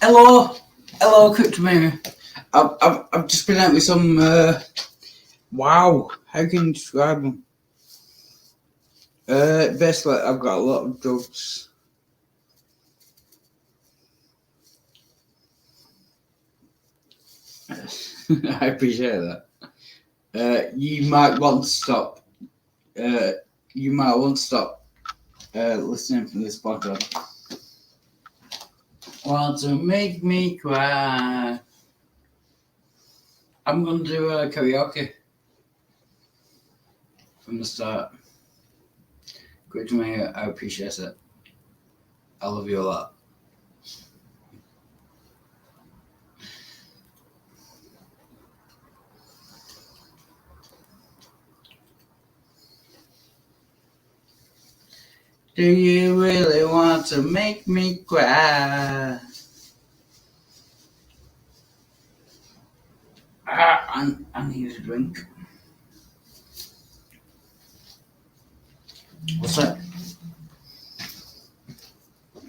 Hello, Cryptomania. I've just been out with some. Wow, how can you describe them? Basically, I've got a lot of drugs. I appreciate that. You might want to stop. You might want to stop listening to this podcast. Want to make me cry? I'm gonna do karaoke from the start. Great to meet you. I appreciate it. I love you a lot. Do you really want to make me cry? I need a drink. What's that?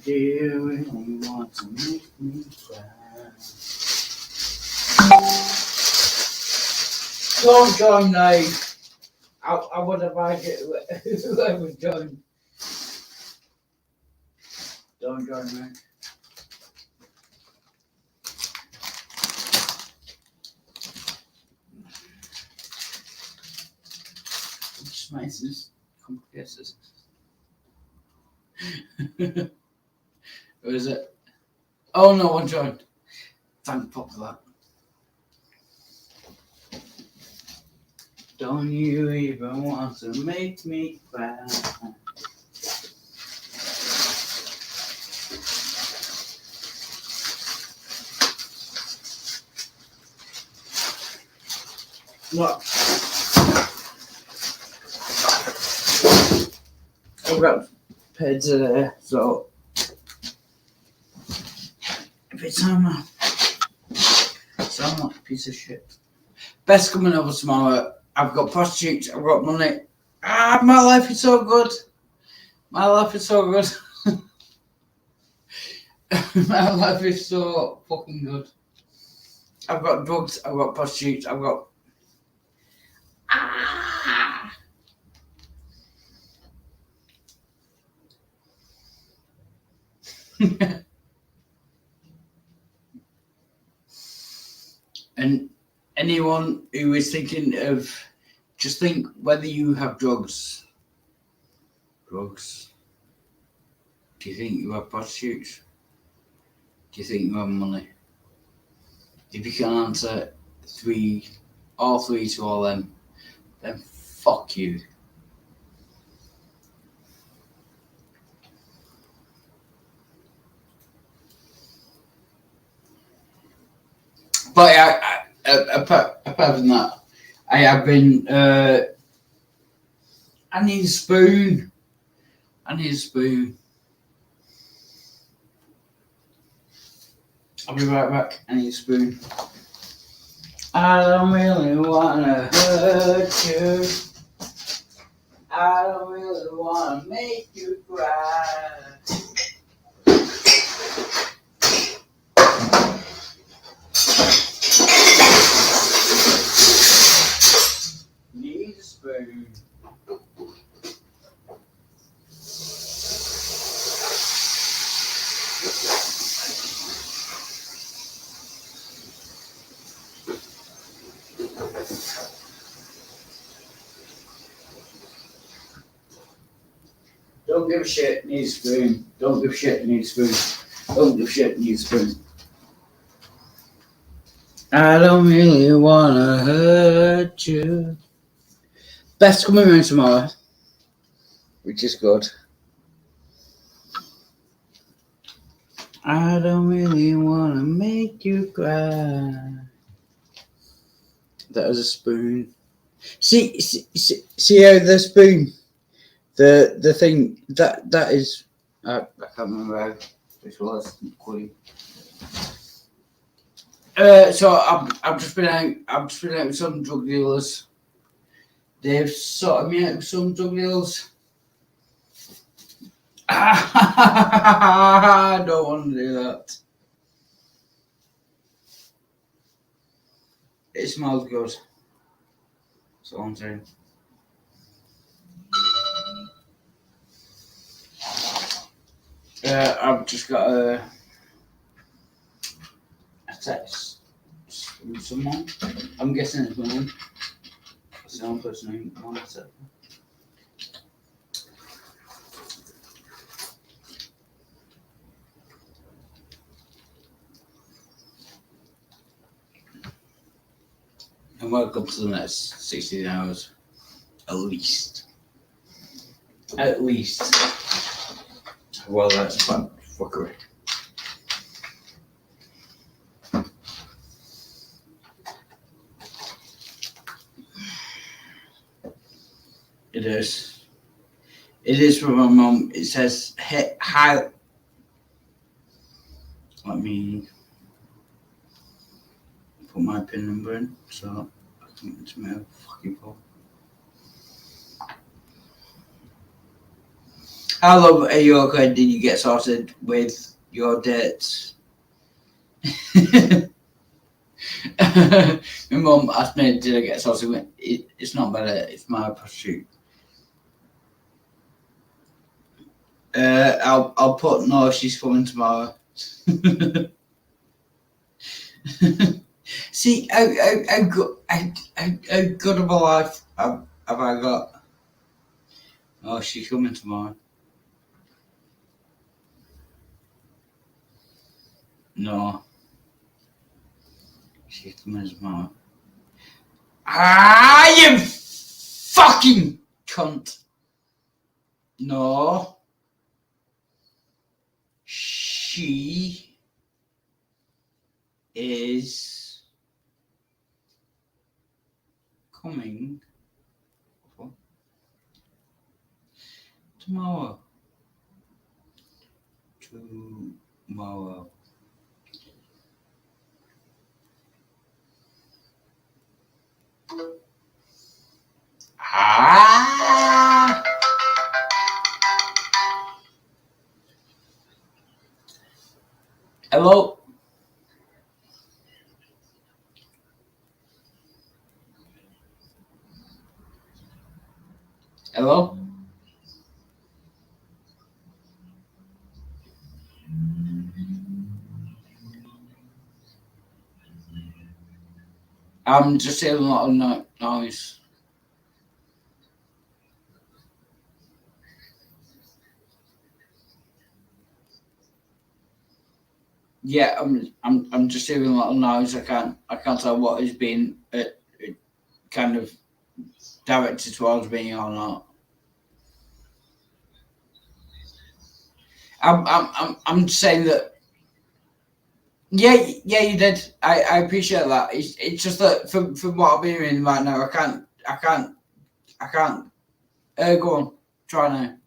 Do you really want to make me cry? Don't join now. I would have liked it whoever joined. Don't join me. Just makes this complicated. Who is it? Oh, no one joined. Thank Pop for that. Don't you even want to make me cry? What? I've got paid today, so if it's time now, sound like a piece of shit. Best coming over tomorrow. I've got prostitutes, I've got money. My life is so good. My life is so good. My life is so fucking good. I've got drugs, I've got prostitutes, I've got. And anyone who is thinking of, just think whether you have drugs. Drugs. Do you think you have prostitutes? Do you think you have money? If you can answer all three to all them, then fuck you. But apart from that, I have been. I need a spoon. I'll be right back. I need a spoon. I don't really wanna hurt you. I don't really wanna make you cry. Need a spoon. Don't give a shit, need a spoon. Don't give a shit, need a spoon. Don't give a shit, need a spoon. I don't really wanna hurt you. Best coming around tomorrow, which is good. I don't really wanna make you cry. That was a spoon. See how the spoon, the thing that is. I can't remember how this was. So I've just been out with some drug dealers. They've sorted me out with some drug dealers. I don't want to do that. It smells good. That's all I'm saying. I've just got a text from someone. I'm guessing it's my mum. That's the only person who wants it. And welcome to the next 16 hours. At least. At least. Well, that's fun. Fuckery. It is. It is from my mum. It says, hey, hi. Let me put my PIN number in so I can get into my fucking phone. How long are you okay? Did you get sorted with your dates? My mum asked me, did I get sorted with it? It's not better, it's my pursuit. I'll put no, she's coming tomorrow. See, how good of a life have I got? Oh, she's coming tomorrow. No. She's coming tomorrow. Ah, you fucking cunt. No. She is coming tomorrow. Tomorrow. Ah. Hello. Hello. I'm just hearing a lot of noise. Yeah, I'm just hearing a lot of noise. I can't tell what is being kind of directed towards me or not. I'm saying that. Yeah, you did. I appreciate that. It's just that from what I'm hearing right now, I can't. Go on, try now.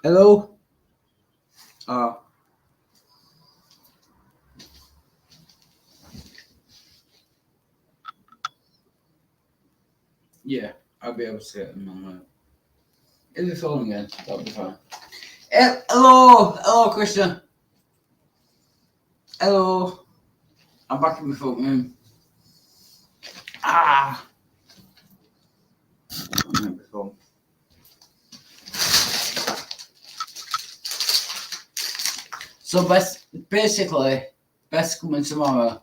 Hello. Yeah, I'll be able to get them on there. If it's on again, that'll be fine. Hello, Christian. Hello. I'm back in my phone room. Ah. I'm in my phone. So basically, Beth's coming tomorrow.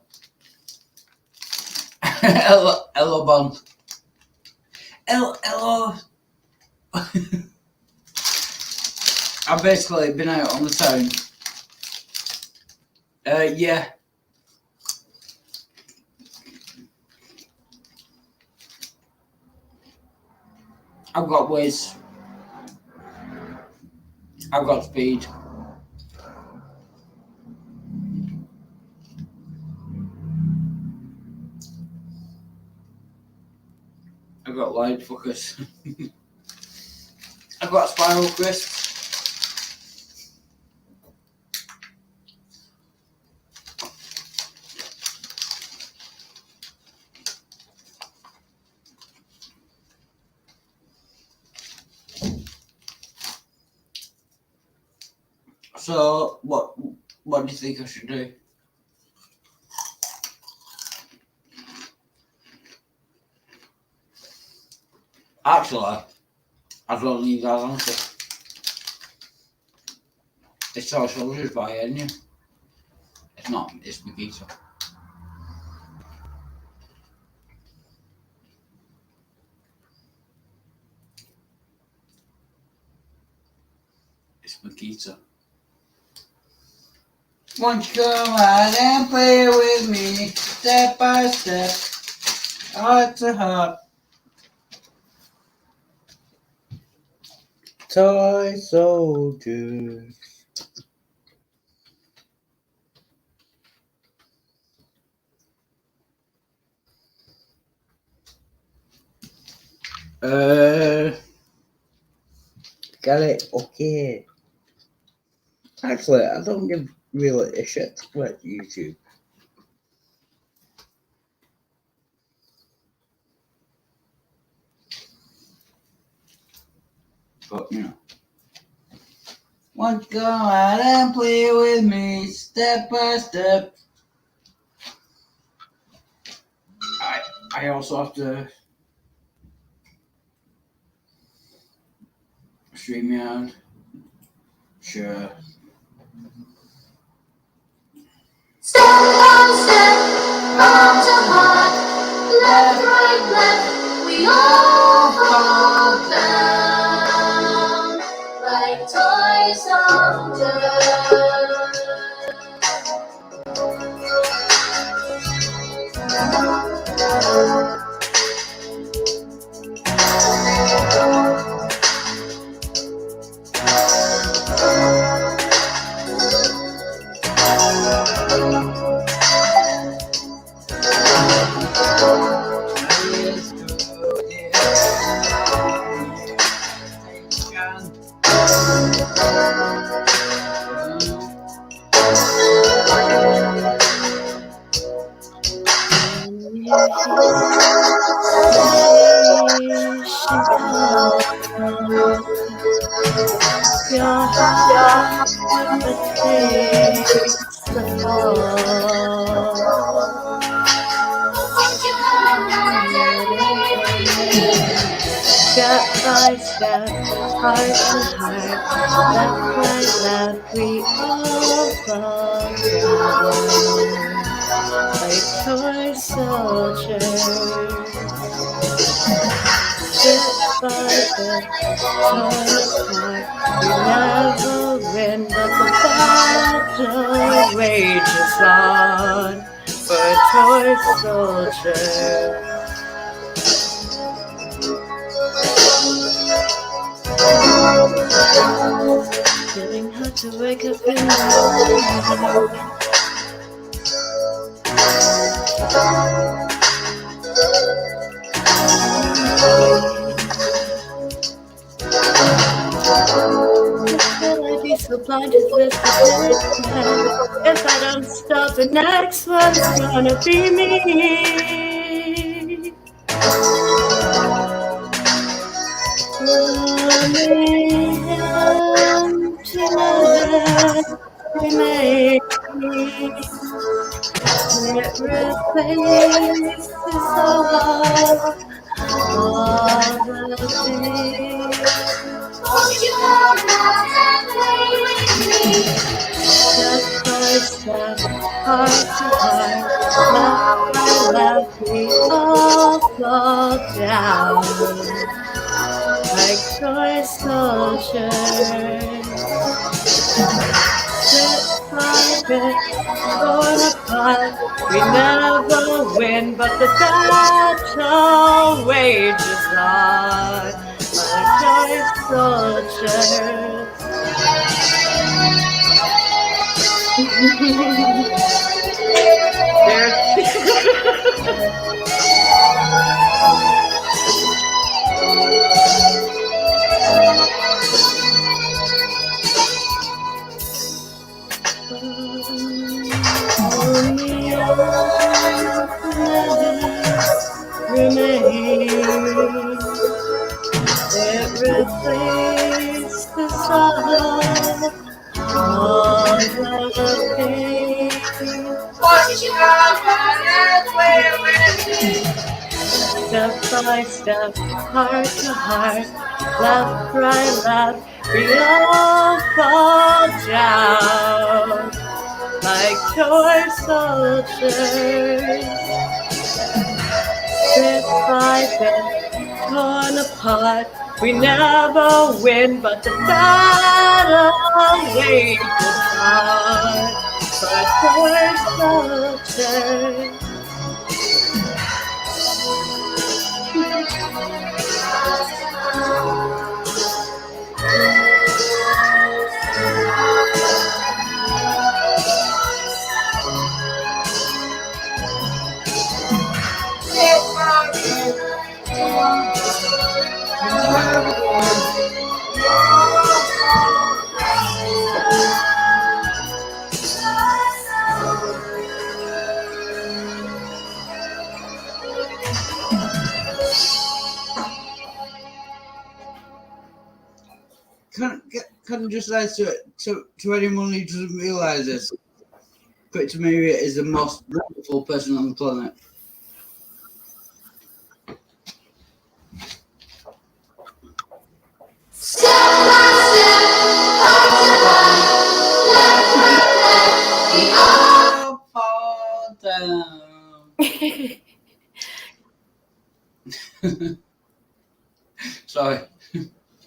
hello, Bond. Hello. I've basically been out on the town. Yeah. I've got whiz. I've got speed. I've got light focus. I've got spiral crisp. So what do you think I should do? Actually, I don't need that answer. It's Toy Soldiers by Enya. It's not, it's Makita. It's Makita. Won't you come out and play with me, step by step, heart to heart? Toy Soldiers. Got it. Okay. Actually, I don't give really a shit about YouTube. But, you know. Won't you go out and play with me, step by step? I also have to StreamYard. Sure. Step by step, heart to heart, left, right, left, we all fall down like toy soldiers. Your heart takes the fall. Step by step, heart to heart, left by left, we all fall down like toy soldiers. Bit by bit, toy apart, we never win, but the battle rages on for toy soldiers. Feeling hard to wake up in the morning. Will I be so blind to this position? If I don't stop, the next one's gonna be me. It replaces all the things. Won't you come out and play with me? Step by step, heart to heart, left by left, we all fall down like toy soldiers. Bit by bit, torn apart, we never win, but the battle rages on soldiers. Only remain. It replaced the sorrow of the pain. Step by step, heart to heart, left, right, left, we all fall down like toy soldiers. Bit by bit, torn apart, we never win, but the battle wages hard for toy soldiers. Can I just say to anyone who doesn't realise this, Victor Maria is the most wonderful person on the planet. Fall down. Sorry.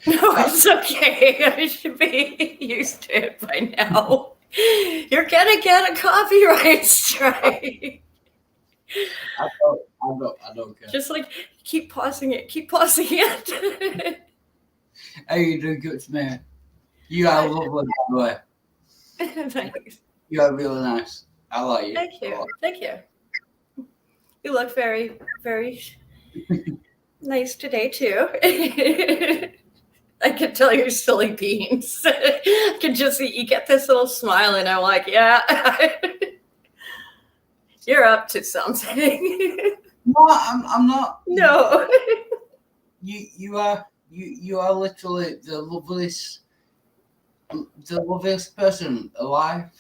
No, it's okay. I should be used to it by now. You're gonna get a copyright strike. I don't care. Just like keep pausing it. How you doing, good to me? You are lovely, by the way. Thanks. You are really nice. I like you. Thank you. Thank you. You look very, very nice today too. I can tell you're silly beans. I can just see you get this little smile, and I'm like, yeah, you're up to something. No, I'm not. No. You are literally the loveliest person alive,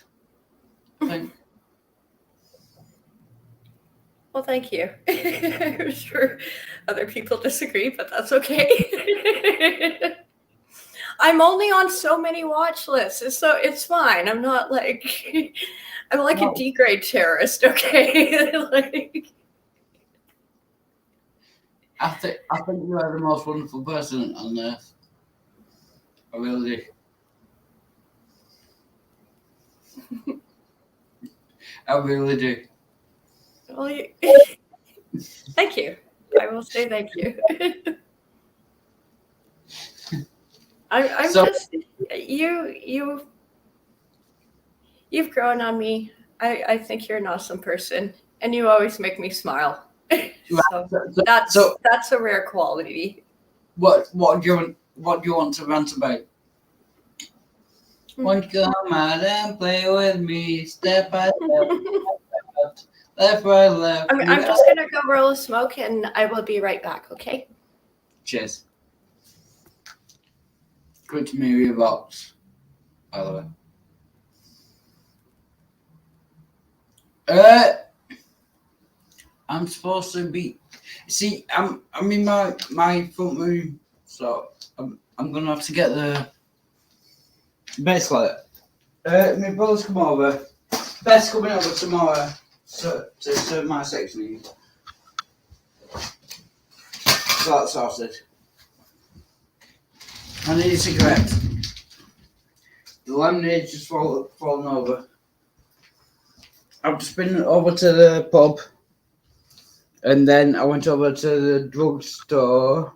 I think. Well, thank you. I'm sure other people disagree, but that's okay. I'm only on so many watch lists, so it's fine. I'm not like I'm like a D-grade terrorist, okay? Like, I think you are the most wonderful person on earth. I really do. I really do. well, thank you. I will say thank you. I'm So- just you've grown on me. I think you're an awesome person, and you always make me smile. So that's a rare quality. What do you want to rant about? Won't you come out and play with me, step by step, left, right, left. I'm just gonna go roll a smoke, and I will be right back. Okay. Cheers. Good to meet you, box. By the way. I'm supposed to be. See, I'm in my front room, so I'm gonna have to get the. Basically, my brother's come over. Beth's coming over tomorrow to serve my section. So that's sorted. I need a cigarette. The lemonade just fallen over. I've just been over to the pub, and then I went over to the drugstore.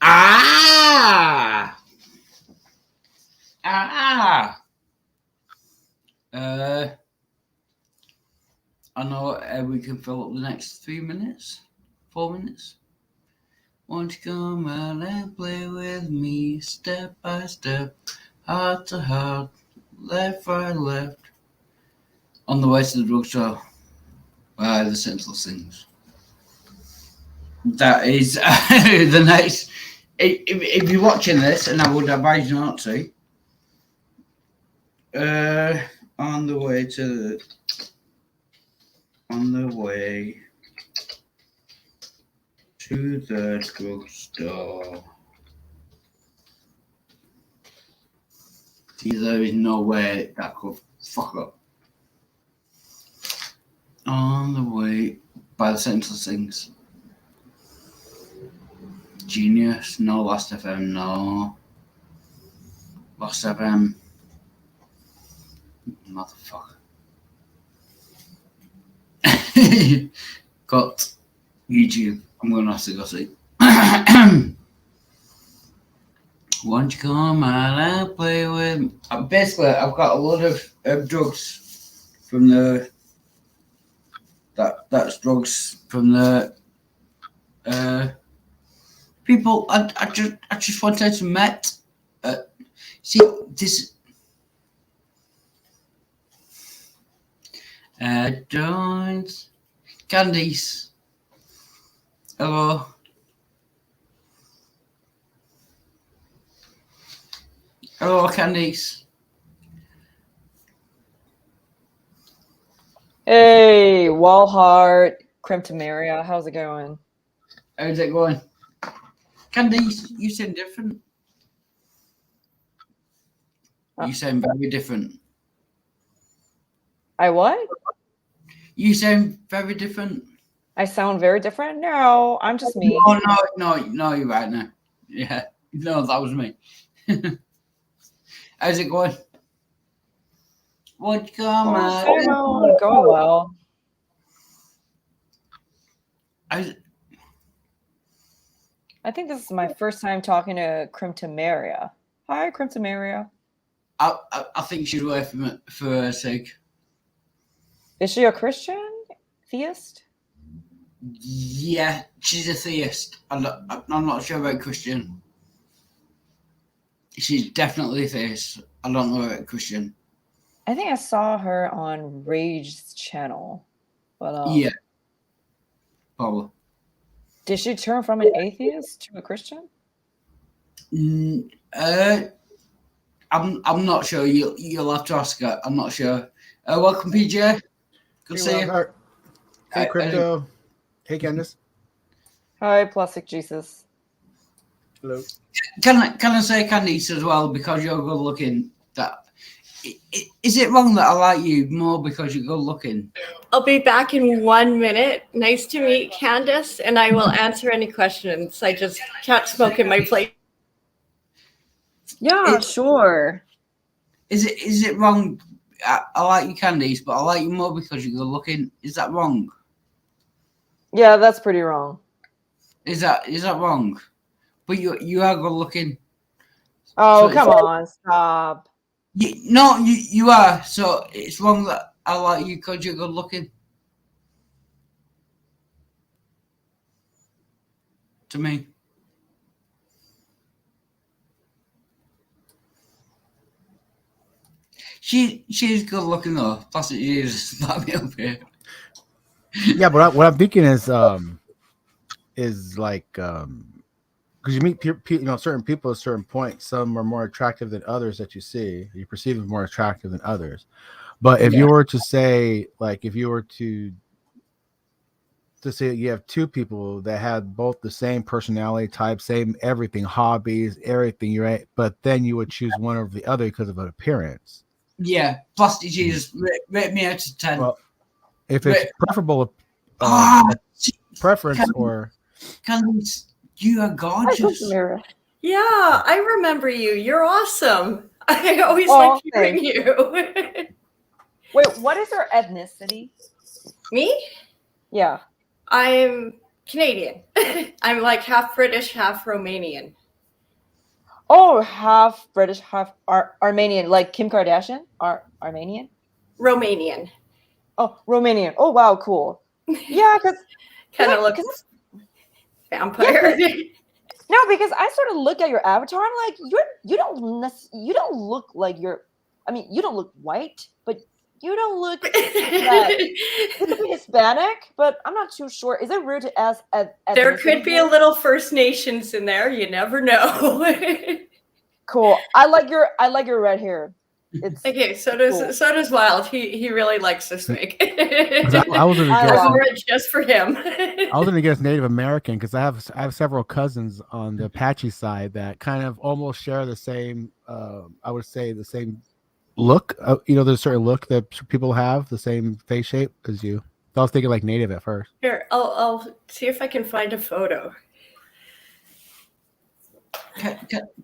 Ah! can fill up the next 3 minutes, 4 minutes. Won't you come out and play with me, step by step, heart to heart, left, right, left. On the way to the drugstore, by the Senseless Things. That is the next. If you're watching this, and I would advise you not to, on the way to the drugstore. See, there is no way that could fuck up. On the way by the Senseless Things. Genius, no Last FM, no. Last FM. Motherfucker. Got YouTube. I'm gonna have to go see. Won't you come out and play with me? Basically, I've got a lot of drugs from the. That's drugs from the people. I just wanted to meet. See this. Joints, Candice. Hello. Hello, Candice. Hey, Walhart, Cryptomeria, how's it going? How's it going? Candice, you sound different. You sound very different. I what? You sound very different. I sound very different? No, I'm just me. Oh, no, you're right now. Yeah, no, that was me. How's it going? What's going on? Going well. I think this is my first time talking to Cryptomeria. Hi, Cryptomeria. think she's away from it for her sake. Is she a Christian? Theist? Yeah, she's a theist. I'm not sure about Christian. She's definitely a theist. I don't know about Christian. I think I saw her on Rage's channel. But Yeah. Probably. did she turn from an atheist to a Christian? I'm not sure. You'll have to ask her. I'm not sure. Welcome, PJ. Good to see you. Hey, Crypto. Hey, Candice. Hi, Plastic Jesus. Hello. Can I say, Candice, as well, because you're good looking? Is it wrong that I like you more because you're good looking? I'll be back in 1 minute. Nice to meet Candice, and I will answer any questions. I just can't smoke in my place. Yeah, sure. Is it wrong? I like you, Candice, but I like you more because you're good looking. Is that wrong? Yeah, that's pretty wrong. Is that wrong? But you are good looking. Oh, So come on, stop. You are. So it's wrong that I like you because you're good looking. To me. She's good looking though. Plus it is not me up here. Yeah, but what I'm thinking is like because you meet certain people at a certain point. Some are more attractive than others that you see. You perceive as more attractive than others. But if you were to say, like, if you were to say you have two people that had both the same personality type, same everything, hobbies, everything, right? But then you would choose one over the other because of an appearance. Yeah, Plastic Jesus, rate me out of 10. Well, if it's preferable, preference or Candice, you are gorgeous. Yeah, I remember you. You're awesome. I always like hearing you. Wait, what is her ethnicity? Me? Yeah. I'm Canadian. I'm like half British, half Romanian. Oh, half British, half Armenian, like Kim Kardashian? Armenian? Romanian. Oh, Romanian. Oh, wow, cool. Yeah, because Kind of like, looks vampire. no, because I sort of look at your avatar. I'm like, you don't look like you're. I mean, you don't look white, but you don't look. You could be Hispanic, but I'm not too sure. Is it rude to ask? There could be a little First Nations in there. You never know. Cool. I like your red hair. It's Okay, so cool. does Wild. He really likes this wig. 'Cause I was gonna I guess. love Wore it just for him. I was gonna guess Native American because I have several cousins on the Apache side that kind of almost share the same. I would say the same look. There's a certain look that people have, the same face shape as you. So I was thinking like Native at first. Here, I'll see if I can find a photo. Can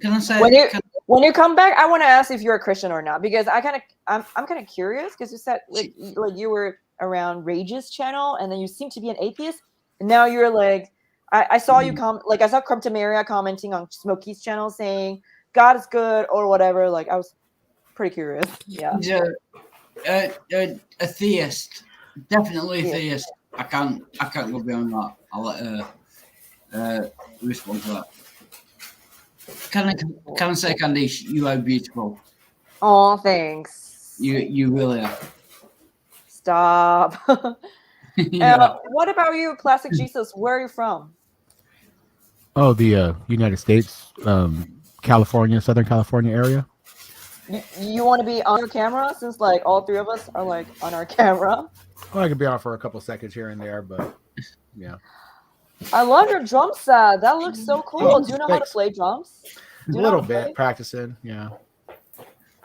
I say? When you come back, I want to ask if you're a Christian or not, because I'm kind of curious, because you said like you were around Rage's channel and then you seem to be an atheist, and now you're like I saw you I saw Cryptomaria commenting on Smokey's channel saying God is good or whatever. Like I was pretty curious. Yeah. A theist, definitely a theist. I can't go beyond that. I'll let her respond to that. Can I say, Candice, you are beautiful. Oh, thanks. You really are. Stop. Yeah. What about you, Classic Jesus? Where are you from? Oh, the United States, California, Southern California area. You want to be on your camera since like all three of us are like on our camera? Well, I could be on for a couple seconds here and there, but yeah. I love your drum set. That looks so cool. Oh, Do you know how to thanks. play drums? A little bit practicing, yeah.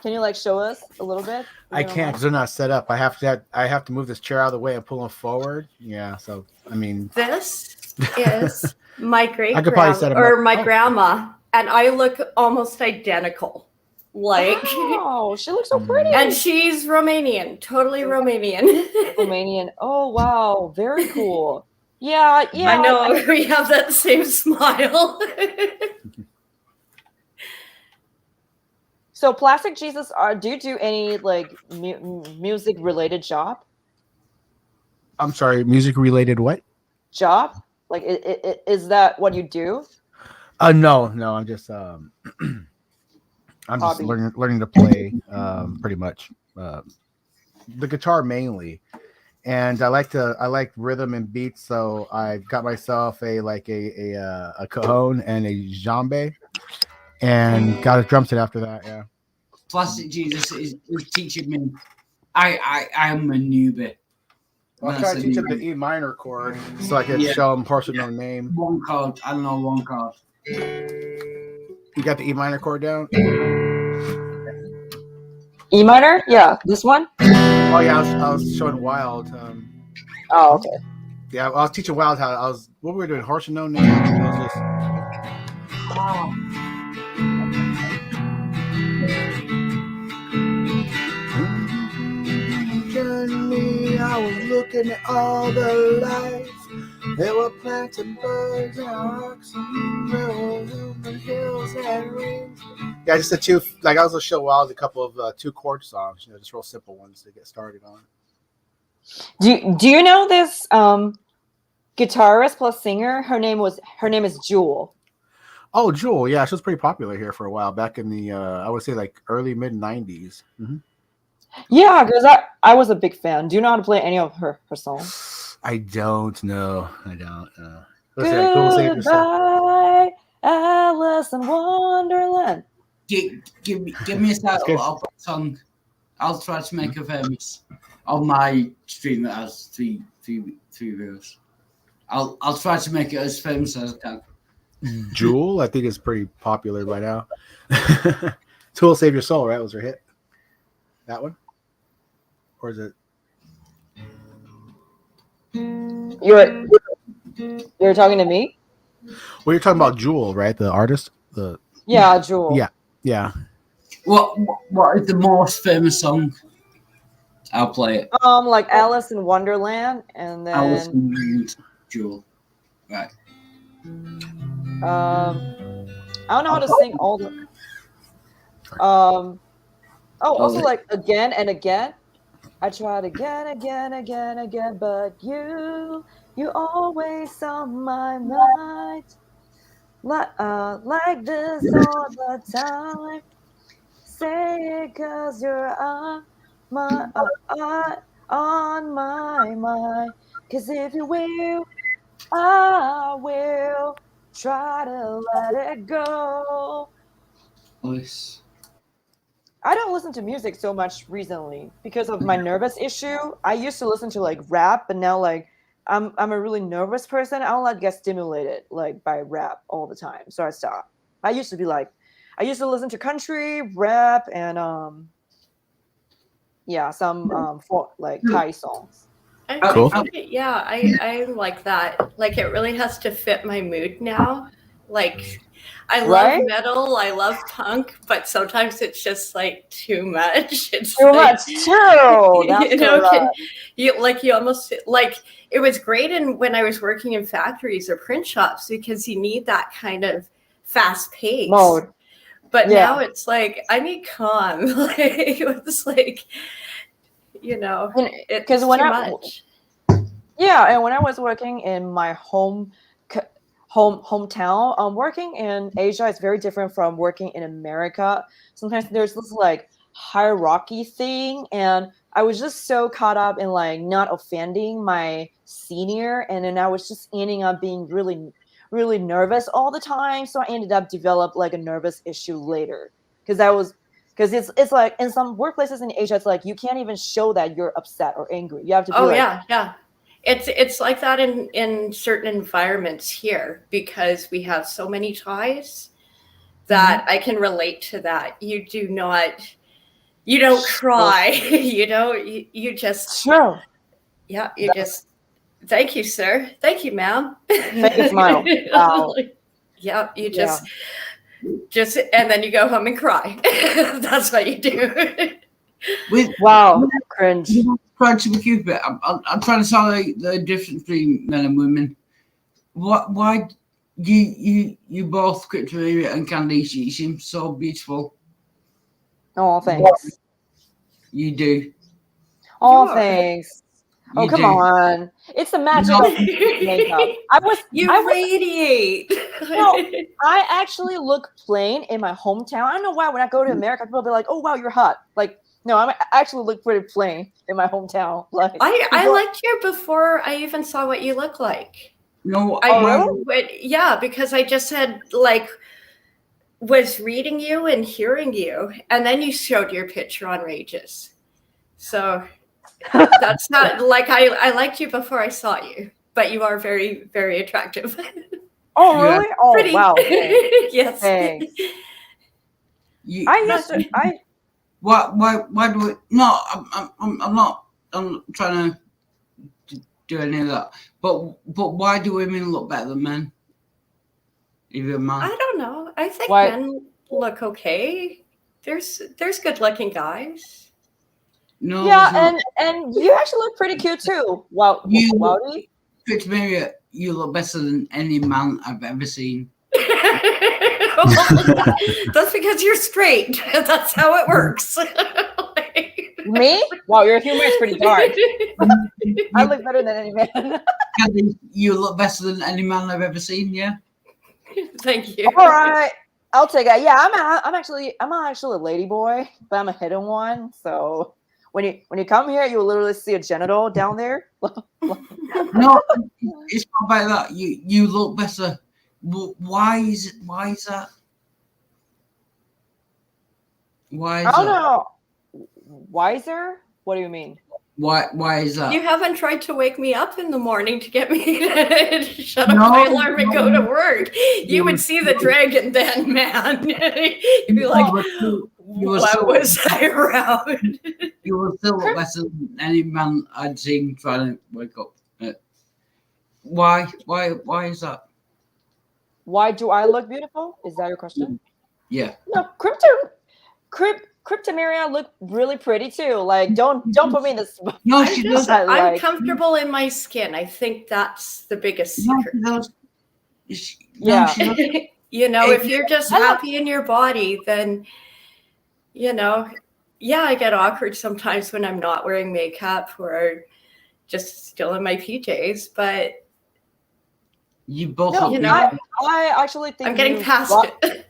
Can you like show us a little bit? I can't because they're not set up. I have to move this chair out of the way and pull them forward. Yeah, so I mean, This is my great I could probably set 'em up. my grandma, and I look almost identical. Like, oh, she looks so pretty. and she's Romanian, totally Romanian. Romanian. Oh wow, very cool. Yeah. I know we have that same smile. So, Plastic Jesus, do you do any like music related job? I'm sorry, music related what? Job? Like, is that what you do? No, I'm just I'm just Hobby. learning to play pretty much the guitar mainly, and I like rhythm and beats, so I got myself a cajon and a djembe, and got a drum set after that. Yeah. Plastic Jesus is teaching me. I am a newbie. I'll try to teach him the E minor chord so I can show him partial no name. One chord. I don't know one chord. You got the E minor chord down? E minor? Yeah, this one. Oh yeah, I was showing Wild. Oh, okay. Yeah, I was teaching Wild how what were we doing? Harsh and no name. I was just. I was looking at all the lights. There were plants and birds and rocks and rivers and hills and rings. Yeah, just the two. Like I was gonna show Wild a couple of 2 chord songs. Just real simple ones to get started on. Do you know this guitarist plus singer? Her name is Jewel. Oh, Jewel. Yeah, she was pretty popular here for a while back in the I would say like early mid 90s. Mm-hmm. Yeah, because I was a big fan. Do you know how to play any of her songs? I don't know. I don't. Goodbye, Alice in Wonderland. Give me a title. I'll put a song. I'll try to make a famous on my stream that has three viewers. I'll try to make it as famous as I can. Jewel, I think is pretty popular by now. Tool Save Your Soul, right? Was her hit. That one? Or is it? You're talking to me? Well, you're talking about Jewel, right? The artist? Yeah, Jewel. Yeah. What is the most famous song? I'll play it. Like Alice in Wonderland, and then Alice and Jewel. Right. I don't know how to sing all the. Also like Again and Again. I tried again, but you always on my mind. Like this all the time. Say it 'cause you're on my mind. 'Cause if you will, I will try to let it go. Voice. I don't listen to music so much recently because of my nervous issue. I used to listen to like rap, but now like I'm a really nervous person. I don't like get stimulated like by rap all the time, so I stopped. I used to be like, I used to listen to country, rap, and yeah, some folk, like Thai songs. Cool. Yeah, I like that. Like, it really has to fit my mood now. Like, I love Right? metal, I love punk, but sometimes it's just like too much. It's Too like, much too. That's you know, correct. you almost like, it was great when I was working in factories or print shops because you need that kind of fast pace. Mode. But Yeah. now it's like I need calm. Like, it's like, you know, it's 'Cause too when much. Yeah, and when I was working in my hometown, working in Asia is very different from working in America. Sometimes there's this like hierarchy thing, and I was just so caught up in like not offending my senior, and then I was just ending up being really, really nervous all the time. So I ended up develop like a nervous issue later because it's like in some workplaces in Asia, it's like you can't even show that you're upset or angry. You have to be Oh like, yeah. It's like that in certain environments here because we have so many ties that I can relate to that. You don't cry. You just, sure. yeah, you just, thank you, sir. Thank you, ma'am. Make a smile. Wow. Yeah, you just, and then you go home and cry. That's what you do. With Wow. Cringe. trying to be cute, I'm trying to solve the difference between men and women. Why you both, Cryptomeria and Candice, you seem so beautiful. Oh, thanks. You do. Oh, You are. thanks. Oh, You come do. on. It's the magic No. of makeup. You radiate. No, I actually look plain in my hometown. I don't know why when I go to America, people be like, "Oh, wow, you're hot." Like, no, I actually look pretty plain in my hometown. Like, I people- liked you before I even saw what you look like. No, Yeah, because I just had like was reading you and hearing you, and then you showed your picture on Rages. So that's not like I liked you before I saw you, but you are very, very attractive. Oh, Yeah. really? Oh, Pretty. wow. Thanks. Yes. Thanks. you, I why do we? No, I'm not. I'm trying to do any of that. But why do women look better than men? Even man. I don't know. I think Why- men look okay. There's good looking guys. No, yeah, there's not. and you actually look pretty cute too. Wow, You- Wowdy. Cryptomeria, you look better than any man I've ever seen. That's because you're straight. That's how it works. Me? Wow, your humor is pretty dark. I look better than any man. Candy, you look better than any man I've ever seen. Yeah. Thank you. All right, I'll take it. Yeah, I'm actually a lady boy, but I'm a hidden one. So when you come here, you will literally see a genital down there. No, it's not about that. You look better. Why is that? Why is I don't that? know. Wiser? What do you mean? Why is that? You haven't tried to wake me up in the morning to get me to shut up No, my alarm and go no. to work. You would see the dragon then, man. You'd be like, you were why so- was I around? You will still look better than any man I'd seen trying to wake up. Why is that? Why do I look beautiful? Is that your question? Yeah. No, Cryptomeria look really pretty too. Like, don't put me in this. No, I'm, she just, does. I I'm like- comfortable in my skin. I think that's the biggest No, secret. she does. Yeah. She does. You know, if you're just I like- happy in your body, then, you know, yeah, I get awkward sometimes when I'm not wearing makeup or just still in my PJs, but You both No, look you know, I actually think I'm getting you past rock, it.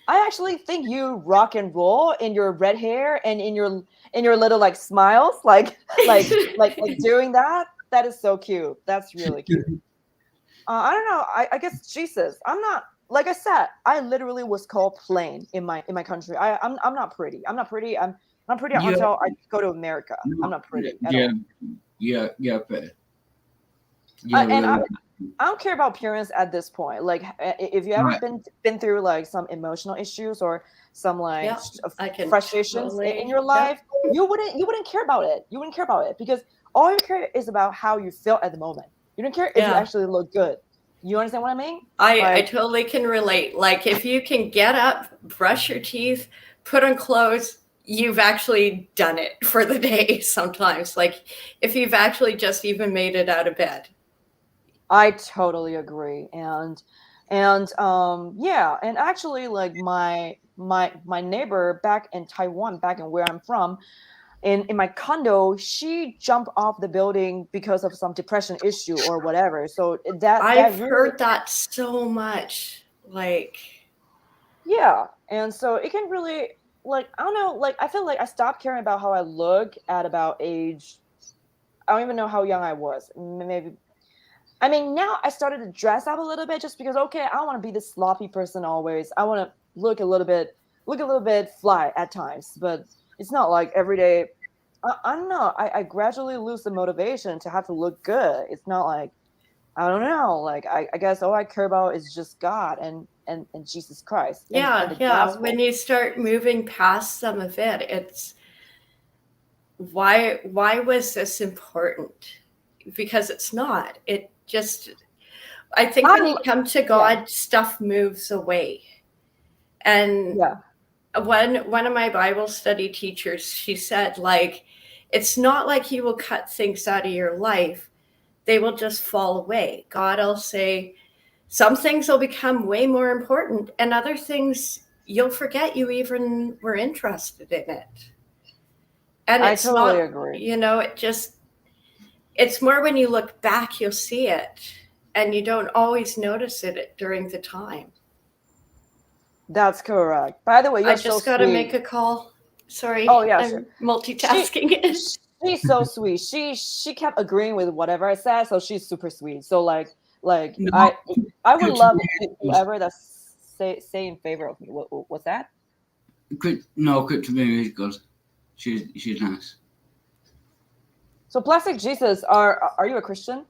I actually think you rock and roll in your red hair and in your little like smiles, like doing that. That is so cute. That's really cute. I don't know. I guess Jesus. I'm not, like I said. I literally was called plain in my country. I'm not pretty. I'm not pretty. I'm pretty You're until I go to America. I'm not pretty at all. Yeah, but And I don't care about appearance at this point. Like, if you ever Right. been through like some emotional issues or some like Yeah, I can frustrations totally- in your yeah. life, you wouldn't care about it. You wouldn't care about it because all you care is about how you feel at the moment. You don't care if you Yeah. actually look good. You understand what I mean? I Like- totally can relate. Like if you can get up, brush your teeth, put on clothes, you've actually done it for the day sometimes. Like if you've actually just even made it out of bed. I totally agree. And yeah, and actually like my neighbor back in Taiwan, back in where I'm from, in my condo, she jumped off the building because of some depression issue or whatever. So I've really, heard that so much. Like yeah. And so it can really, like, I don't know, like I feel like I stopped caring about how I look at about age, I don't even know how young I was. Maybe, I mean, now I started to dress up a little bit just because, okay, I don't want to be this sloppy person always. I want to look a little bit fly at times, but it's not like every day. I don't know. I gradually lose the motivation to have to look good. It's not like, I don't know. Like, I guess all I care about is just God and Jesus Christ. and the yeah. gospel. When you start moving past some of it, it's why was this important? Because it's not. It just, I think when you come to God, stuff moves away. And Yeah. one of my Bible study teachers, she said, like, it's not like he will cut things out of your life. They will just fall away. God will say, some things will become way more important, and other things you'll forget you even were interested in it. And I it's totally not, agree. you know, it's more when you look back, you'll see it, and you don't always notice it during the time. That's correct. By the way, you're I just so got to sweet. make a call. Sorry. Oh, yeah, I'm sure. multitasking. She's so sweet. She kept agreeing with whatever I said, so she's super sweet. So like No, I would good love to whoever that say in favor of me. What's that? Quick to me is good. She's nice. So Plastic Jesus, are you a Christian?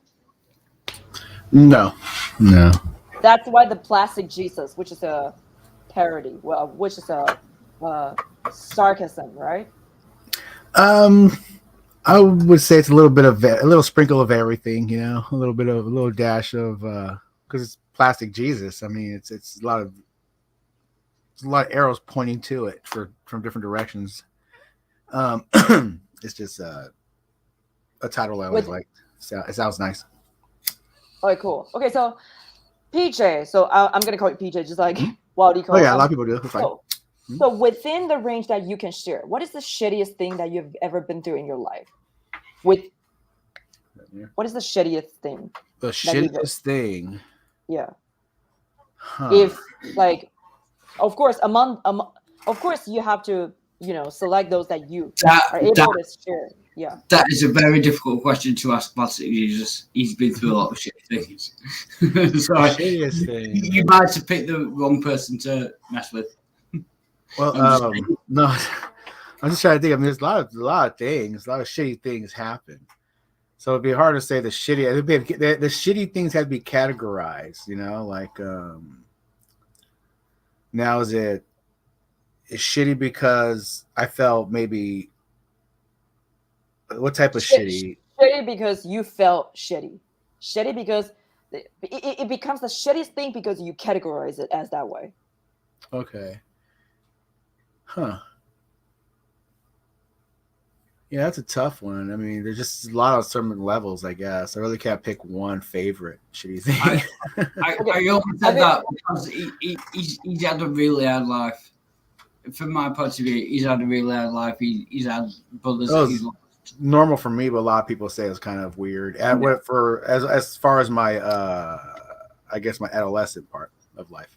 No. That's why the Plastic Jesus, which is a parody, well, which is a sarcasm, right? I would say it's a little sprinkle of everything, you know, a little dash of because it's Plastic Jesus. I mean, it's a lot of arrows pointing to it from different directions. It's just a title I always like. So it sounds nice. Okay, cool. Okay, so PJ. So I'm gonna call you PJ, just like Wildy Oh calls. yeah, a lot of people do. It's fine. So within the range that you can share, what is the shittiest thing that you've ever been through in your life? What is the shittiest thing? The shittiest thing. Yeah. Huh. If like, of course, of course, you have to, select those that you are able to share. Yeah. That is a very difficult question to ask Plastic Jesus. He's been through a lot of shit things. Sorry. Shittiest thing. You might have picked the wrong person to mess with. Well, no, I'm just trying to think. I mean, there's a lot of things, a lot of shitty things happen. So it'd be hard to say the shitty. The shitty things have to be categorized. You know, like now is shitty because I felt maybe what type of shitty? Shitty because you felt shitty. Shitty because it becomes the shittiest thing because you categorize it as that way. Okay. Huh. Yeah, that's a tough one. I mean, there's just a lot of certain levels, I guess. I really can't pick one favorite shitty thing. I only said that because he's had a really hard life. from my point of view, he's had a really hard life. He's had brothers That that was he's lost. normal for me, but a lot of people say it's kind of weird. As far as my I guess my adolescent part of life.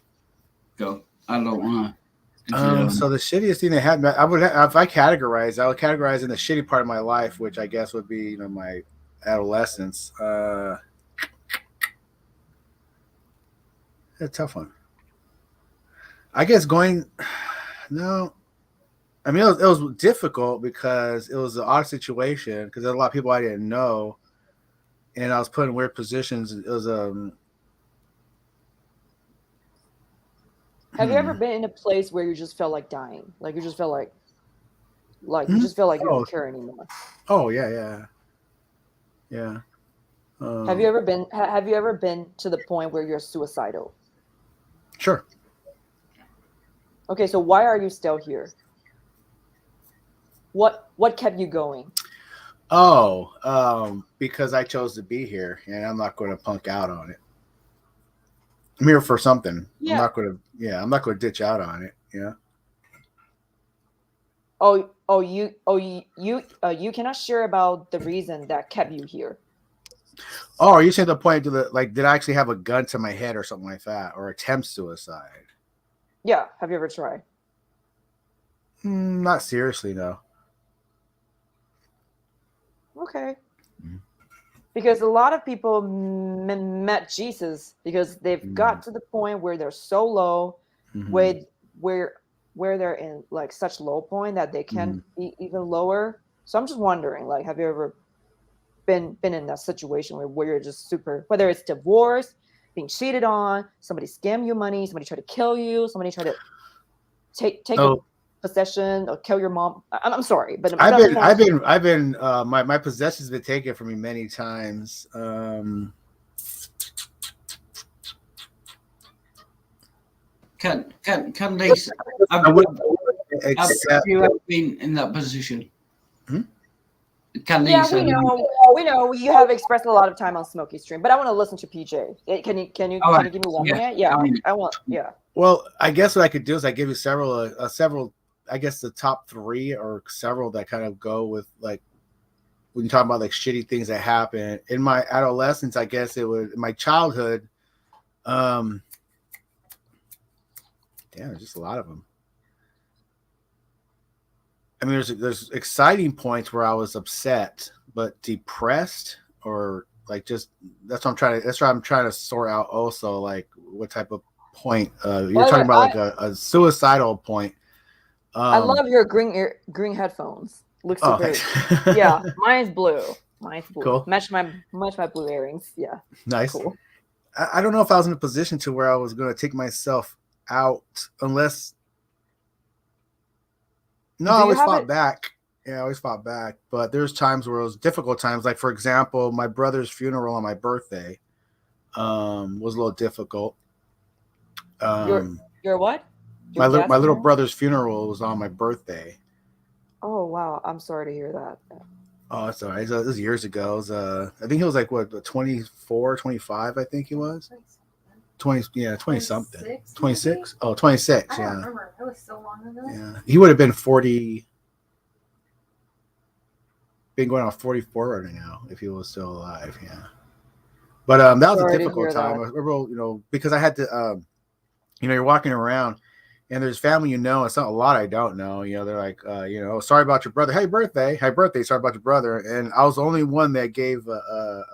Go. I don't want to. So the shittiest thing they had, I would if I categorize in the shitty part of my life, which I guess would be my adolescence. A tough one. I guess no. I mean, it was difficult because it was an odd situation because there were a lot of people I didn't know, and I was put in weird positions. It was Have you ever been in a place where you just felt like dying? Like you just felt like you just feel like you don't care anymore. Oh yeah. Have you ever been to the point where you're suicidal? Sure. Okay, so why are you still here? What kept you going? Because I chose to be here, and I'm not going to punk out on it. I'm here for something. Yeah. I'm not going to ditch out on it. Yeah. You cannot share about the reason that kept you here. Oh, are you saying the point to did I actually have a gun to my head or something like that, or attempt suicide? Yeah. Have you ever tried? Not seriously, no. Okay. Because a lot of people met Jesus because they've got to the point where they're so low, where they're in like such low point that they can't be even lower. So I'm just wondering, like, have you ever been in that situation where you're just super, whether it's divorce, being cheated on, somebody scam you money, somebody try to kill you, somebody try to take your possession or kill your mom. I'm sorry, but I've been my possessions have been taken from me many times. Can they? Have you ever been in that position? Can they? Yeah, we know. You have expressed a lot of time on Smoky Stream, but I want to listen to PJ. Can you give me 1 minute? Yeah, I want. Yeah. Well, I guess what I could do is I give you several. I guess the top 3 or several that kind of go with like when you talk about like shitty things that happen in my adolescence. I guess it was in my childhood. Damn, there's just a lot of them. I mean, there's exciting points where I was upset, but depressed or like just that's what I'm trying to sort out. Also, like what type of point you're talking about, like a suicidal point. I love your green headphones. Looks so great. Yeah, mine's blue. Cool. Match my blue earrings. Yeah. Nice. Cool. I don't know if I was in a position to where I was going to take myself out unless. No, I always fought back. Yeah, I always fought back. But there's times where it was difficult times. Like, for example, my brother's funeral on my birthday was a little difficult. Your what? My little brother's funeral was on my birthday. Oh, wow. I'm sorry to hear that. Oh, that's all right. This was years ago. It was, I think he was like, what, 24, 25, I think he was. 20 something. 26? Oh, 26, I don't remember. It was so long ago. Yeah. He would have been 40, been going on 44 right now if he was still alive, yeah. But that was a difficult time. Because I had to, you're walking around and there's family, it's not a lot I don't know. They're like, sorry about your brother. Hey, birthday. Sorry about your brother. And I was the only one that gave a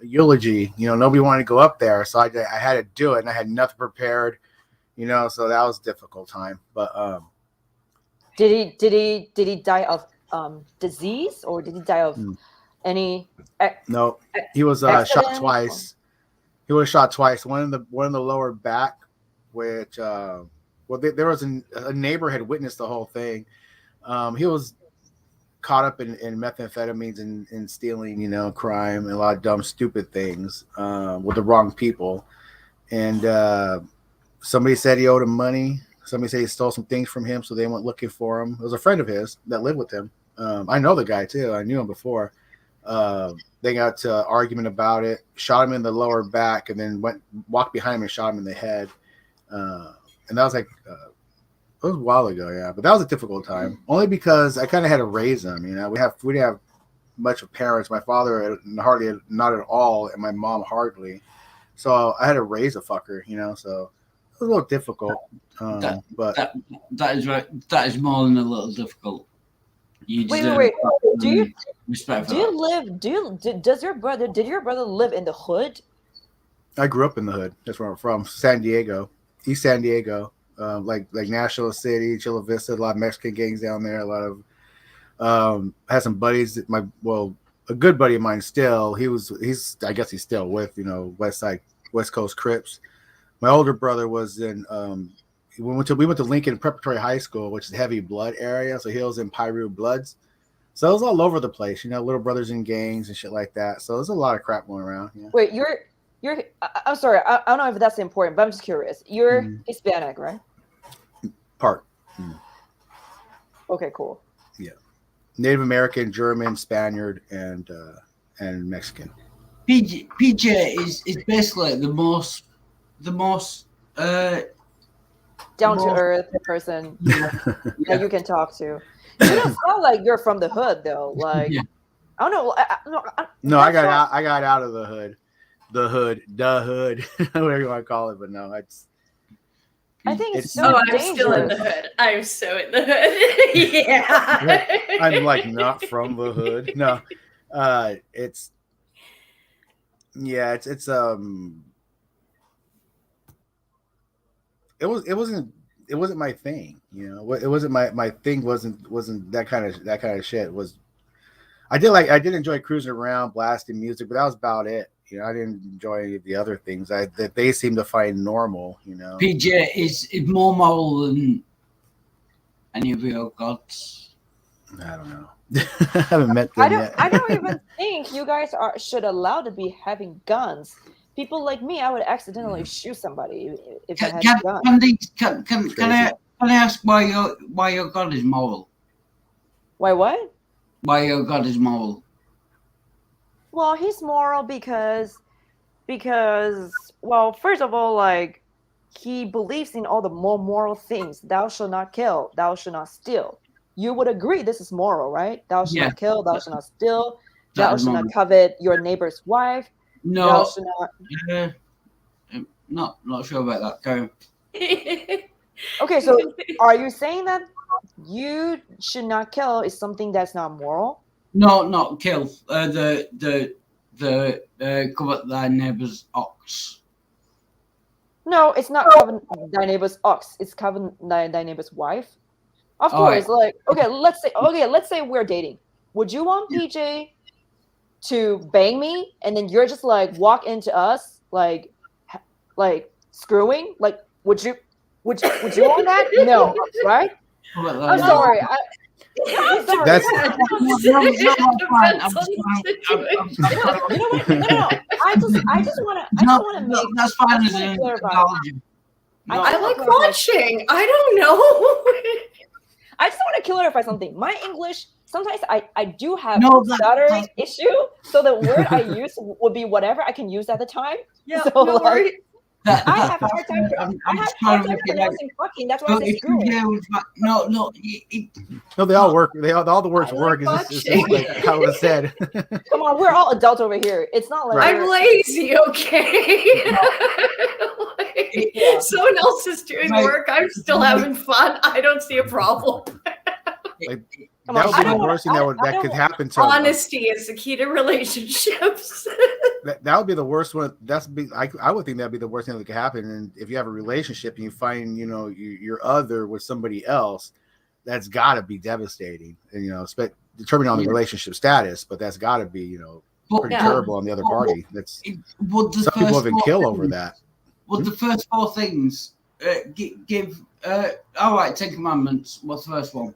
eulogy. Nobody wanted to go up there. So I had to do it and I had nothing prepared, so that was a difficult time. But did he die of disease or did he die of any? No, he was shot twice. He was shot twice. One in the lower back, which there was a neighbor had witnessed the whole thing. He was caught up in methamphetamines and stealing, crime and a lot of dumb, stupid things with the wrong people. And somebody said he owed him money. Somebody said he stole some things from him, so they went looking for him. It was a friend of his that lived with him. I know the guy too. I knew him before. They got to argument about it, shot him in the lower back, and then walked behind him and shot him in the head. And that was like It was a while ago, yeah, but that was a difficult time. Only because I kind of had to raise them. You know, we didn't have much of parents. My father hardly, not at all, and my mom hardly. So I had to raise a fucker. You know, so it was a little difficult. But that is right. That is more than a little difficult. You Wait. Do you respect for do you that. live? Did your brother live in the hood? I grew up in the hood. That's where I'm from, San Diego, East San Diego, like National City, Chula Vista. A lot of Mexican gangs down there. A lot of had some buddies. A good buddy of mine still. I guess he's still with West Coast Crips. My older brother was in. We went to Lincoln Preparatory High School, which is heavy blood area. So he was in Piru Bloods. So it was all over the place. You know, little brothers in gangs and shit like that. So there's a lot of crap going around. Yeah. Wait, I'm sorry. I don't know if that's important, but I'm just curious. You're Hispanic, right? Part. Okay, cool. Yeah. Native American, German, Spaniard, and Mexican. PJ is basically the most Down to earth person that you can talk to. You don't sound like you're from the hood though. Like Yeah. I don't know. No, I got out of the hood, whatever you want to call it. But no, I think it's It's- so Oh, I'm dangerous. still in the hood. I'm so in the hood. Yeah. I'm like not from the hood. No, it's it wasn't my thing. You know, it wasn't my thing. Wasn't that kind of shit. I did enjoy cruising around, blasting music, but that was about it. You know, I didn't enjoy any of the other things that they seem to find normal. You know, PJ is more moral than any of your gods. I don't know. I haven't met them yet. I don't even think you guys should allow to be having guns. People like me, I would accidentally shoot somebody if I had a gun. Can I ask why your god is moral? Why what? Why your god is moral? Well, he's moral because well, first of all, like he believes in all the more moral things. Thou shalt not kill, thou shalt not steal. You would agree this is moral, right? Thou shalt not kill, thou shalt not steal, That thou is shalt not moral. covet your neighbor's wife, thou No, shalt not. not sure about that. Go. Okay, so are you saying that you should not kill is something that's not moral? No, not kill. The covet thy neighbour's ox. No, it's not covet thy neighbor's ox. It's covet thy neighbor's wife. Of All course, like let's say we're dating. Would you want PJ to bang me and then you're just like walk into us like screwing? Like would you want that? No, right? Covet I'm thy sorry. That's- No, that's fine. I'm just trying- You know what? No. I just want to make. that's fine I as just wanna an clarify. analogy. No, I like watching. I don't know. I just want to clarify something. My English, sometimes I do have No, that- stuttering issue. So the word I use would be whatever I can use at the time. Yeah, So, no like, worries. I have a hard time. I'm I have just a hard trying to time make it out. pronouncing fucking. That's why I No, say if screwing. PJ was no, No, they all work. All the words I work. like It's just like how it was said. Come on, we're all adults over here. It's not like Right. I'm lazy, okay? Yeah. Someone else is doing Right. work. I'm still having fun. I don't see a problem. Come That on, would I be the don't wanna- worst thing I that don't could wanna- happen to Honesty is the key to relationships. that would be the worst one. I would think that'd be the worst thing that could happen. And if you have a relationship and you find, your other with somebody else, that's got to be devastating. And determining on the Yeah. relationship status, but that's got to be But pretty Yeah. terrible on the other party. That's would the some people first even four kill over things- that. Would the first four things give? All right, Ten Commandments. What's the first one?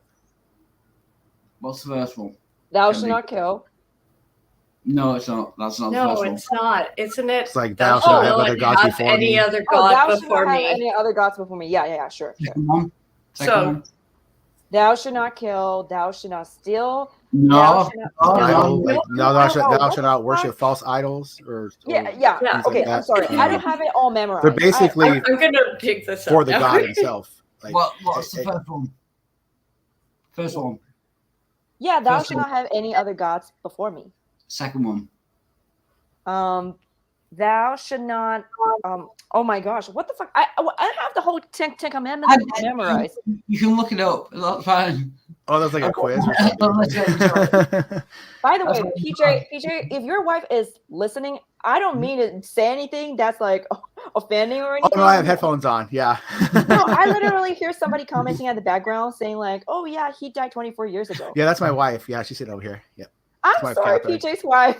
Thou shalt not kill. No, it's not. That's not the No, first one. it's not, isn't it? It's like Thou thou shalt shalt have other not gods have before any me. other Oh, god thou shalt before not have me. any other gods before me. Yeah, sure. Second one. So- Thou shalt not kill. Thou shalt not steal. No. Thou shalt not- Oh, Idol, no. like No, thou no, shalt what the not worship fuck? false idols or Yeah. things Yeah. Okay, like I'm that. sorry. I don't have it all memorized. They're basically I'm gonna pick this up. for the now. god himself. Like, What's the first one? First one. Yeah, thou First shalt one. not have any other gods before me. Second one. Thou should not. Oh my gosh, what the fuck? I have the whole Ten Commandments memorized. You can look it up. That's fine. oh, that's like a quiz or Let's something. By the way, That's- PJ, if your wife is listening, I don't mean to say anything that's like offending or oh anything. no, I have headphones on. Yeah. No, I literally hear somebody commenting at the background saying like, "Oh yeah, he died 24 years ago." Yeah, that's my wife. Yeah, she's sitting over here. Yeah. I'm my sorry, Catherine. PJ's wife.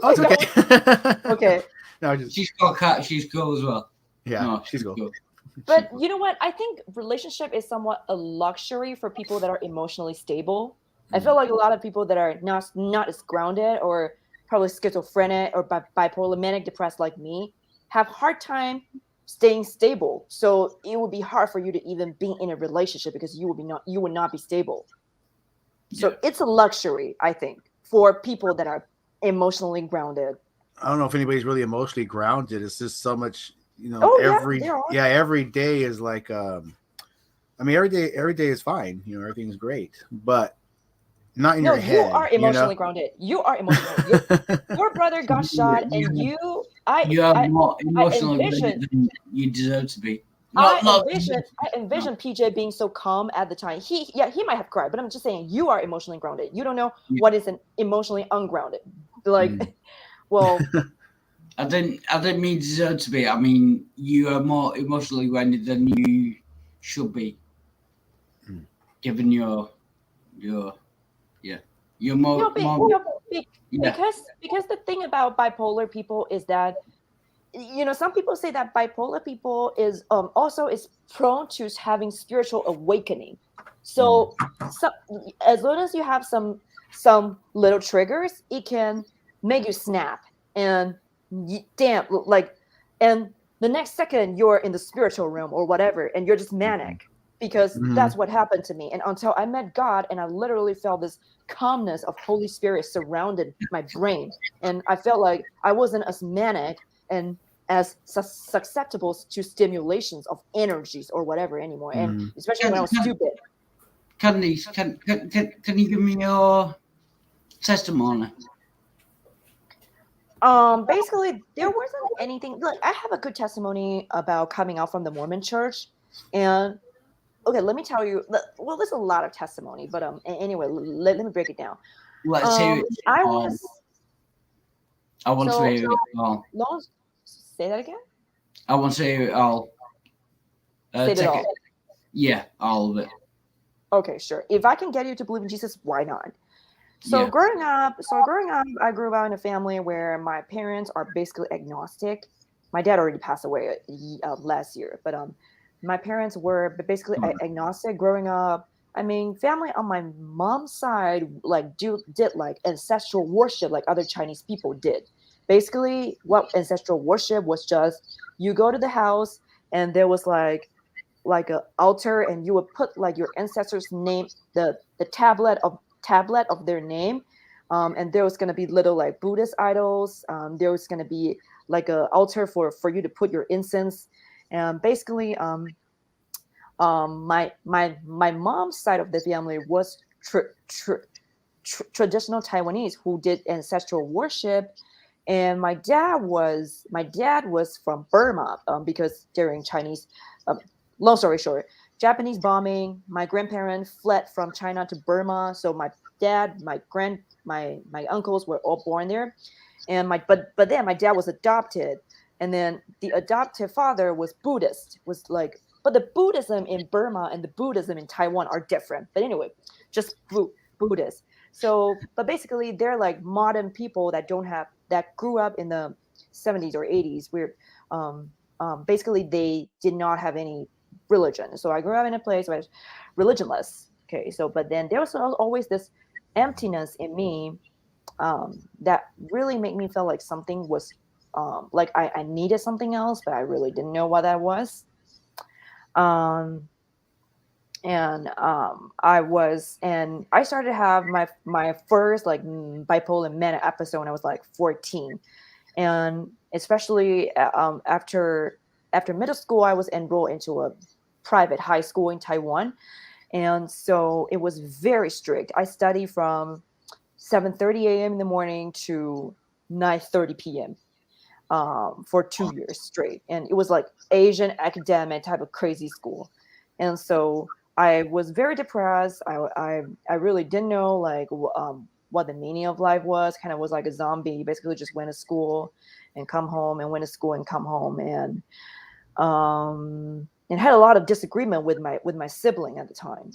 Oh, it's okay. Okay. No, just She's got a cat. She's cool as well. yeah, No, she's cool. But you know what? I think relationship is somewhat a luxury for people that are emotionally stable. I feel like a lot of people that are not as grounded or probably schizophrenic or bipolar, manic depressed like me have hard time staying stable. So it would be hard for you to even be in a relationship because you would not be stable. So Yeah. it's a luxury, I think, for people that are emotionally grounded. I don't know if anybody's really emotionally grounded. It's just so much, Oh, yeah, every there are. every day is like I mean every day is fine, everything's great, but not in No, your head. you are emotionally grounded. You are emotionally. Your brother got shot, and You are more emotionally envision- ready than you deserve to be. I envision PJ being so calm at the time. He might have cried, but I'm just saying you are emotionally grounded. You don't know Yeah. what is an emotionally ungrounded. Like, Mm. well, I didn't mean deserve to be. I mean, you are more emotionally grounded than you should be, Mm. given your you're more, yeah. because the thing about bipolar people is that some people say that bipolar people is also is prone to having spiritual awakening. So as long as you have some little triggers, it can make you snap and and the next second you're in the spiritual realm or whatever, and you're just manic. Because Mhm. that's what happened to me. And until I met God and I literally felt this calmness of Holy Spirit surrounded my brain. And I felt like I wasn't as manic and as susceptible to stimulations of energies or whatever anymore. And especially when I was stupid. Can you give me your testimony? Basically, there wasn't anything. Like, I have a good testimony about coming out from the Mormon church. And okay, let me tell you. Well, there's a lot of testimony, but anyway, let me break it down. Let's hear it. I was. I want to hear it all. Say that again. I want to hear it all. Say it all. Yeah, all of it. Okay, sure. If I can get you to believe in Jesus, why not? So Yeah. growing up, I grew up in a family where my parents are basically agnostic. My dad already passed away last year, but my parents were basically agnostic growing up. I mean, family on my mom's side did like ancestral worship like other Chinese people did. Basically, what ancestral worship was just you go to the house and there was like an altar, and you would put like your ancestors' name, the tablet of their name, and there was gonna be little like Buddhist idols. There was gonna be like a altar for you to put your incense, and basically, my mom's side of the family was traditional Taiwanese who did ancestral worship. And my dad was from Burma because during Chinese, long story short, Japanese bombing, my grandparents fled from China to Burma. So my dad, my uncles were all born there, and but then my dad was adopted, and then the adoptive father was Buddhist. But the Buddhism in Burma and the Buddhism in Taiwan are different. But anyway, just Buddhist. So, but basically, they're like modern people that grew up in the 70s or 80s, where basically they did not have any religion. So I grew up in a place where it's religionless. Okay, so but then there was always this emptiness in me that really made me feel like something was like I needed something else, but I really didn't know what that was. I started to have my first like bipolar manic episode when I was like 14, and especially after middle school, I was enrolled into private high school in Taiwan. And so it was very strict. I studied from 7:30 a.m. in the morning to 9:30 p.m. For 2 years straight. And it was like Asian academic type of crazy school. And so I was very depressed. I really didn't know like what the meaning of life was. Kind of was like a zombie. You basically just went to school and come home and went to school and come home and had a lot of disagreement with my sibling at the time.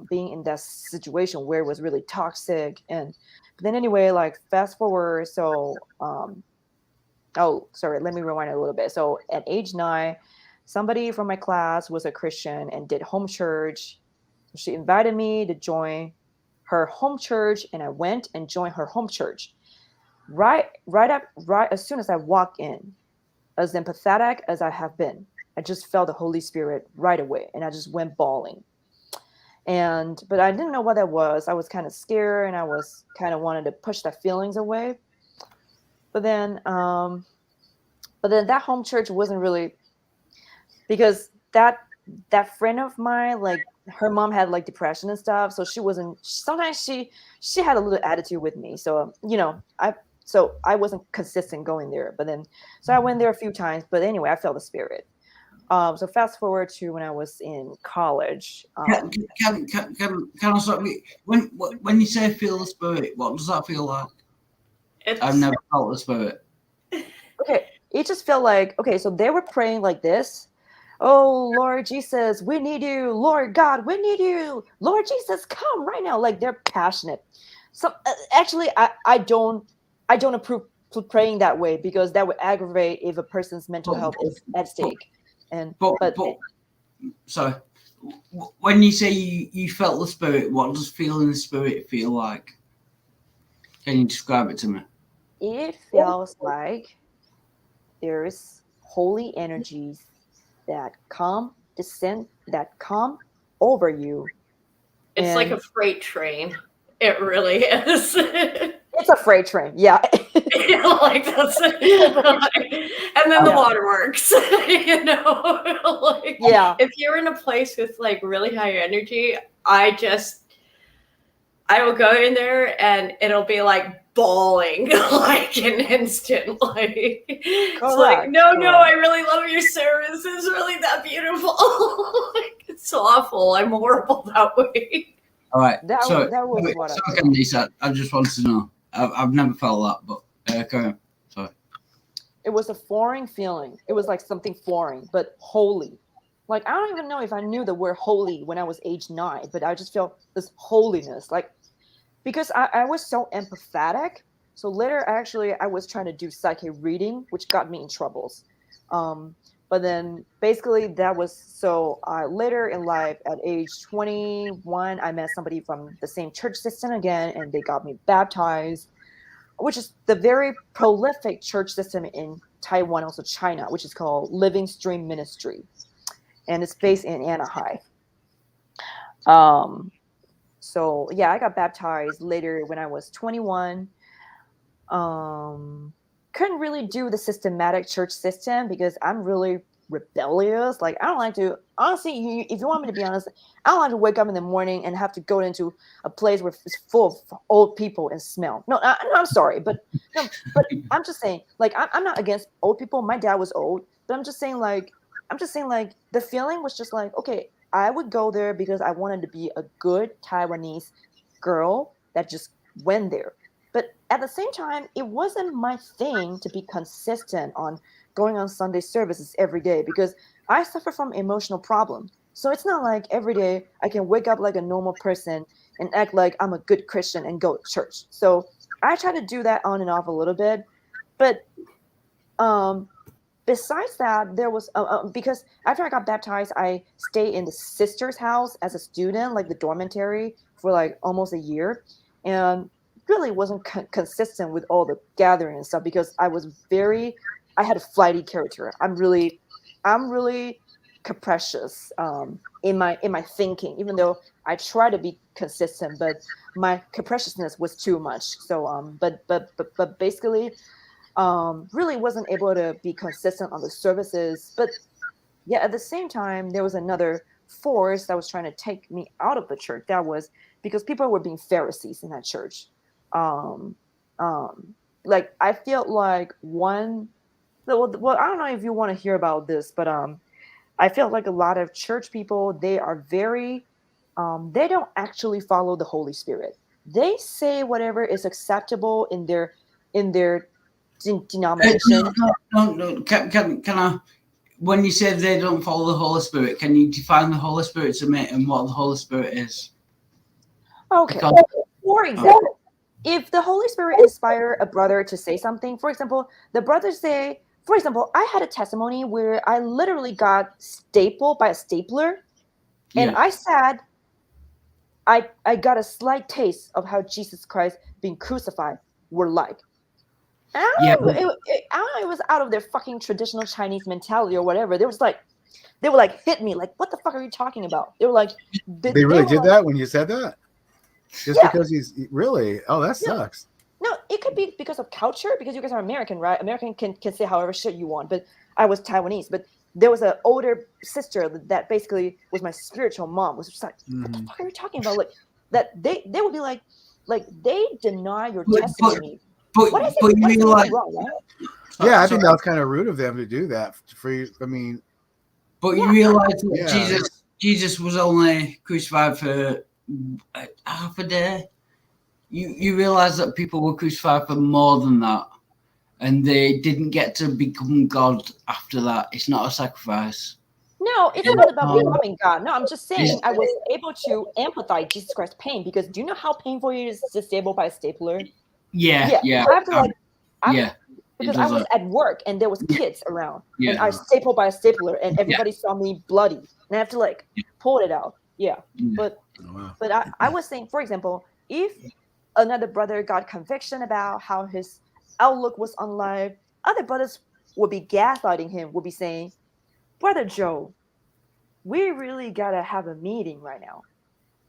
Being in that situation where it was really toxic. But then anyway, like fast forward. So oh, sorry, let me rewind a little bit. So at age 9, somebody from my class was a Christian and did home church. She invited me to join her home church, and I went and joined her home church. Right as soon as I walked in, as empathetic as I have been, I just felt the Holy Spirit right away, and I just went bawling. But I didn't know what that was. I was kind of scared, and I was kind of wanted to push that feelings away. But then that home church wasn't really, because that friend of mine, like her mom had like depression and stuff, so she wasn't. Sometimes she had a little attitude with me, so I wasn't consistent going there. But then, so I went there a few times. But anyway, I felt the spirit. So fast forward to when I was in college. Can I stop you? When you say feel the spirit, what does that feel like? I've never felt the spirit. Okay, it just felt like, okay, so they were praying like this. Oh, Lord Jesus, we need you. Lord God, we need you. Lord Jesus, come right now. Like they're passionate. So actually, I don't approve praying that way, because that would aggravate if a person's mental health is at stake. So when you say you felt the spirit, what does feeling the spirit feel like? Can you describe it to me? It feels like there's holy energies that come over you. It's like a freight train. It really is. It's a freight train, yeah. Like that's and then the waterworks. Like yeah. If you're in a place with like really high energy, I will go in there and it'll be like bawling like an instant. Like it's like no, I really love your service. It's really that beautiful. Like, it's awful. I'm horrible that way. All right. That was what I felt. Lisa, I just wanted to know. I've never felt that, but go on. Sorry. It was a foreign feeling. It was like something foreign, but holy. Like I don't even know if I knew the word holy when I was age 9, but I just felt this holiness, like because I was so empathetic. So later, actually, I was trying to do psychic reading, which got me in troubles. But then basically that was so later in life at age 21, I met somebody from the same church system again, and they got me baptized, which is the very prolific church system in Taiwan, also China, which is called Living Stream Ministry. And it's based in Anaheim. So yeah, I got baptized later when I was 21. Couldn't really do the systematic church system because I'm really rebellious. Like I don't like to, honestly, if you want me to be honest, I don't like to wake up in the morning and have to go into a place where it's full of old people and smell. No, I'm sorry, but I'm just saying, like I'm not against old people. My dad was old, but I'm just saying like the feeling was just like, okay, I would go there because I wanted to be a good Taiwanese girl that just went there. But at the same time, it wasn't my thing to be consistent on going on Sunday services every day because I suffer from emotional problem. So it's not like every day I can wake up like a normal person and act like I'm a good Christian and go to church. So I try to do that on and off a little bit. But besides that, there was because after I got baptized, I stayed in the sister's house as a student, like the dormitory, for like almost a year, and really wasn't consistent with all the gathering and stuff because I had a flighty character. I'm really capricious in my thinking, even though I try to be consistent, but my capriciousness was too much. So but basically really wasn't able to be consistent on the services. But Yet at the same time, there was another force that was trying to take me out of the church. That was because people were being Pharisees in that church. Um, like I felt like one. Well, I don't know if you want to hear about this, but I felt like a lot of church people, they are very, they don't actually follow the Holy Spirit. They say whatever is acceptable in their denomination. No. Can I? When you say they don't follow the Holy Spirit, can you define the Holy Spirit to me and what the Holy Spirit is? Okay. Because- For example, if the Holy Spirit inspire a brother to say something, for example, the brother say, for example, I had a testimony where I literally got stapled by a stapler, and Yeah. I said, I got a slight taste of how Jesus Christ being crucified were like. And I Yeah, don't know, I don't know, it was out of their fucking traditional Chinese mentality or whatever. They were like hit me like, what the fuck are you talking about? They were like, They really were did like, that when you said that? Just Yeah. because he's really? Oh, that Yeah. sucks. No, it could be because of culture, because you guys are American, right? American can say however shit you want, but I was Taiwanese. But there was an older sister that basically was my spiritual mom. Was just like, what the Mhm. fuck are you talking about? Like that they would be like they deny your But- testimony. But What is but it? you What is realize, wrong, right? Yeah, I so- think that was kind of rude of them to do that. For you, I mean, But Yeah. you realize that Yeah. Jesus was only crucified for half a day. You realize that people were crucified for more than that, and they didn't get to become God after that. It's not a sacrifice. No, it's Yeah. not about becoming God. No, I'm just saying Yes. I was able to empathize Jesus Christ's pain, because do you know how painful it is to stable by a stapler? Yeah. I have to like Yeah. because It I does was that. at work and there was kids around, and Yeah. I stapled by a stapler and everybody saw me bloody, and I have to like pull it out. Yeah, Yeah. but oh, wow. but I was saying, for example, if another brother got conviction about how his outlook was on life, other brothers would be gaslighting him, would be saying, Brother Joe, we really gotta have a meeting right now.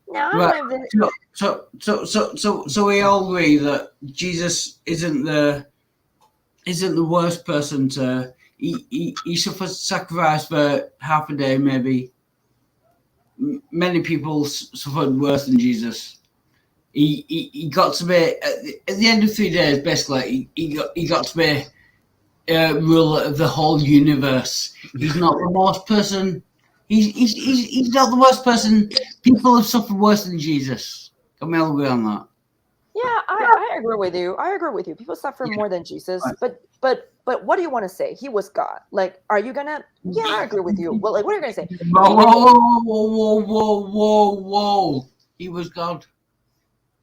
Now I Right. don't know if So we all agree that Jesus isn't the worst person to. He suffered sacrifice for half a day, maybe. Many people suffered worse than Jesus. He got to be at the end of 3 days. Basically, he got to be ruler of the whole universe. He's not the worst person. He's not the worst person. People have suffered worse than Jesus. Can we all agree on that? Yeah, I agree with you. I agree with you. People suffer Yeah. more than Jesus, Right. but what do you want to say? He was God. Like, are you gonna? Yeah, I agree with you. Well, like, what are you gonna say? Whoa. He was God.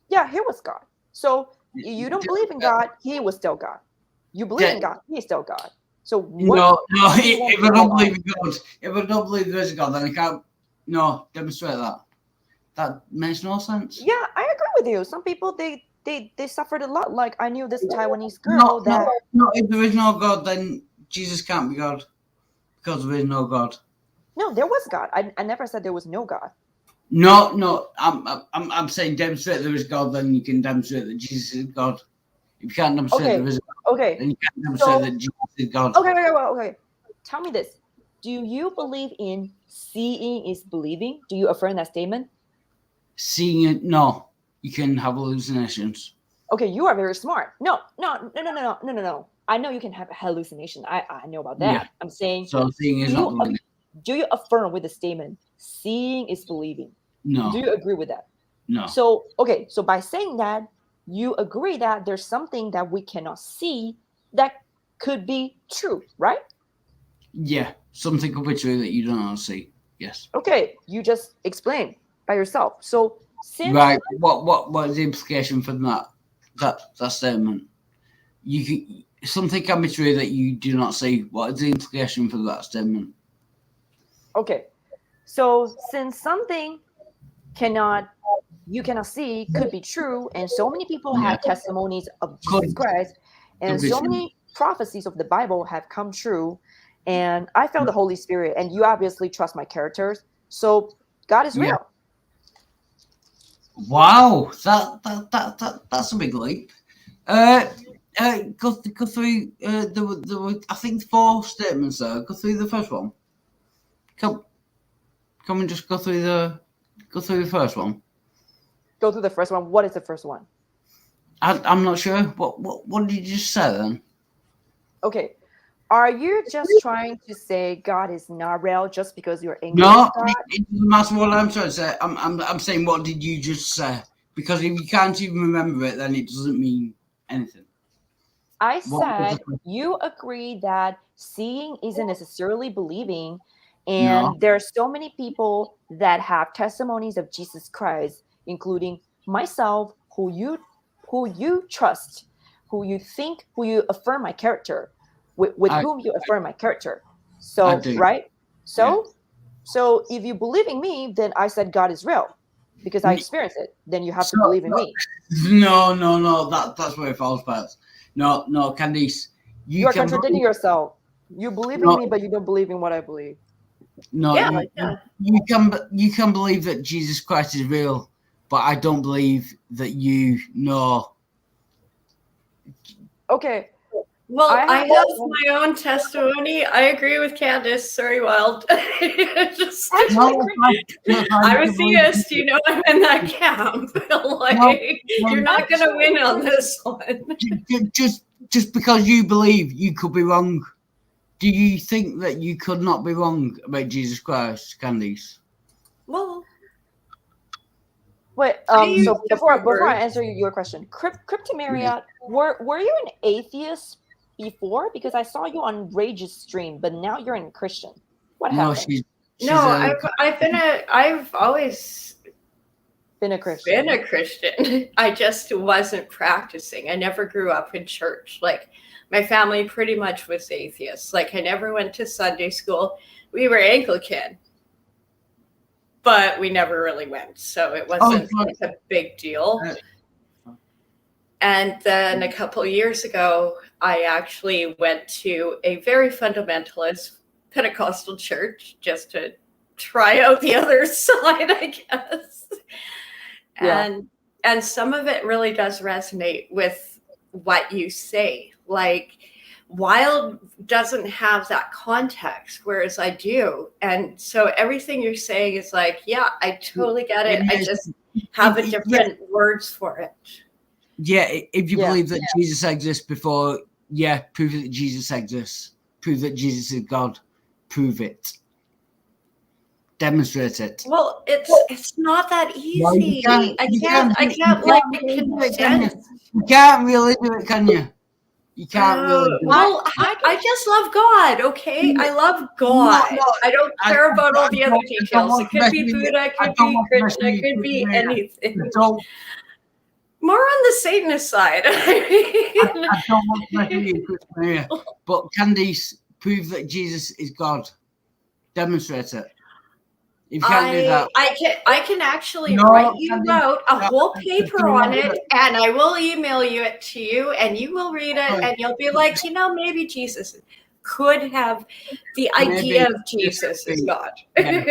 Yeah, he was God. So you don't believe in God, he was still God. You believe in God, he's still God. So what? No. do you want If to I go don't on? believe in God, if I don't believe there's a God, then I can't. No, demonstrate that. That makes no sense. Yeah, I agree with you. Some people they suffered a lot. Like I knew this Taiwanese girl that No. If there is no God, then Jesus can't be God because there is no God. no, there was God. I never said there was no God. No. I'm saying demonstrate there is God, then you can demonstrate that Jesus is God. If you can't demonstrate Okay. there is God, Okay. then you can't demonstrate So- that Jesus is God. Okay. Tell me this. Do you believe in seeing is believing? Do you affirm that statement? Seeing it, no. You can have hallucinations. Okay, you are very smart. No. I know you can have a hallucination. I know about that. Yeah. I'm saying, So seeing is do not you, believing. do you affirm with the statement, seeing is believing? No. Do you agree with that? No. So, okay, so by saying that, you agree that there's something that we cannot see that could be true, right? Yeah. Something could be true that you don't see. Yes. Okay, you just explained by yourself. So, since Right. What is the implication from that statement? You can, something can be true that you do not see. What is the implication for that statement? okay, so since something you cannot see could be true, and so many people have testimonies of Jesus Could- Christ, and could be so true. many prophecies of the Bible have come true, and I felt the Holy Spirit, and you obviously trust my characters, so God is real. Yeah. Wow, that's a big leap. Go through. There were I think 4 statements there. Go through the first one. Come and just go through the first one. Go through the first one. What is the first one? I'm not sure. What did you just say then? Okay. Are you just trying to say God is not real just because you're angry No, with God? it doesn't matter what I'm trying to say. I'm saying, what did you just say? Because if you can't even remember it, then it doesn't mean anything. I What was said the- you agree that seeing isn't necessarily believing, and No. there are so many people that have testimonies of Jesus Christ, including myself, who you trust, who you affirm my character, with I- whom you affirm my character. I So do. right? So if you believe in me, then I said God is real because I Me- experienced it. Then you have to So- believe in me. No. That's where it falls apart. No, Candice. You are can contradicting believe- yourself. You believe in No. me, but you don't believe in what I believe. No, Yeah, you can believe that Jesus Christ is real, but I don't believe that you know. Okay. Well, I I have- have my own testimony. I agree with Candace. Sorry, Wild. Just, No, I'm a theist. You know, I'm in that camp. Like, you're not going to win on this one. Just because you believe, you could be wrong. Do you think that you could not be wrong about Jesus Christ, Candice? Well, Wait. use So before different I words. answer your question, Cryptomariot, were you an atheist before? Because I saw you on Rage's stream, but now you're a Christian. What No, happened? she's No, I've always Been a Christian. been a Christian. I just wasn't practicing. I never grew up in church. Like, my family pretty much was atheists. Like, I never went to Sunday school. We were Anglican, but we never really went. So it wasn't like a big deal. And then a couple of years ago, I actually went to a very fundamentalist Pentecostal church just to try out the other side, I guess. Yeah. And some of it really does resonate with what you say. Like, Wild doesn't have that context, whereas I do. And so everything you're saying is like, yeah, I totally get it. I just have a different words for it. Yeah, if you Yeah. believe that Jesus exists before, prove that Jesus exists. Prove that Jesus is God. Prove it. Demonstrate it. Well, it's not that easy. I can't like condense. You can't really do it, can you? You can't really do it. Well, I just love God, okay? I love God. No, I don't care about all the other details. It could be want to Buddha, it I could don't be want to mess Krishna, it with you, could be Maria. anything. Don't, More on the Satanist side. I don't want to mess with you, Chris Maria. But Candice, prove that Jesus is God. Demonstrate it. If you can't do that, I can actually No, write you Candice, out a no, whole paper no, on no. it, and I will email you it to you, and you will read it, Okay. and you'll be like, maybe Jesus could have the Maybe. idea of Jesus as God. Yeah.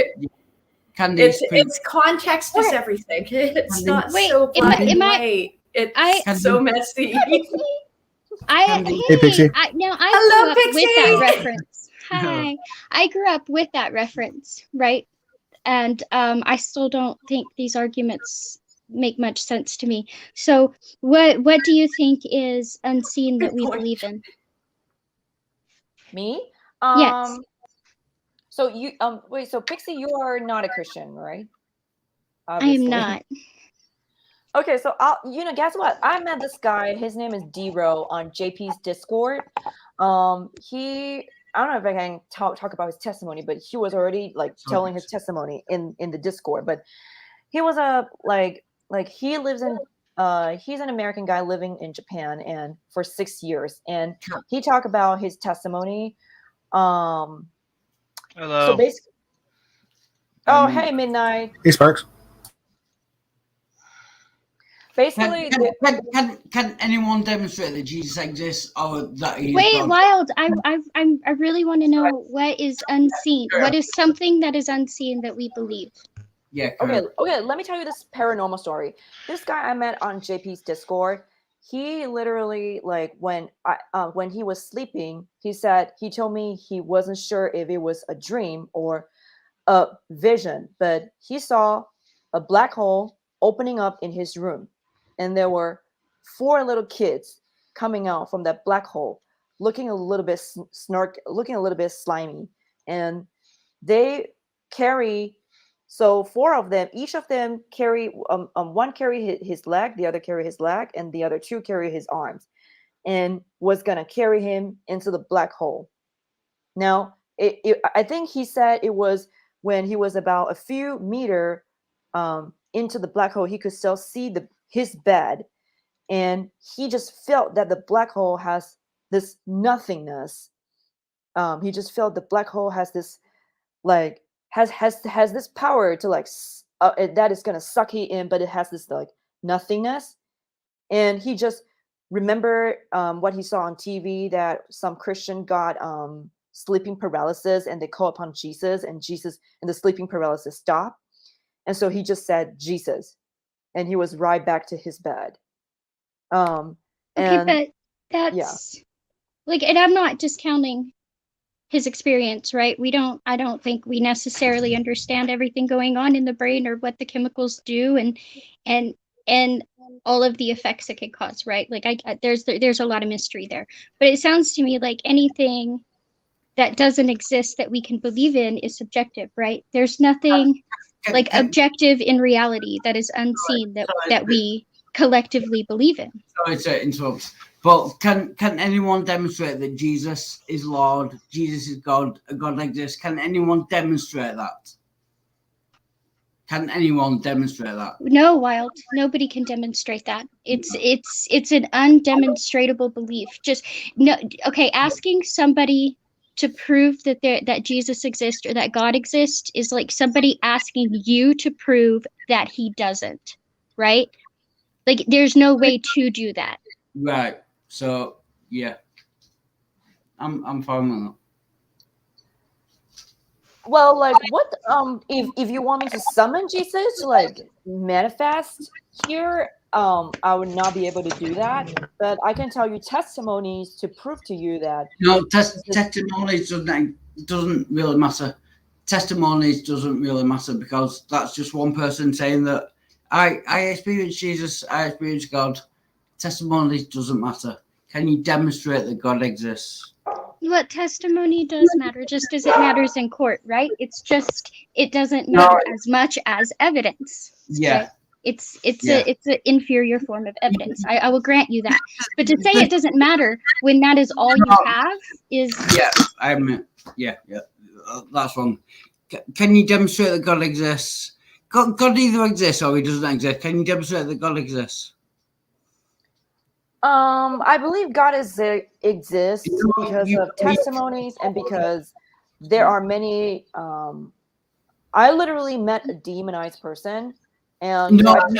Candice, prove It's context is everything. It's not Wait, so black and am I- white. It's I- so messy. Candy. Hey, Pixie. I Hello, grew up with that Pixie. reference. Hi. I grew up with that reference, right? And I still don't think these arguments make much sense to me. So what do you think is unseen that we Good point. believe in? Me? Yes. So you wait, so Pixie, you are not a Christian, right? I am Obviously. not. Okay, so guess what? I met this guy. His name is D-Ro on JP's Discord. I don't know if I can talk about his testimony, but he was already like telling his testimony in the Discord. But he was he lives in he's an American guy living in Japan and for 6 years, and he talked about his testimony. Hello. So basically, hey Midnight. Hey, Sparks. Basically, can anyone demonstrate that Jesus exists or that he is Wait, God? Wild. I really want to know what is unseen. What is something that is unseen that we believe? Yeah. okay, let me tell you this paranormal story. This guy I met on JP's Discord, he literally when he was sleeping, he told me he wasn't sure if it was a dream or a vision, but he saw a black hole opening up in his room, and there were 4 little kids coming out from that black hole, looking a little bit looking a little bit slimy, and they carry. So 4 of them, each of them carry one carry his leg, the other carry his leg, and the other 2 carry his arms, and was gonna carry him into the black hole. Now, I think he said it was when he was about a few meter into the black hole, he could still see his bed, and he just felt that the black hole has this nothingness. He just felt the black hole has this like has this power to like that is gonna suck he in, but it has this like nothingness, and he just remember what he saw on TV, that some Christian got sleeping paralysis, and they call upon Jesus, and the sleeping paralysis stopped, and so he just said Jesus, and he was right back to his bed. Okay, And but that's like, and I'm not discounting his experience, right? I don't think we necessarily understand everything going on in the brain or what the chemicals do and all of the effects it could cause, right? Like there's a lot of mystery there. But it sounds to me like anything that doesn't exist that we can believe in is subjective, right? There's nothing like objective in reality that is unseen that we collectively believe in. Sorry to interrupt, but can anyone demonstrate that Jesus is Lord, Jesus is God, God exists? Can anyone demonstrate that? Can anyone demonstrate that? No, Wild. Nobody can demonstrate that. It's an undemonstratable belief. Just no. Okay, asking somebody to prove that Jesus exists or that God exists is like somebody asking you to prove that he doesn't, right? Like there's no way to do that. Right. So yeah, I'm fine with that. well, like what if you want me to summon Jesus to like manifest here, I would not be able to do that, but I can tell you testimonies to prove to you that No, testimonies doesn't really matter. Testimonies doesn't really matter because that's just one person saying that I experienced Jesus, I experienced God. Testimonies doesn't matter. Can you demonstrate that God exists? What testimony does matter, just as it matters in court, right? It's just it doesn't matter as much as evidence. Yeah. Right? It's an inferior form of evidence. I will grant you that. But to say it doesn't matter when that is all you have is I admit. Yeah. That's wrong. Can you demonstrate that God exists? God either exists or he doesn't exist. Can you demonstrate that God exists? I believe God exists because of testimonies and because there are many. I literally met a demonized person, and that's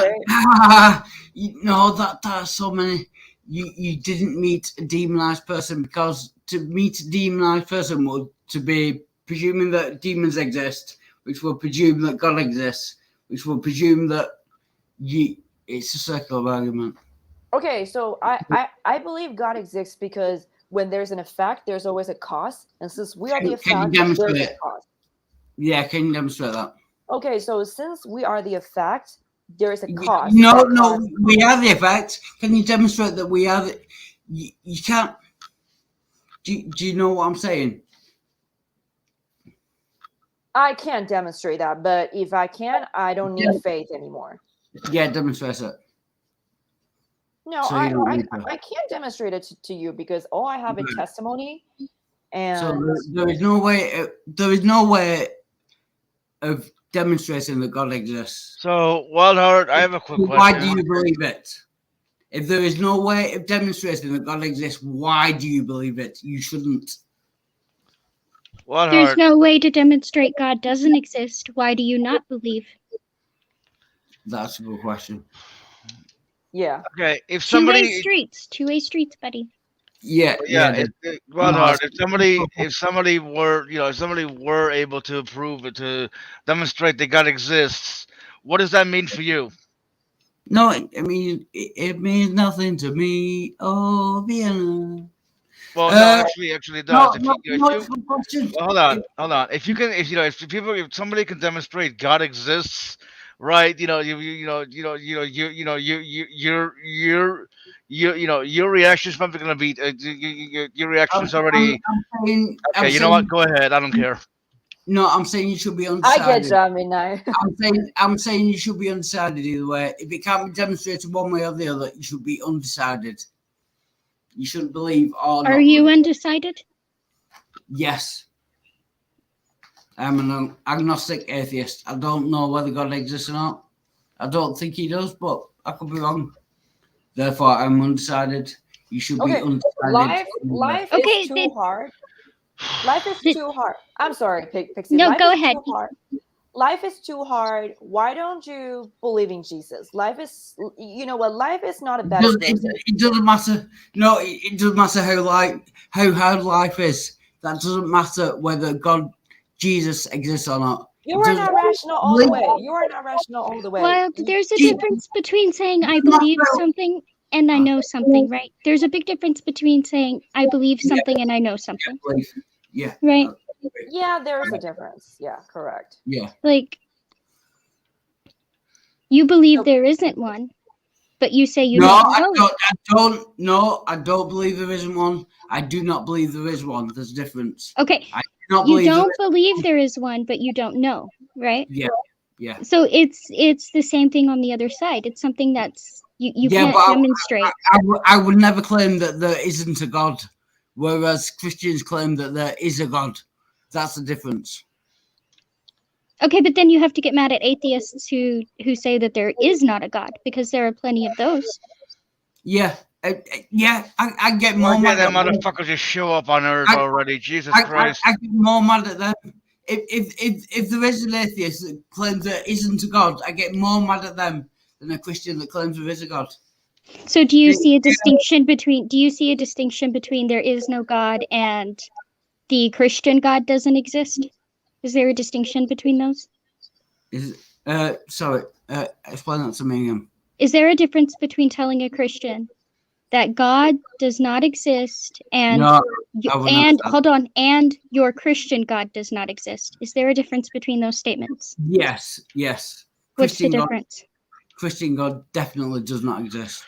so many. You didn't meet a demonized person, because to meet a demonized person would to be presuming that demons exist, which will presume that God exists, which will presume that it's a circular argument. Okay, so I believe God exists because when there's an effect, there's always a cause, and since we are the effect, there's a cause. Yeah, can you demonstrate that? Okay, so since we are the effect, there is a cause. No, we are the effect. Can you demonstrate that we are the? You can't. Do you know what I'm saying? I can't demonstrate that, but if I can, I don't need faith anymore. Yeah, demonstrate it. No, So I can't demonstrate it to you because all I have is testimony, and so there is no way. There is no way of demonstrating that God exists. So, Wildheart, I have a quick question. Why do you believe it? If there is no way of demonstrating that God exists, why do you believe it? You shouldn't. Wildheart. There's no way to demonstrate God doesn't exist. Why do you not believe? That's a good question. yeah. Okay, if Two-way somebody, streets, buddy. Wildheart, if somebody were able to prove it, to demonstrate that God exists, what does that mean for you? No, I mean it means nothing to me. Oh, Vienna. Well, no, Uh, actually, it No, does. no, If no, you, it's a good question. well, hold on. If you can, if you know, if somebody can demonstrate God exists, right? Your reaction is probably going to be your reaction is already okay. I'm You know what? saying, Go ahead. I don't care. no, I'm saying you should be I get undecided. you, Midnight. I'm saying you should be undecided either way. If it can't be demonstrated one way or the other, you should be undecided. You shouldn't believe or Are not you believe. undecided? Yes, I'm an agnostic atheist. I don't know whether God exists or not. I don't think he does, but I could be wrong. Therefore, I'm undecided. You should be Okay, undecided. life Okay, is too then- hard. Life is then- too hard. I'm sorry, Pixie. No, life go is ahead. Too hard. Life is too hard. Why don't you believe in Jesus? Life is, you know what? Life is not a bed of roses. It doesn't matter. No, it doesn't matter how hard life is. That doesn't matter whether God, Jesus exists or not. You are not rational all the way. You are not rational all the way. Well, there's a Jesus- difference between saying I believe something and I know something, right? There's a big difference between saying I believe something and I know something, Yeah, right? Yeah, there is a difference. Yeah, correct. yeah. Like, you believe there isn't one, but you say you No, don't I know. don't. No, I don't believe there isn't one. I do not believe there is one. There's a difference. Okay, I do not you believe. don't believe there is one, but you don't know, right? Yeah. So it's the same thing on the other side. It's something that's you Yeah, can't but demonstrate. I would never claim that there isn't a God, whereas Christians claim that there is a God. That's the difference. Okay, but then you have to get mad at atheists who say that there is not a God, because there are plenty of those. Yeah, I get more Why mad can't at that them. motherfucker just show up on Earth I- already? Jesus I Christ! get more mad at them. If there is an atheist that claims there isn't a God, I get more mad at them than a Christian that claims there is a God. So do you Yeah. see a distinction between there is no God and the Christian God doesn't exist? Is there a distinction between those? Sorry, explain that to me again. Is there a difference between telling a Christian that God does not exist and No, you, I would and not. hold on, and your Christian God does not exist? Is there a difference between those statements? Yes. What's the Christian God, difference? Christian God definitely does not exist.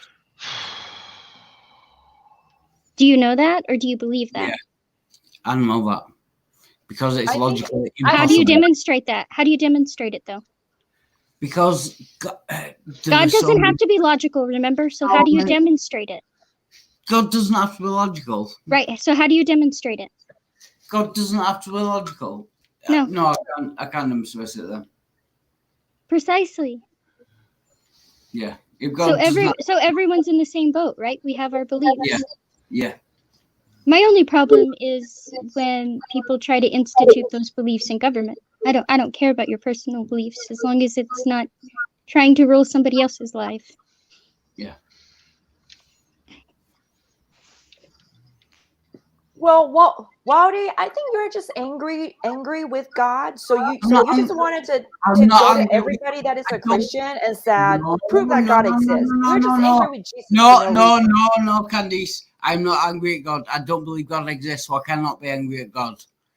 Do you know that, or do you believe that? Yeah. I don't know that because it's I think- logically How do you impossible. demonstrate that? How do you demonstrate it though? Because God God doesn't have to be logical, remember? So how do you Oh, demonstrate it? God doesn't have to be logical. Right. So how do you demonstrate it? God doesn't have to be logical. No. No, I can't demonstrate it then. Precisely. Yeah. If God So does not, so everyone's in the same boat, right? We have our beliefs. yeah. My only problem is when people try to institute those beliefs in government. I don't care about your personal beliefs as long as it's not trying to rule somebody else's life. Well, Wowdy, I think you're just angry with God. So you just wanted to I'm not go to angry. everybody that is I a don't- Christian and said, No, prove that no, God no, exists. no, You're just no, angry with Jesus. for No, reason. Candice. I'm not angry at God. I don't believe God exists, so I cannot be angry at God.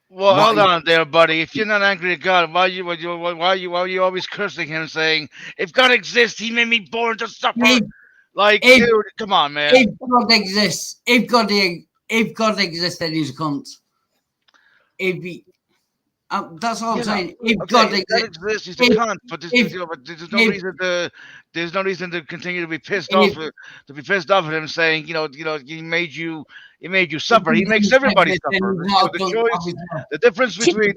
Well, What hold is- on there, buddy. If you're not angry at God, why are you always cursing him, saying, "If God exists, He made me born to suffer"? If, Like, if- dude, come on, man. if God exists, if God exists, then he's a cunt. If he, that's all I'm You know, saying. If Okay, God if God exists, exists, he's a if- cunt. But there's if- no if- reason to continue to be pissed if- off at him, saying, he made you suffer. He makes everybody then suffer. he's not a The cunt, choice, obviously. the difference between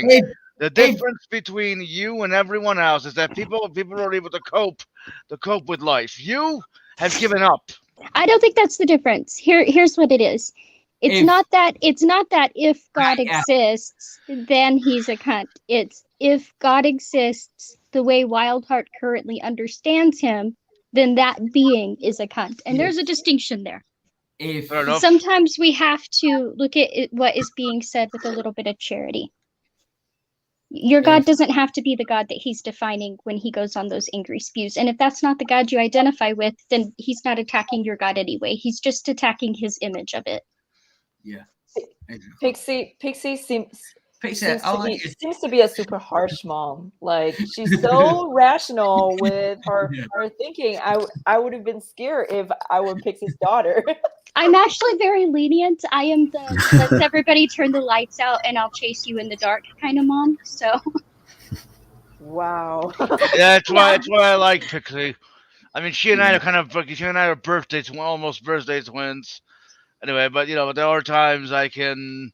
If- the difference between you and everyone else is that people are able to cope with life. You have given up. I don't think that's the difference. Here's what it is. It's If- not that if God Yeah. exists, then he's a cunt. It's if God exists the way Wildheart currently understands him, then that being is a cunt. And there's a distinction there. if Fair enough. Sometimes we have to look at what is being said with a little bit of charity. Your God If- doesn't have to be the God that he's defining when he goes on those angry spews. And if that's not the God you identify with, then he's not attacking your God anyway. He's just attacking his image of it. Yeah. Pixie seems Pixie, I like it. seems to be a super harsh mom. Like she's so rational with her Yeah. her thinking. I would have been scared if I were Pixie's daughter. I'm actually very lenient. I am the let's everybody turn the lights out and I'll chase you in the dark kind of mom. So Wow. Yeah, that's why Yeah. that's why I like Pixie. I mean, she and I are kind of like she and I are almost birthday twins. Anyway, but there are times I can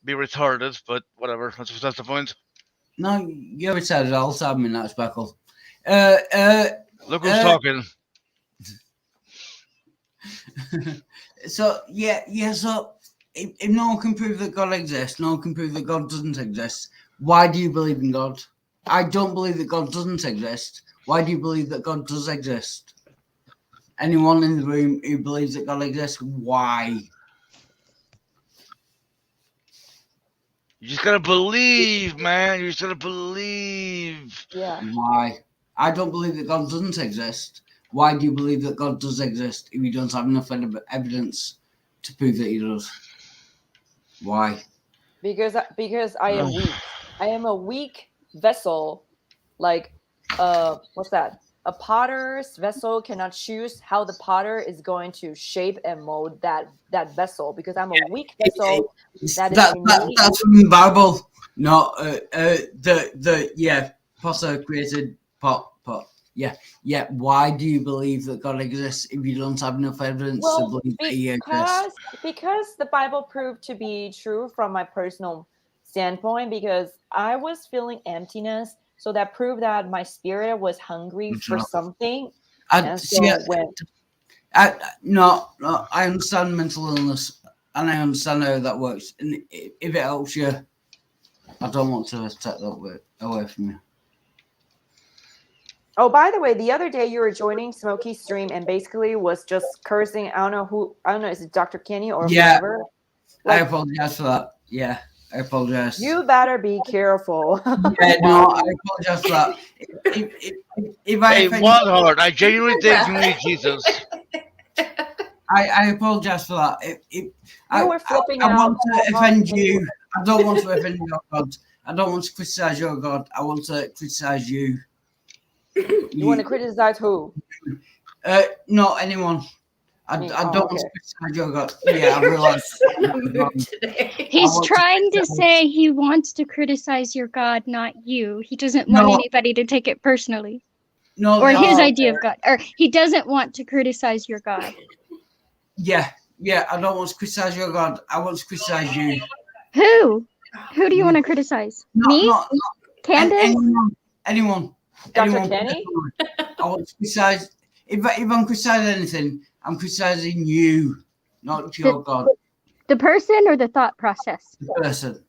be retarded, but whatever. That's the point. No, you're retarded all the time in that speckle. Look who's Uh, talking. So so if no one can prove that God exists, no one can prove that God doesn't exist, why do you believe in God? I don't believe that God doesn't exist. Why do you believe that God does exist? Anyone in the room who believes that God exists, why? You just gotta believe, man. You just gotta believe. Yeah. Why? I don't believe that God doesn't exist. Why do you believe that God does exist if you don't have enough evidence to prove that he does? Why? Because I am weak. I am a weak vessel. Like what's that? A potter's vessel cannot choose how the potter is going to shape and mold that vessel because I'm a weak vessel. That's from the Bible. No, Potter created pot. Yeah. Why do you believe that God exists if you don't have enough evidence to Well, believe that he exists? because the Bible proved to be true from my personal standpoint. Because I was feeling emptiness, so that proved that my spirit was hungry for something. And so I understand mental illness and I understand how that works. And if it helps you, I don't want to take that away from you. Oh, by the way, the other day you were joining Smokey's stream and basically was just cursing. I don't know, is it Dr. Kenny or whoever? I apologize for that. Yeah, I apologize. You better be careful. Yeah, no, I apologize for that. If I Hey, offend one heart. I genuinely think you need Jesus. I apologize for that. I were flipping I out. want to offend you. I don't want to offend your God. I don't want to criticize your God. I want to criticize you. You want to criticize who? Not anyone. I don't want to criticize your God. Yeah, I realize. He's trying to say he wants to criticize your God, not you. He doesn't want anybody to take it personally. No, or his idea of God. Or he doesn't want to criticize your God. Yeah. I don't want to criticize your God. I want to criticize you. Who? Who do you want to criticize? Me? Candace? Anyone. Dr. Kenny? I want to criticize. If I'm criticizing anything, I'm criticizing you, not your God. The person or the thought process? The person.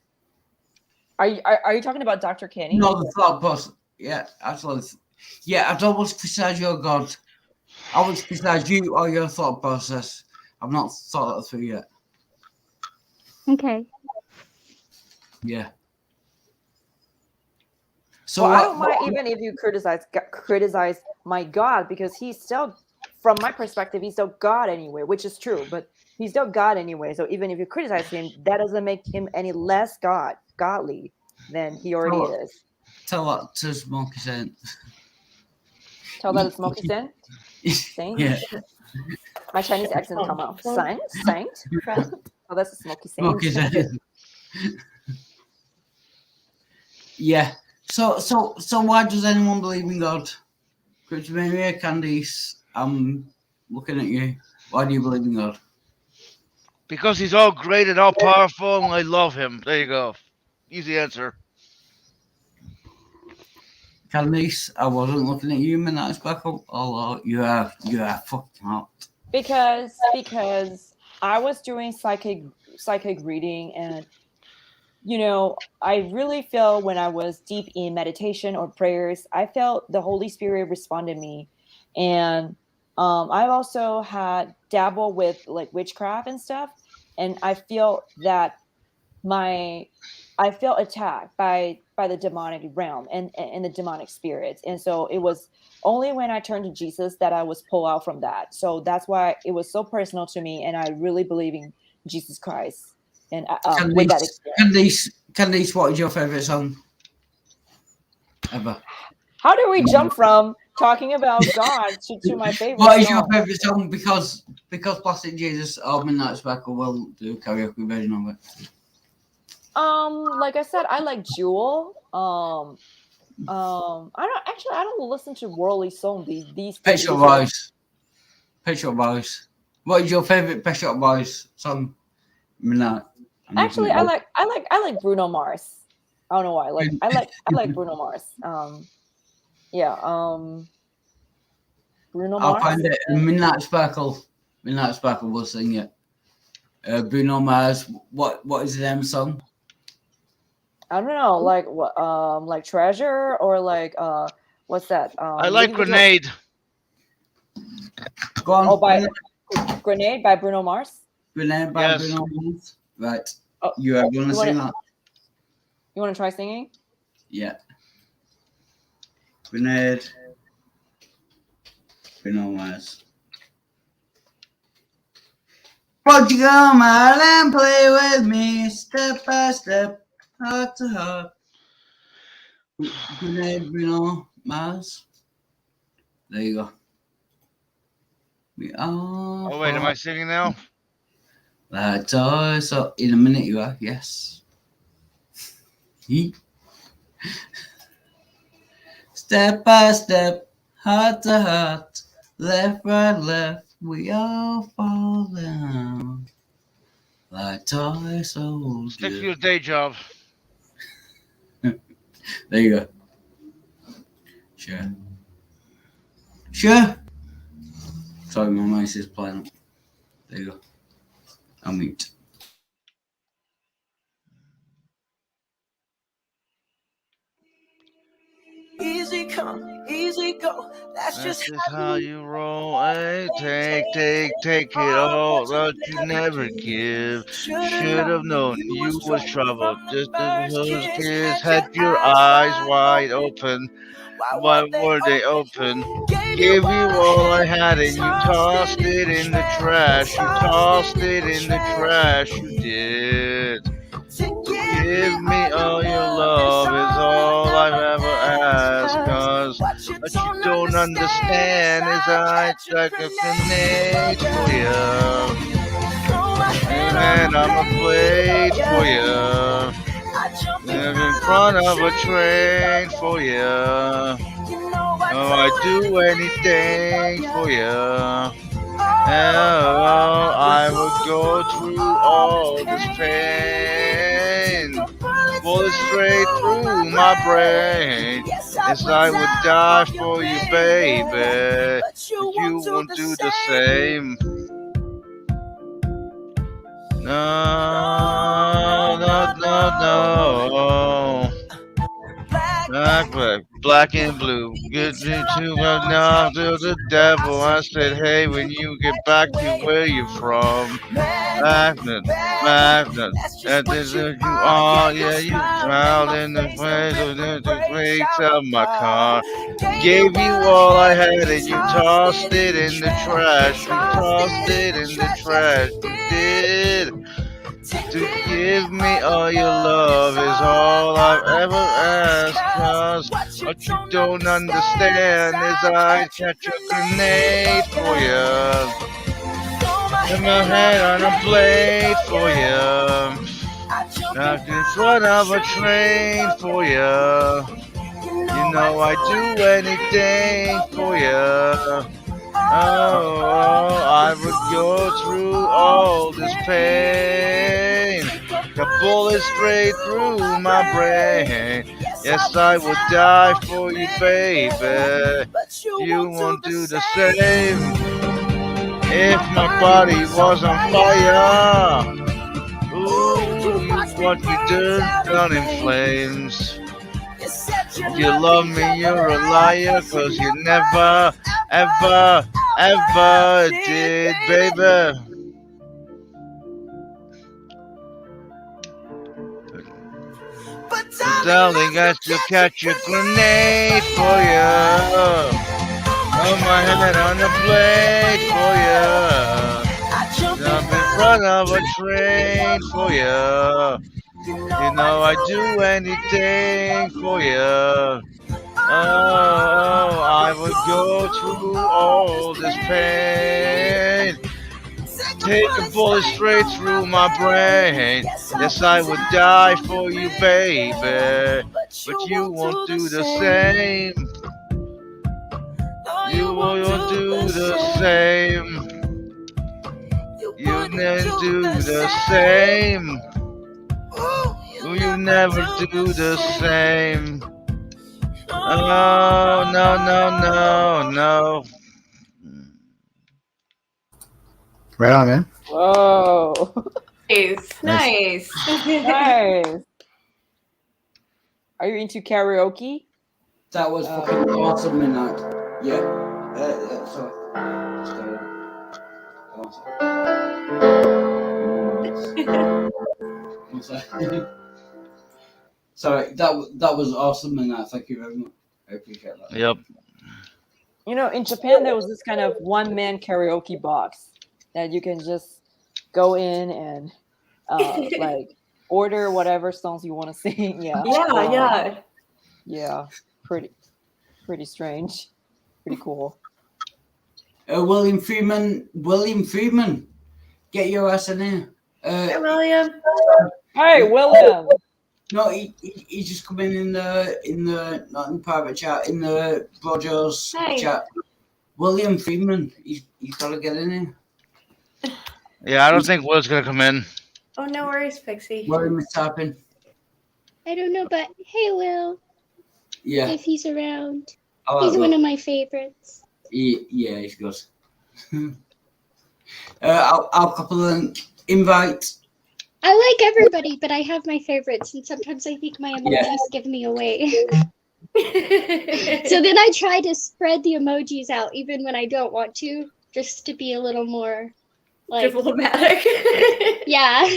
Are you talking about Dr. Kenny? No, the thought process. Yeah, absolutely. Yeah, I don't want to criticize your God. I want to criticize you or your thought process. I've not thought that through yet. Okay. Yeah. So I don't mind even if you criticize my God, because he's still, from my perspective, he's still God anyway, which is true, but he's still God anyway. So even if you criticize him, that doesn't make him any less godly than he already is. Tell that to Smokey Saint. Tell that to Smokey Saint? Saint? Yeah. My Chinese accent come out. Saint? Oh, that's a Smokey Saint. Smokey Saint. Yeah. So why does anyone believe in God? Maria, Candice, I'm looking at you. Why do you believe in God? Because he's all great and all powerful, and I love him. There you go. Easy answer. Candice, I wasn't looking at you, man. That's back up. Oh, you are fucking hot. Because I was doing psychic reading, and I really feel when I was deep in meditation or prayers, I felt the Holy Spirit responded me. And I've also had dabble with like witchcraft and stuff, and I feel that I felt attacked by the demonic realm and the demonic spirits. And so it was only when I turned to Jesus that I was pulled out from that. So that's why it was so personal to me, and I really believe in Jesus Christ, and Candice, with that experience. Candice, what is your favorite song ever? How do we jump from talking about God to my favorite What is song? your favorite song? Because Plastic Jesus or Midnight Sparkle will do a karaoke version of it. Like I said, I like Jewel. I don't listen to worldly songs these Pet days. Shop Boys. Pet Shop Boys. What is your favorite Pet Shop Boys song? Midnight. Actually, I like Bruno Mars. I don't know why. I like Bruno Mars. Bruno I'll Mars. find it. Midnight Sparkle. Midnight Sparkle will sing it. Bruno Mars. What is the name of the song? I don't know, like what, like Treasure or like what's that? I like Grenade. Go on. Oh, by Grenade by Bruno Mars. Grenade by Yes. Bruno Mars. Right. Oh, You want to you sing wanna- that? You want to try singing? Yeah. Grenade. Bruno Mars. Won't you come out and play with me, step by step, heart to heart? Grenade, Bruno Mars. There you go. We are. Oh wait, am I singing now? That's all. So in a minute you are. Yes. Step by step, heart to heart, left, right, left, we all fall down. Like toy soldiers. Stick to your day job. There you go. Sure. Sure. Sorry, my mouse is playing up. There you go. I'll mute. Easy come, easy go. That's just how you roll. Hey, take it all, but you never give. Should have known you was trouble. Just as those kids had your eyes wide open. Why were they open? Gave you all I had and you tossed it in the trash. You tossed it in the trash. You did. Give me all your love is all I've ever asked. Cause what you don't understand is I like a grenade for you. And I'm a blade for you. Live in front of a train for you. Oh, I do anything for you. Oh, I would go through all this pain. Bullet straight through my brain. Yes, I would die for you, baby. But you won't do the same. No, no, no, no. Black and blue. Get me to now to the devil. I said, hey, when you get back to where you're from. Magnet. That is who you are. Yeah, you smiled in the face of the brakes of my car. Gave you all I had and you tossed it in the trash. You tossed it in the trash. You did. To give me all your love is all I've ever asked. Cause what you don't understand is I catch a grenade for you. In my head on a blade for you. Knocked in front of a train for you. You know I do anything for you. Oh, I would go through all this pain. The bullet straight through my brain. Yes, I would die for you, baby. You won't do the same. If my body was on fire, ooh, what you do, done in flames. If you love me, you're a liar, cause you never, ever did, baby. But darling, I still catch a grenade for you. On my head on a blade for you. up in front of a train for you. You know I'd do anything for you. Oh, I would go through all this pain. Take a bullet straight through my brain. Yes, I would die for you, baby. But you won't do the same. You won't do the same. You never do the same. You never do the same. Oh, no. Right on, man. Whoa. Nice. Nice. Nice. Are you into karaoke? That was fucking awesome midnight. Yeah. Sorry. Sorry, that was awesome midnight. Thank you very much. I appreciate that. Yep. You know, in Japan, there was this kind of one-man karaoke box that you can just go in and like order whatever songs you want to sing. Yeah. Yeah. Pretty strange. Pretty cool. William Freeman, get your ass in here. Hey, William. Hey, William. No, he just come in the not in the private chat, in the Rogers chat. William Freeman, he's got to get in here. Yeah, I don't think Will's gonna come in. Oh, no worries, Pixie. William is tapping. I don't know, but hey, Will, Yeah, if he's around, I like he's Will. one of my favorites. Yeah, he's good. I'll couple an invite. I like everybody, but I have my favorites, and sometimes I think my emojis give me away. So then I try to spread the emojis out, even when I don't want to, just to be a little more like diplomatic. Yeah.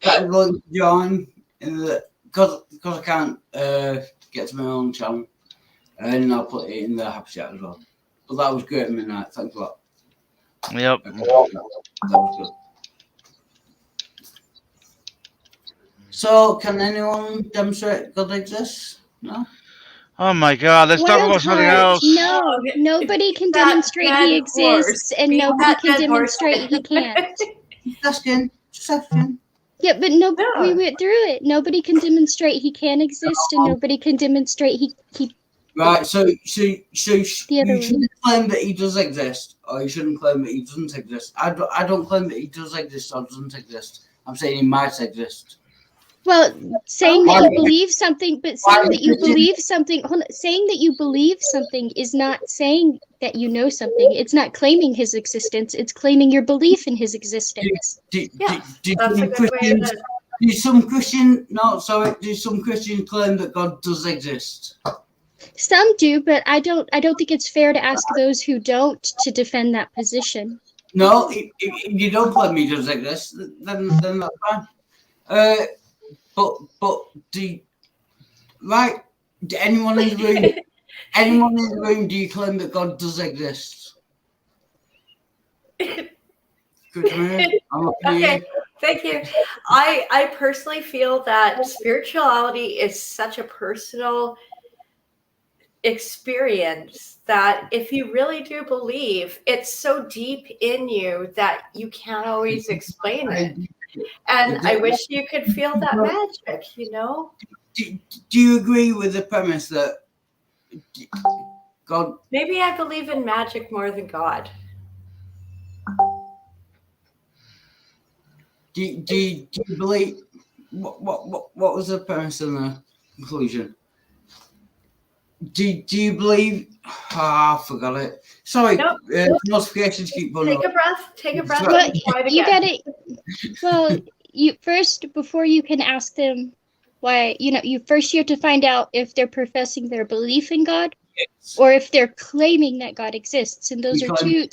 That will join in the because I can't get to my own channel, and I'll put it in the happy chat as well. But that was great midnight. Thanks a lot. Yep. That was good. So, can anyone demonstrate God exists? No? Oh my God, let's talk about something else. No, nobody can demonstrate he exists, and nobody can demonstrate he can't. Just asking. Yeah, but we went through it. Nobody can demonstrate he can exist, and nobody can demonstrate he Right, so you other shouldn't claim that he does exist, or you shouldn't claim that he doesn't exist. I don't claim that he does exist or doesn't exist. I'm saying he might exist. Well, saying that you believe something, but saying that you believe something, saying that you believe something is not saying that you know something. It's not claiming his existence. It's claiming your belief in his existence. Do some Christians claim that God does exist? Some do, but I don't think it's fair to ask those who don't to defend that position. No, if you don't claim he does exist, then that's fine. But do anyone in the room, do you claim that God does exist? Okay, thank you. I personally feel that spirituality is such a personal experience that if you really do believe, it's so deep in you that you can't always explain it. And I wish you could feel that magic, you know? Do you agree with the premise that God... Maybe I believe in magic more than God. Do you believe... What was the premise and the conclusion? Do you believe... I forgot it. Sorry, nope. Notifications keep running. Take a breath. Well, you got it. Well, you first, before you can ask them why, you have to find out if they're professing their belief in God, yes, or if they're claiming that God exists, and those are two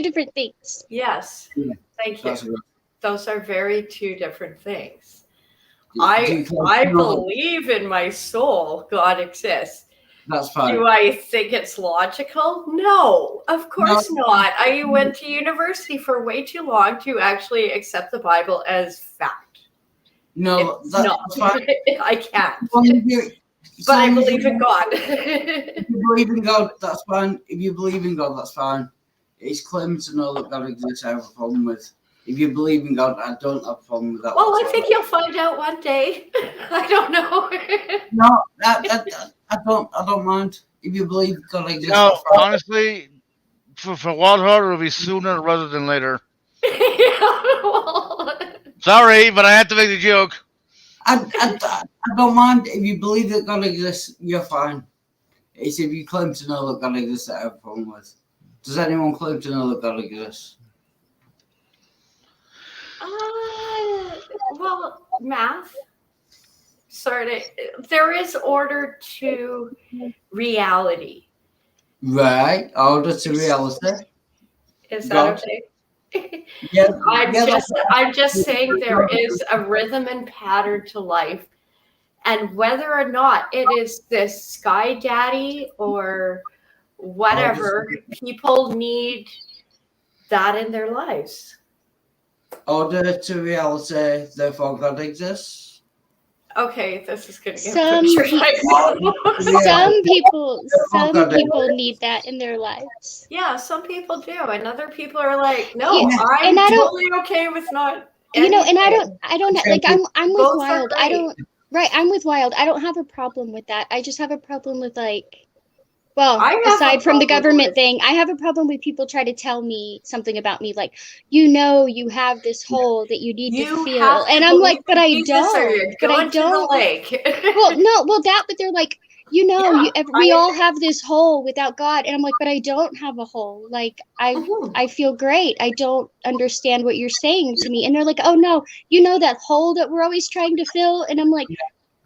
different things. Yes, thank you. Those are very two different things. I believe in my soul God exists. That's fine. Do I think it's logical? No, of course not. I went to university for way too long to actually accept the Bible as fact. No, It's that's not. fine. I can't. Well, But I believe in God. If you believe in God, that's fine. If you believe in God, that's fine. It's claiming to know that God exists, I have a problem with. If you believe in God, I don't have a problem with that. Well, I whatsoever. think you'll find out one day. I don't know. No, I don't mind. If you believe God exists, No, that's fine. honestly, for Walhart, it'll be sooner rather than later. Well, Sorry, but I had to make the joke. I don't mind. If you believe that God exists, you're fine. It's if you claim to know that God exists that I have a problem with. Does anyone claim to know that God exists? well, math. There is order to reality. Right. Order to reality. Is that God. okay? Yeah. I'm just saying there is a rhythm and pattern to life. And whether or not it is this sky daddy or whatever, people need that in their lives. Order to reality, therefore God exists. Okay, this is gonna get Some butchered. Some people God. need that in their lives. Yeah, some people do, and other people are like, no, Yeah, I'm and I don't- totally okay with not. You know, and I anything. don't like I'm with Both are Wild. I great. don't right, I'm with Wild. I don't have a problem with that. I just have a problem with like I have a aside from the problem government with- thing, I have a problem with people try to tell me something about me, like, you have this hole that you need to You feel. have to And I'm like, believe but in I Jesus or you're don't. But I going to the don't. lake. But they're like, Yeah, we I all have this hole without God. And I'm like, but I don't have a hole. Like, Mhm. I feel great. I don't understand what you're saying to me. And they're like, oh no, that hole that we're always trying to fill. And I'm like,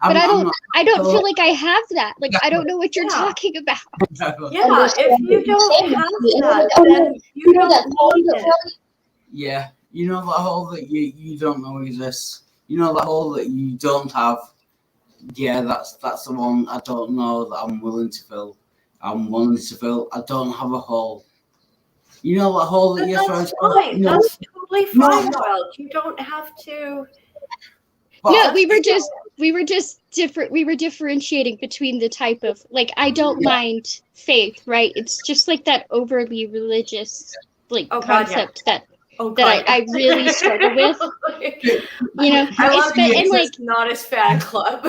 but I don't feel like I have that. Like, I don't know what you're Yeah. talking about. Yeah, if you don't have that, then you don't need it. Yeah. You know that hole that you don't know exists. You know that hole that you don't have. Yeah, that's the one I don't know that I'm willing to fill. I'm willing to fill. I don't have a hole. You know that hole that But you're that's trying to fine. No, That's totally No. fine, Wild. You don't have to. but No, we were just different. We were differentiating between the type of like I don't mind faith, right? It's just like that overly religious like Oh, God, yeah. concept that Oh, that God. I really struggle with. You know, I love you. and like It's not his fan club.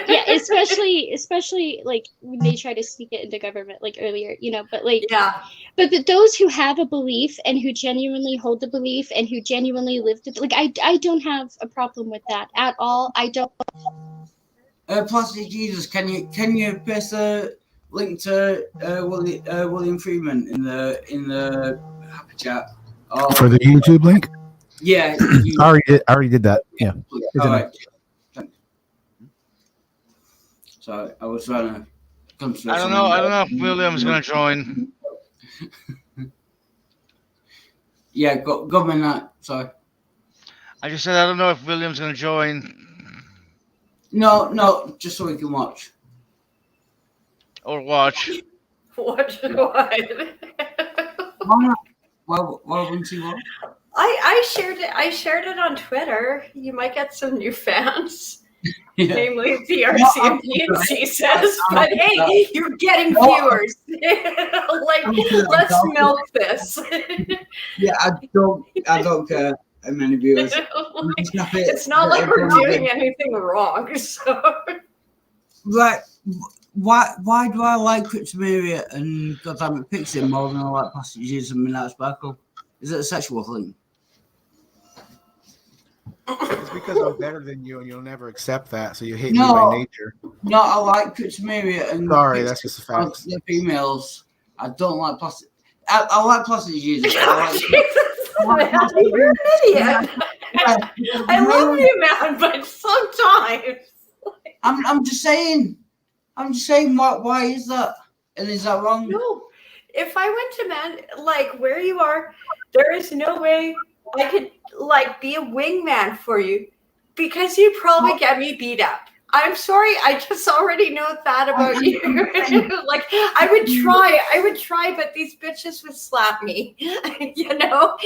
yeah, especially like when they try to sneak it into government like earlier, you know, but like Yeah. but those who have a belief and who genuinely hold the belief and who genuinely live it, like I don't have a problem with that at all. I don't. Plastic Jesus, can you paste a link to William Freeman in the happy chat? Or, For the YouTube link? yeah, I already did that. Yeah. all right. Thanks. So I was trying to concentrate. I don't know if William's gonna join. Yeah, go that. Sorry. I just said I don't know if William's gonna join No, just so we can watch. or watch. What? Why not? Why wouldn't you watch? I shared it on Twitter. You might get some new fans. Yeah. Namely the RCMP says, but hey, you're getting viewers. Like, let's milk this. Yeah, I don't care how many viewers. It's not like we're doing anything wrong. So Right. Why do I like Cryptomeria and Goddammit Pixie more than I like Passages and Midnight Sparkle? Is it a sexual thing? It's because I'm better than you and you'll never accept that, so you hate No. me by nature. No, I like Cryptomeria and Sorry, Pixie that's just a fact. the females. I don't like plastic. I like plastic Jesus. I like man, you're an idiot. I love you, man, but sometimes I'm just saying. Why is that? And is that wrong? no. If I went to man like where you are, there is no way I could like be a wingman for you because you probably get me beat up. I'm sorry, I just already know that about you. Like I would try, but these bitches would slap me, you know.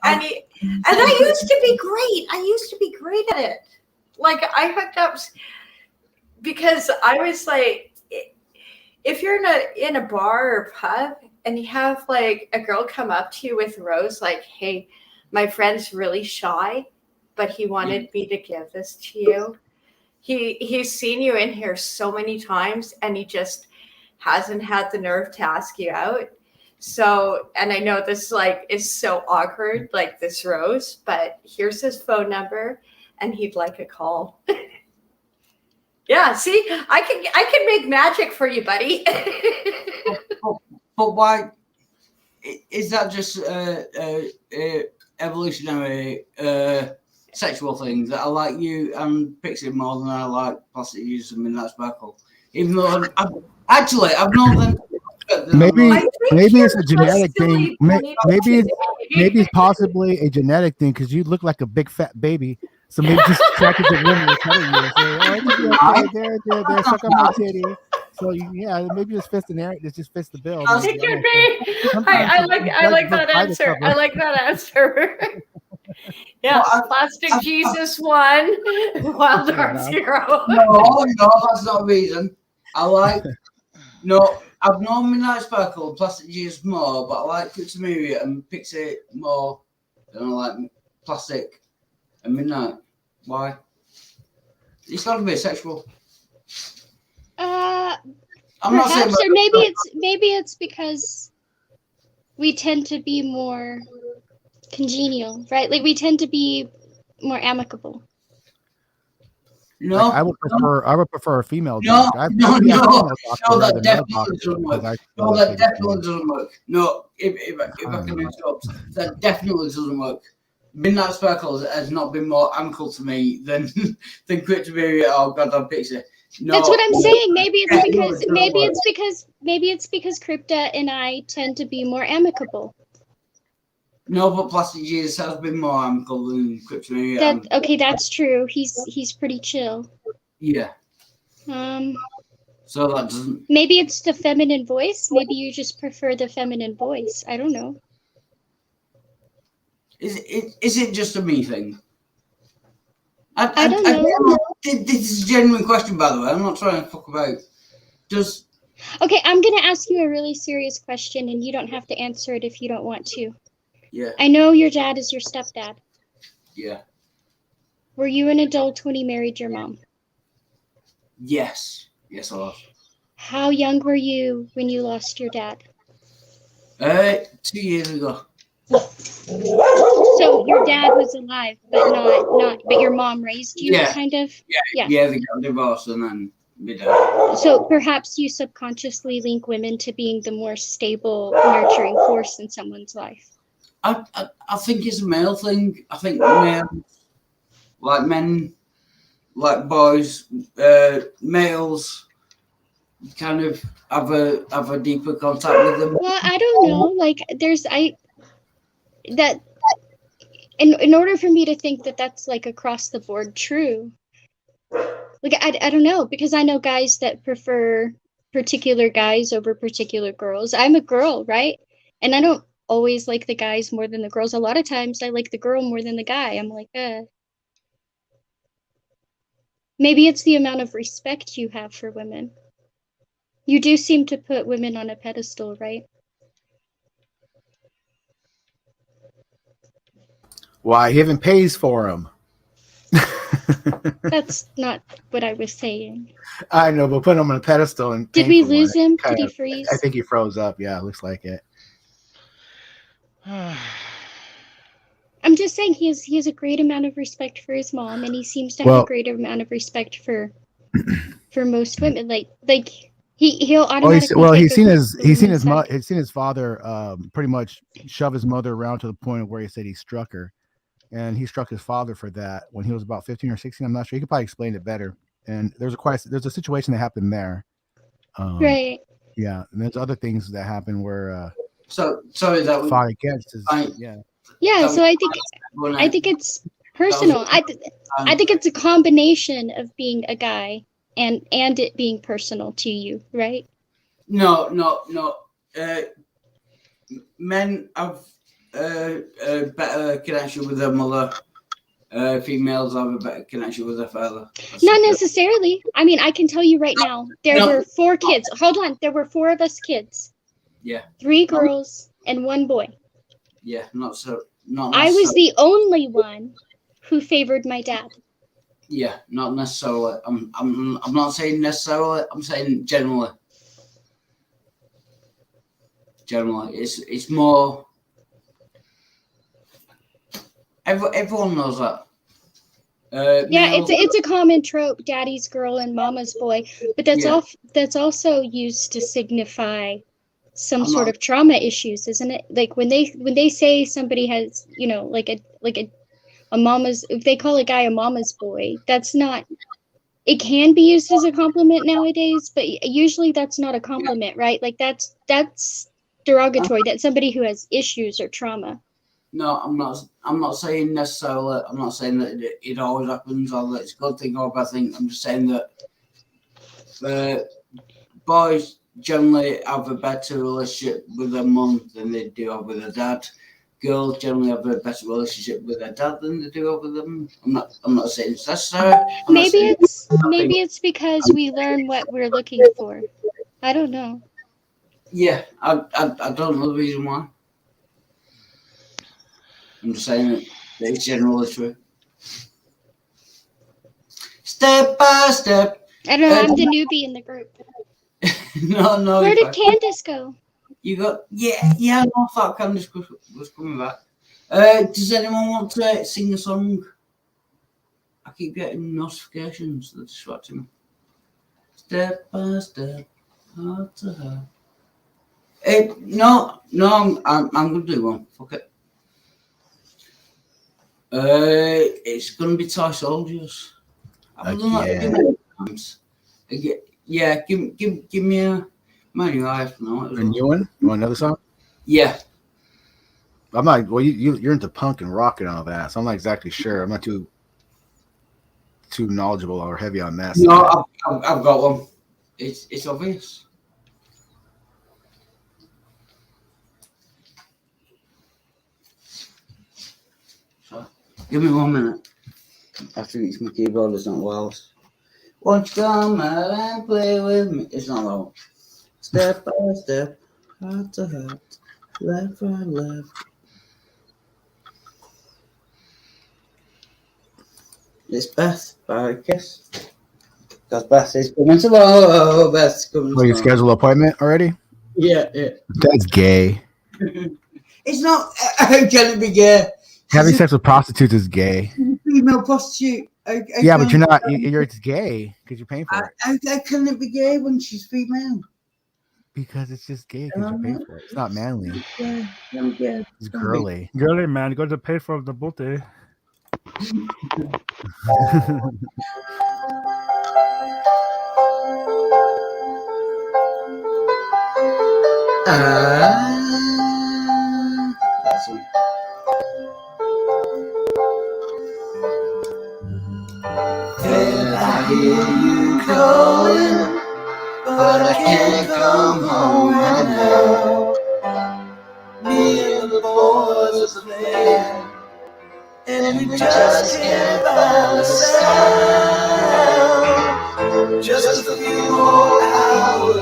And I used to be great. I used to be great at it. Like I hooked up because I was like, if you're in a bar or pub and you have like a girl come up to you with a rose, like, hey, my friend's really shy, but he wanted me to give this to you. He's seen you in here so many times and he just hasn't had the nerve to ask you out. So, and I know this like is so awkward, like this rose, but here's his phone number and he'd like a call. Yeah, see, I can make magic for you, buddy. But why is that just evolutionary sexual things that I like you and Pixie more than I like Plastic Jesus and Midnight Sparkle? Even though I've known them. Maybe I think it's a you're genetic silly, thing. Bunny. Maybe it's possibly a genetic thing because you look like a big fat baby. So maybe just attracted to women are telling you, say, "Oh, it could be okay. They're suck on my titty." So yeah, maybe it just fits the bill. It could be. I like that answer. I like that answer. Yeah, Plastic Jesus 1, Wild Heart 0. No, that's not a reason. I've known Midnight Sparkle and Plastic Jesus more, but I like Pixie and Pixie more than I like Plastic and Midnight. Why? It's got to be sexual. Perhaps, I'm not saying. or maybe it's because we tend to be more congenial, right? Like we tend to be more amicable. No, like, I would prefer a female. No, doctor. that definitely doesn't work. No, that definitely doesn't work. No, if I can interrupt, that definitely doesn't work. Midnight Sparkle has not been more amicable to me than Cryptomeria or Goddamn Pixie. No, That's what I'm saying. Maybe it's because Crypta and I tend to be more amicable. No, but Plastic Jesus has been more amicable than Cryptomeria. Okay, that's true. He's pretty chill. Yeah. So that doesn't. Maybe it's the feminine voice. Maybe you just prefer the feminine voice. I don't know. Is it just a me thing? I don't know. This is a genuine question, by the way. I'm not trying to fuck about. Okay, I'm gonna ask you a really serious question, and you don't have to answer it if you don't want to. Yeah. I know your dad is your stepdad. Yeah. Were you an adult when he married your mom? Yes. Yes, I was. How young were you when you lost your dad? 2 years ago. So your dad was alive, but but your mom raised you, Yeah. kind of? Yeah, they got divorced and then we did. So perhaps you subconsciously link women to being the more stable, nurturing force in someone's life. I think it's a male thing. I think males, like men, like boys, males kind of have a deeper contact with them. Well, I don't know. Like in order for me to think that that's like across the board true, like I don't know, because I know guys that prefer particular guys over particular girls. I'm a girl, right? And I don't always like the guys more than the girls. A lot of times I like the girl more than the guy. I'm like, maybe it's the amount of respect you have for women. You do seem to put women on a pedestal, right? Why he even pays for them? That's not what I was saying. I know, but putting him on a pedestal and Did we lose him? Did he freeze? I think he froze up. Yeah, it looks like it. I'm just saying he has a great amount of respect for his mom, and he seems to have a great amount of respect for most women. Like he'll automatically. He's seen his father pretty much shove his mother around to the point where he said he struck her, and he struck his father for that when he was about 15 or 16. I'm not sure. He could probably explain it better. And there's a situation that happened there. Right. Yeah, and there's other things that happen where. So sorry that fought against his, Yeah, so I think personal. I think it's a combination of being a guy and it being personal to you, right? No. Men have a better connection with their mother. Females have a better connection with their father. Not necessarily. I mean, I can tell you right now, there were 4 kids. Hold on, there were 4 of us kids. Yeah. 3 girls and 1 boy. Yeah, not I was the only one who favored my dad. Yeah, not necessarily. I'm not saying necessarily. I'm saying generally. Generally, it's more. Everyone knows that. Yeah, males- it's a common trope, daddy's girl and mama's boy, but that's Yeah. that's also used to signify some I'm sort not- of trauma issues, isn't it? Like when they say somebody has, you know, like a mama's, if they call a guy a mama's boy, that's not, it can be used as a compliment nowadays, but usually that's not a compliment, right? Like that's derogatory. That's somebody who has issues or trauma. No, I'm not saying necessarily. I'm not saying that it always happens or that it's a good thing or a bad thing. I'm just saying that boys generally have a better relationship with their mum than they do have with their dad. Girls generally have a better relationship with their dad than they do with them. I'm not saying it's necessary. Maybe it's because we learn what we're looking for. I don't know. Yeah, I don't know the reason why. I'm just saying that it's generally true. Step by step. I don't know. I'm the newbie in the group. No. Where in did fact, Candace go? You got I thought Candice was coming back. Does anyone want to sing a song? I keep getting notifications that distract me. Step by step, heart to heart. No, I'm gonna do one. Fuck it. It's gonna be Toy Soldiers. I've done that many times. Yeah, give me a manual. I have to know it. A new one? You want another song? Yeah. I'm not. Well, you're into punk and rock and all that, so I'm not exactly sure. I'm not too knowledgeable or heavy on that. No, I've got one. It's obvious. So, give me 1 minute. I think it's my keyboard. It's not Wells. Won't you come out and play with me? It's not that one. Step by step, heart to heart, left right left. It's Beth by Kiss. Because Beth is coming tomorrow. Beth's coming Well, you tomorrow. schedule an appointment already? Yeah. That's gay. It's not. How can it be gay? Having sex with prostitutes is gay. Female prostitute. Yeah, but you're not. It's gay because you're paying for it. How can it be gay when she's female? Because it's just gay because you're paying for it. It's not manly. Yeah. It's girly. Girly man, go to pay for the booty. That's one. Then I hear you calling, but I can't come home right now. Me and the boys are playing, and we just can't find a sound. Just a few more hours,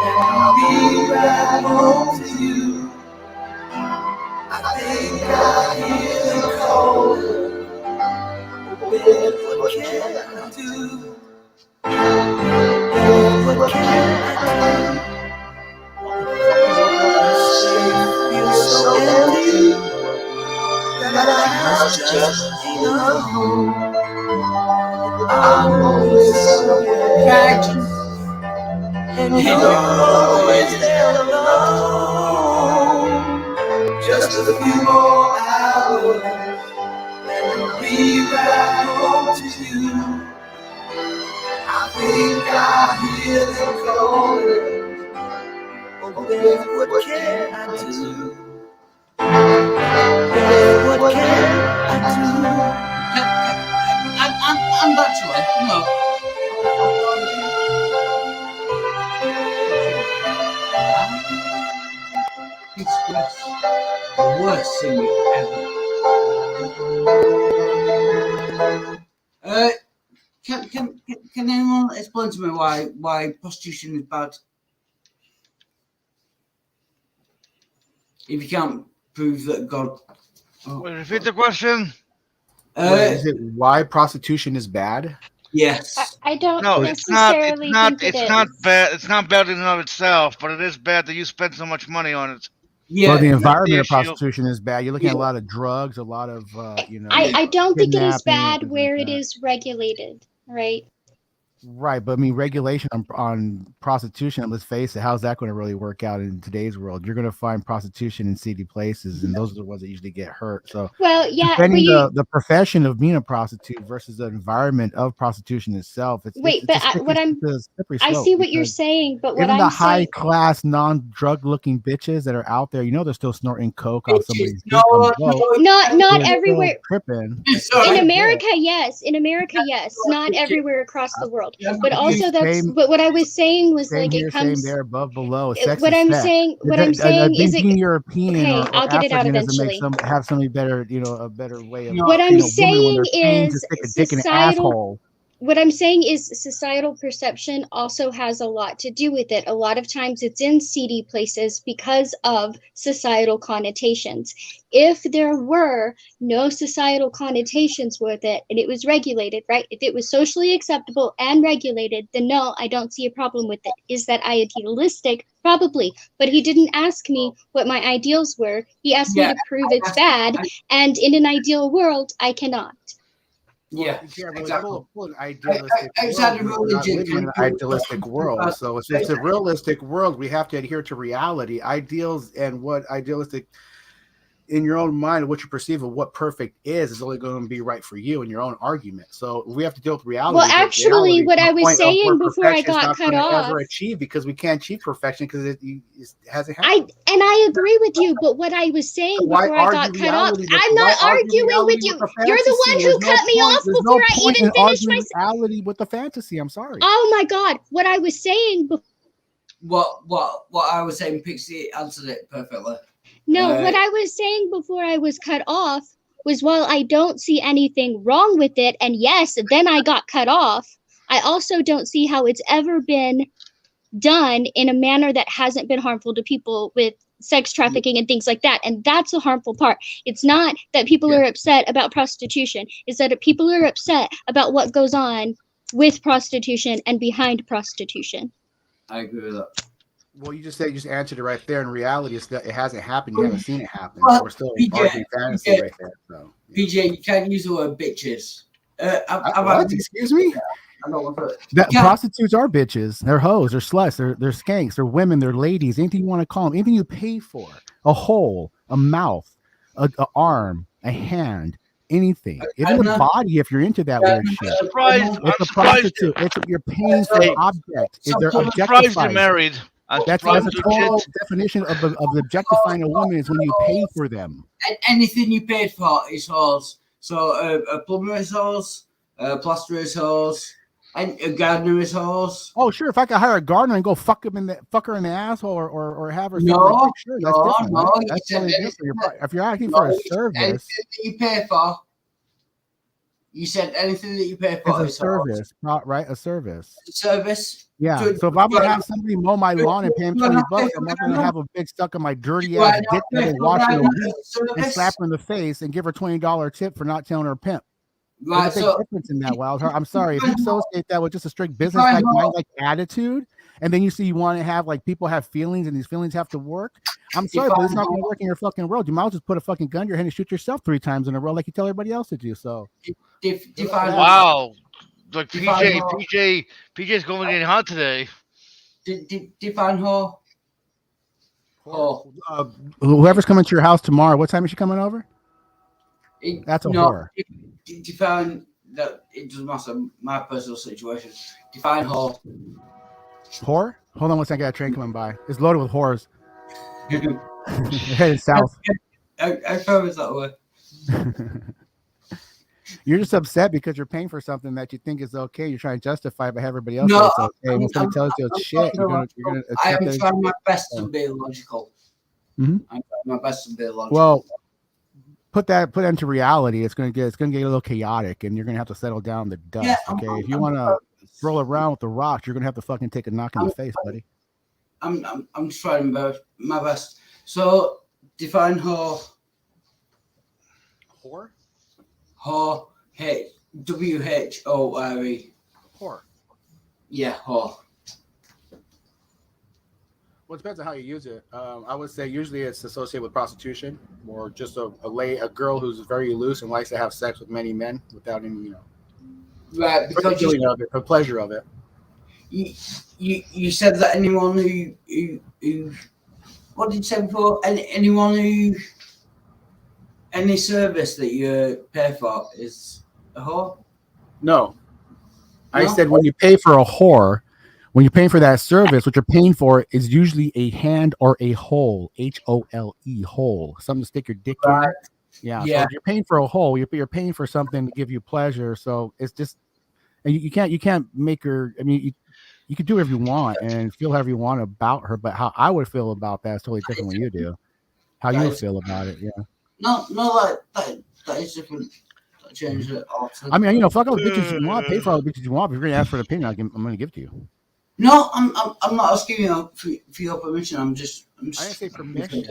and I'll be right home to you. I think I hear them calling. What can I do? What can I do? Feels so empty that I just ain't a home. I'm always somewhere catching, and you're always there alone. Just a few more hours, and I'll be right home to you. I think I hear them calling. Oh, babe, what can I do? Babe, what can I And actually, no. It's the worst thing ever. Can anyone explain to me why prostitution is bad? If you can't prove that God. Wait, repeat the question. Is it why prostitution is bad? Yes. I don't No, it's not. necessarily It's not. think It's it not is. bad. It's not bad in and of itself, but it is bad that you spend so much money on it. Yeah. Well, the that's the environment of issue. prostitution is bad. You're looking at a lot of drugs, a lot of I don't think it is kidnapping, bad things where like it that. is regulated, right? Right, but I mean, regulation on prostitution. Let's face it, how's that going to really work out in today's world? You're going to find prostitution in seedy places, and those are the ones that usually get hurt. So, Well, yeah, but defending you the profession of being a prostitute versus the environment of prostitution itself. wait, but what I'm I see what you're saying, but what even the I'm high saying, class, non-drug looking bitches that are out there, they're still snorting coke off somebody's dick No, on the boat. not They're still everywhere. tripping. In America, yes. In America, yes. Not everywhere across the world. But also Same- but what I was saying was Same like here, it comes same there, above, below. Sex what is I'm sex. saying is it being European okay, or I'll get it out African doesn't make eventually. have somebody better, a better way of What I'm treating a woman when they're saying paying to is stick a dick in an societal asshole. what I'm saying is societal perception also has a lot to do with it. A lot of times it's in seedy places because of societal connotations. If there were no societal connotations with it and it was regulated, right? If it was socially acceptable and regulated, then no, I don't see a problem with it. Is that idealistic? Probably. But he didn't ask me what my ideals were. He asked me to prove it's bad. And in an ideal world, I cannot. Yeah, You can't really exactly. pull an idealistic Outside of world. We're not religion, living in an can- idealistic world. So if it's a realistic world, we have to adhere to reality. Ideals and what idealistic in your own mind, what you perceive of what perfect is only going to be right for you in your own argument. So we have to deal with reality. Well, because actually, reality what to the I was point of where saying before I perfection is got not cut gonna off, ever achieve, because we can't achieve perfection because it hasn't happened. I agree with you, but what I was saying So why before I got argue cut off, reality with- I'm not why argue arguing reality with you. with a You're the one fantasy? who There's no cut me point- off there's before no I point even in finished my. arguing reality with the fantasy. I'm sorry. Oh my God! What I was saying. What I was saying, Pixie answered it perfectly. No, what I was saying before I was cut off was while I don't see anything wrong with it, and yes, then I got cut off, I also don't see how it's ever been done in a manner that hasn't been harmful to people with sex trafficking and things like that. And that's the harmful part. It's not that people are upset about prostitution. It's that people are upset about what goes on with prostitution and behind prostitution. I agree with that. Well, you just answered it right there. In reality, it's that it hasn't happened. You haven't seen it happen. Well, We're still PJ, arguing fantasy PJ, right there. So, PJ, you can't use the word bitches. what? Excuse me? I don't want to. That prostitutes are bitches. They're hoes. They're sluts. They're skanks. They're women. They're ladies. Anything you want to call them. Anything you pay for. A hole, a mouth, a arm, a hand, anything. Even the body, if you're into that weird shit. I'm surprised. It's a prostitute. It's you're paying for an object. They're I'm surprised you're objectified. married. That's a total definition of objectifying a woman is when you pay for them. Anything you paid for is horse. So a plumber is horse, a plasterer is horse, and a gardener is horse. Oh, sure. If I could hire a gardener and go fuck her in the asshole or have her. No, sure, that's different. no, Right? That's totally different. If you're asking for a service, anything that you pay for. You said anything that you pay for it's a is horse. service, not right? A service. Service. Yeah. So if I'm gonna have somebody mow my lawn and pay him $20, I'm not gonna have a bitch stuck on my dirty ass dick that will wash her a week and slap her in the face and give her $20 tip for not telling her pimp. Right, There's a big difference in that, Wild Heart. I'm sorry if you associate that with just a strict business like attitude, and then you see you want to have like people have feelings and these feelings have to work. I'm sorry, but it's not going to work in your fucking world. You might as well just put a fucking gun to your head and shoot yourself 3 times in a row like you tell everybody else to do. So, wow, like PJ's going getting hot today. Define whore. Whoever's coming to your house tomorrow, what time is she coming over? That's a whore. Define that. It doesn't matter. My personal situation. Define whore. Whore? Hold on one second. I got a train coming by. It's loaded with whores. Headed south. I promise that word. You're just upset because you're paying for something that you think is okay. You're trying to justify by everybody else No, that it's okay. When somebody tells you it's shit, you're gonna I accept am it. trying my best to be logical. Mhm. I'm trying my best to be logical. Well, put that into reality. It's gonna get a little chaotic, and you're gonna have to settle down the dust. Yeah, Okay, if you wanna roll around with the rocks, you're gonna have to fucking take a knock in the face, buddy. I'm trying my best. So define whore. Whore? Whore. WHORE. Whore. Yeah, whore. Well, it depends on how you use it. I would say usually it's associated with prostitution, or just a girl who's very loose and likes to have sex with many men without any, Right, for the because feeling of it, for pleasure of it. you said that anyone who what did you say before? Anyone who any service that you pay for is a whore? No, I No? said when you pay for a whore, when you're paying for that service, what you're paying for is usually a hand or a hole, HOLE, hole, something to stick your dick Right. in. Yeah. Yeah. So if you're paying for a hole, you're paying for something to give you pleasure. So it's just, and you can't make her. I mean, you can do whatever you want and feel however you want about her, but how I would feel about that is totally different than you do. How you would feel about it, yeah. No, that is different. That changes it often. I mean, fuck all the bitches you want, pay for all the bitches you want. But if you're gonna ask for an opinion, I'm gonna give it to you. No, I'm not asking you for your permission. I'm just I didn't say permission.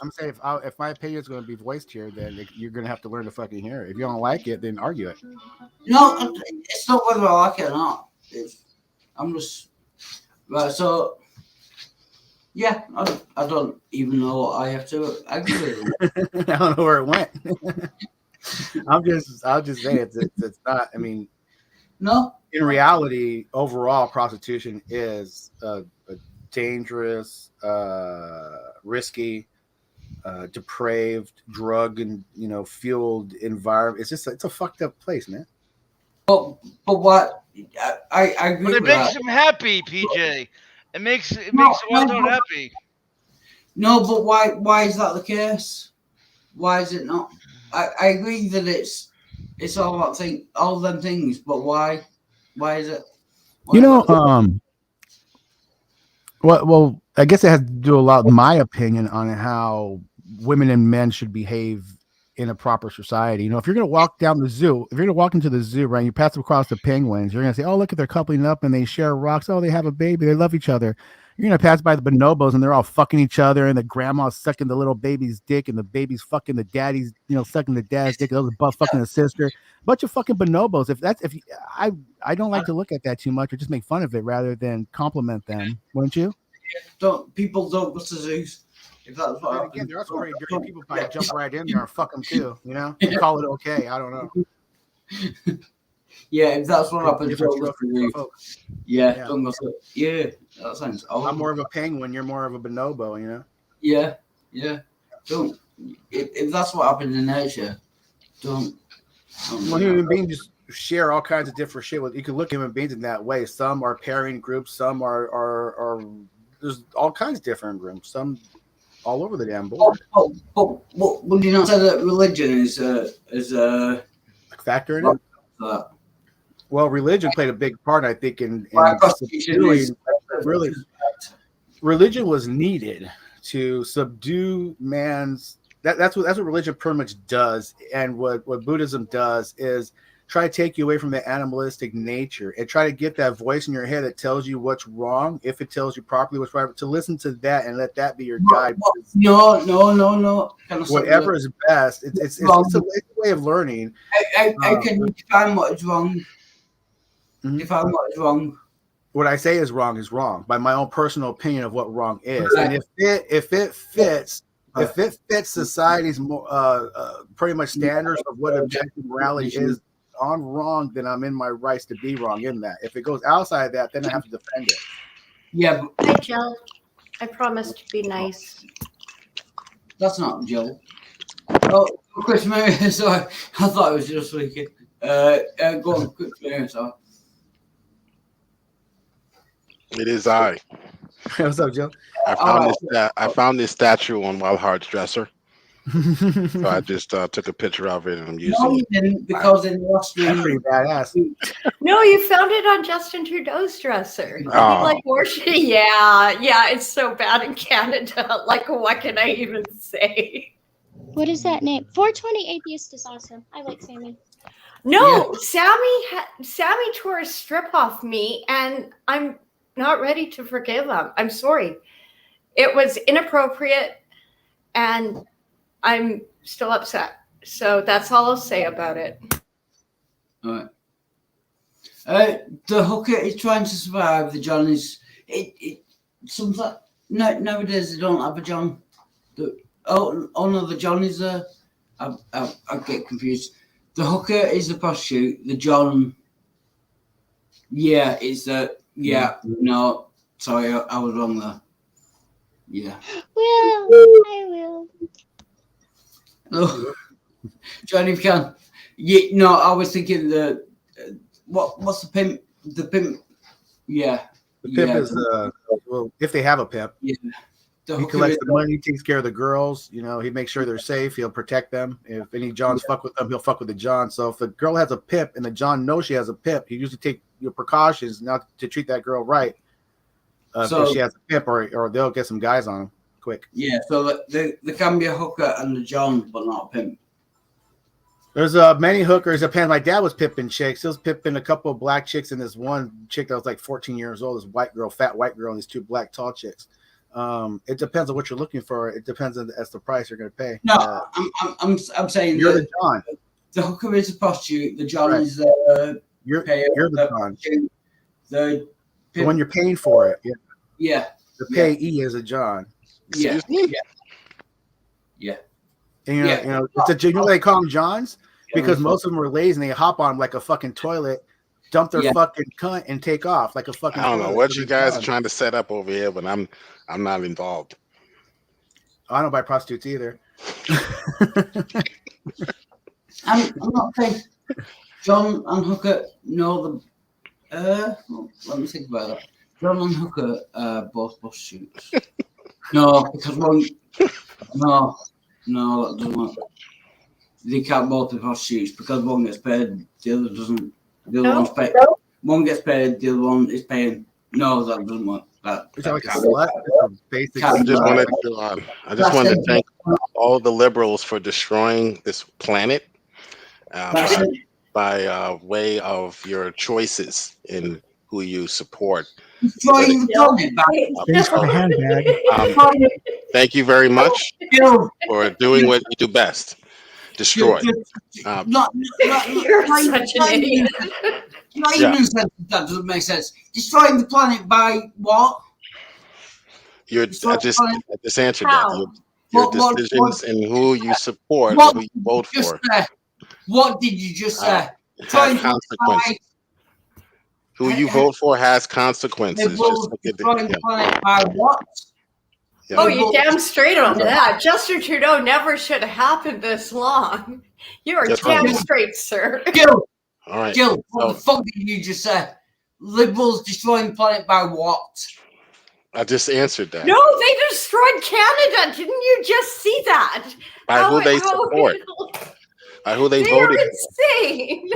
I'm saying if my opinion is going to be voiced here, then you're going to have to learn to fucking hear it. If you don't like it, then argue it. No, it's not whether I like it or not. I'm just right. So yeah, I don't even know what I have to agree with. I don't know where it went. I'll just say it's not. I mean, no. In reality, overall, prostitution is a dangerous, risky, depraved, drug and fueled environment. It's a fucked up place, man. But what I agree. But it with makes that. him happy, PJ. It makes Waldo happy. No, but why is that the case? Why is it not? I agree that it's all about all them things, but why? Why is it? Well, I guess it has to do a lot with my opinion on how women and men should behave in a proper society. If you're going to walk down the zoo, if you're going to walk into the zoo, right, and you pass across the penguins, you're going to say, oh, look at they're coupling up and they share rocks. Oh, they have a baby. They love each other. You're going to pass by the bonobos and they're all fucking each other and the grandma's sucking the little baby's dick and the baby's fucking the daddy's, sucking the dad's dick. Those are fucking the sister. Bunch of fucking bonobos. I don't like to look at that too much or just make fun of it rather than compliment them. Wouldn't you? People don't go to zoos. If that's what again, there are some pretty dirty people probably jump right in there and fuck them too. And call it okay. I don't know. Yeah, if that's what happens, don't go to the zoo. Yeah, Yeah. don't go to. Yeah, that sounds. I'm more of a penguin. You're more of a bonobo. Yeah. Don't. If that's what happens in nature, don't. Well, human beings just share all kinds of different shit. You can look at human beings in that way. Some are pairing groups. Some are there's all kinds of different groups. Some all over the damn board. But would you not say that religion is a factor in it? Well, religion played a big part, I think, in really. Religion was needed to subdue man's. That's what religion pretty much does, and what Buddhism does is try to take you away from the animalistic nature and try to get that voice in your head that tells you what's wrong. If it tells you properly what's right, to listen to that and let that be your guide. No. Whatever is best. It's a way of learning. How can you define what is wrong? Mm-hmm. Define what is wrong. What I say is wrong by my own personal opinion of what wrong is, and if it fits. If it fits society's pretty much standards of what objective morality is on wrong, then I'm in my rights to be wrong in that. If it goes outside that, then I have to defend it. Yeah. Hi, Jill. I promised to be nice. That's not Jill. Oh, Chris Mary. Sorry, I thought it was just speaking. Go on, Chris Mary. Sorry. It is I. What's up, Joe? I found this statue on Wild Heart's dresser. So I just took a picture of it and I'm No, using you didn't, because in the last That's pretty week, badass. No, you found it on Justin Trudeau's dresser. He Oh. like worship. Yeah, it's so bad in Canada. Like, what can I even say? What is that name? 420 Atheist is awesome. I like Sammy. No, Sammy tore a strip off me, and I'm not ready to forgive him. I'm sorry. It was inappropriate, and I'm still upset. So that's all I'll say about it. all right. The hooker is trying to survive. The John is sometimes nowadays they don't have a John. Oh no, the John is a. I get confused. The hooker is a prostitute. The John, is the No, sorry, I was wrong there. Yeah. I will. Oh, John, if you can. Yeah, no, I was thinking the what's the pimp? The pimp. Yeah. The pimp is well, if they have a pimp. Yeah. The He hooker collects is the money, takes care of the girls. You know, he makes sure they're safe. He'll protect them. If any Johns fuck with them, he'll fuck with the John. So if the girl has a pimp and the John knows she has a pimp, he usually take your precautions not to treat that girl right. So- if she has a pimp, or they'll get some guys on him quick. Yeah, so there can be a hooker and a John, but not a pimp. There's many hookers. Depends. My dad was pimping chicks. He was pimping a couple of black chicks and this one chick that was like 14 years old. This white girl, fat white girl, and these two black tall chicks. It depends on what you're looking for. It depends on the price you're going to pay. No, I'm saying You're that the John. the hooker is a prostitute. The John Right. is the You're payer. the John. The The one you're paying for it. Yeah. yeah. The payee is a John. Yeah. Excuse me? Yeah. And you know, Yeah. you know, you know what they call them Johns? Because most of them are lazy and they hop on like a fucking toilet, dump their Yeah. fucking cunt, and take off like a fucking. I don't know toilet. what So you they're guys are Johns. trying to set up over here, but I'm not involved. I don't buy prostitutes either. I'm not saying John and hooker know the. Let me think about that. John and hooker are both prostitutes. No, because one. No, that doesn't work. They can't both be prostitutes because one gets paid, the other doesn't. The other one's paid. One gets paid, the other one is paying. No, that doesn't work. It's like a can't slut. Basically, I just wanted to thank That's all the liberals for destroying this planet by way of your choices in who you support. Destroying the planet back. Thanks for the handbag. Thank you very much for doing what you do best. Destroy. Not You're such an idiot. Not Yeah. even sense. That doesn't make sense. Destroying the planet by what? I just answered How? that. Your What- decisions and who you support, What who you vote just for, say? What did you just say? have Destroying the consequences. planet Who you vote for has consequences. by- Just look at destroying the, the planet by what? yeah. Oh, you damn straight on that. Justin Trudeau never should have happened this long. You are That's damn right. straight, sir. Jill, All right. Jill, what So the fuck did you just say? Liberals destroying the planet by what? I just answered that. No, they destroyed Canada. Didn't you just see that? By who they support. By who they They are voted for. insane.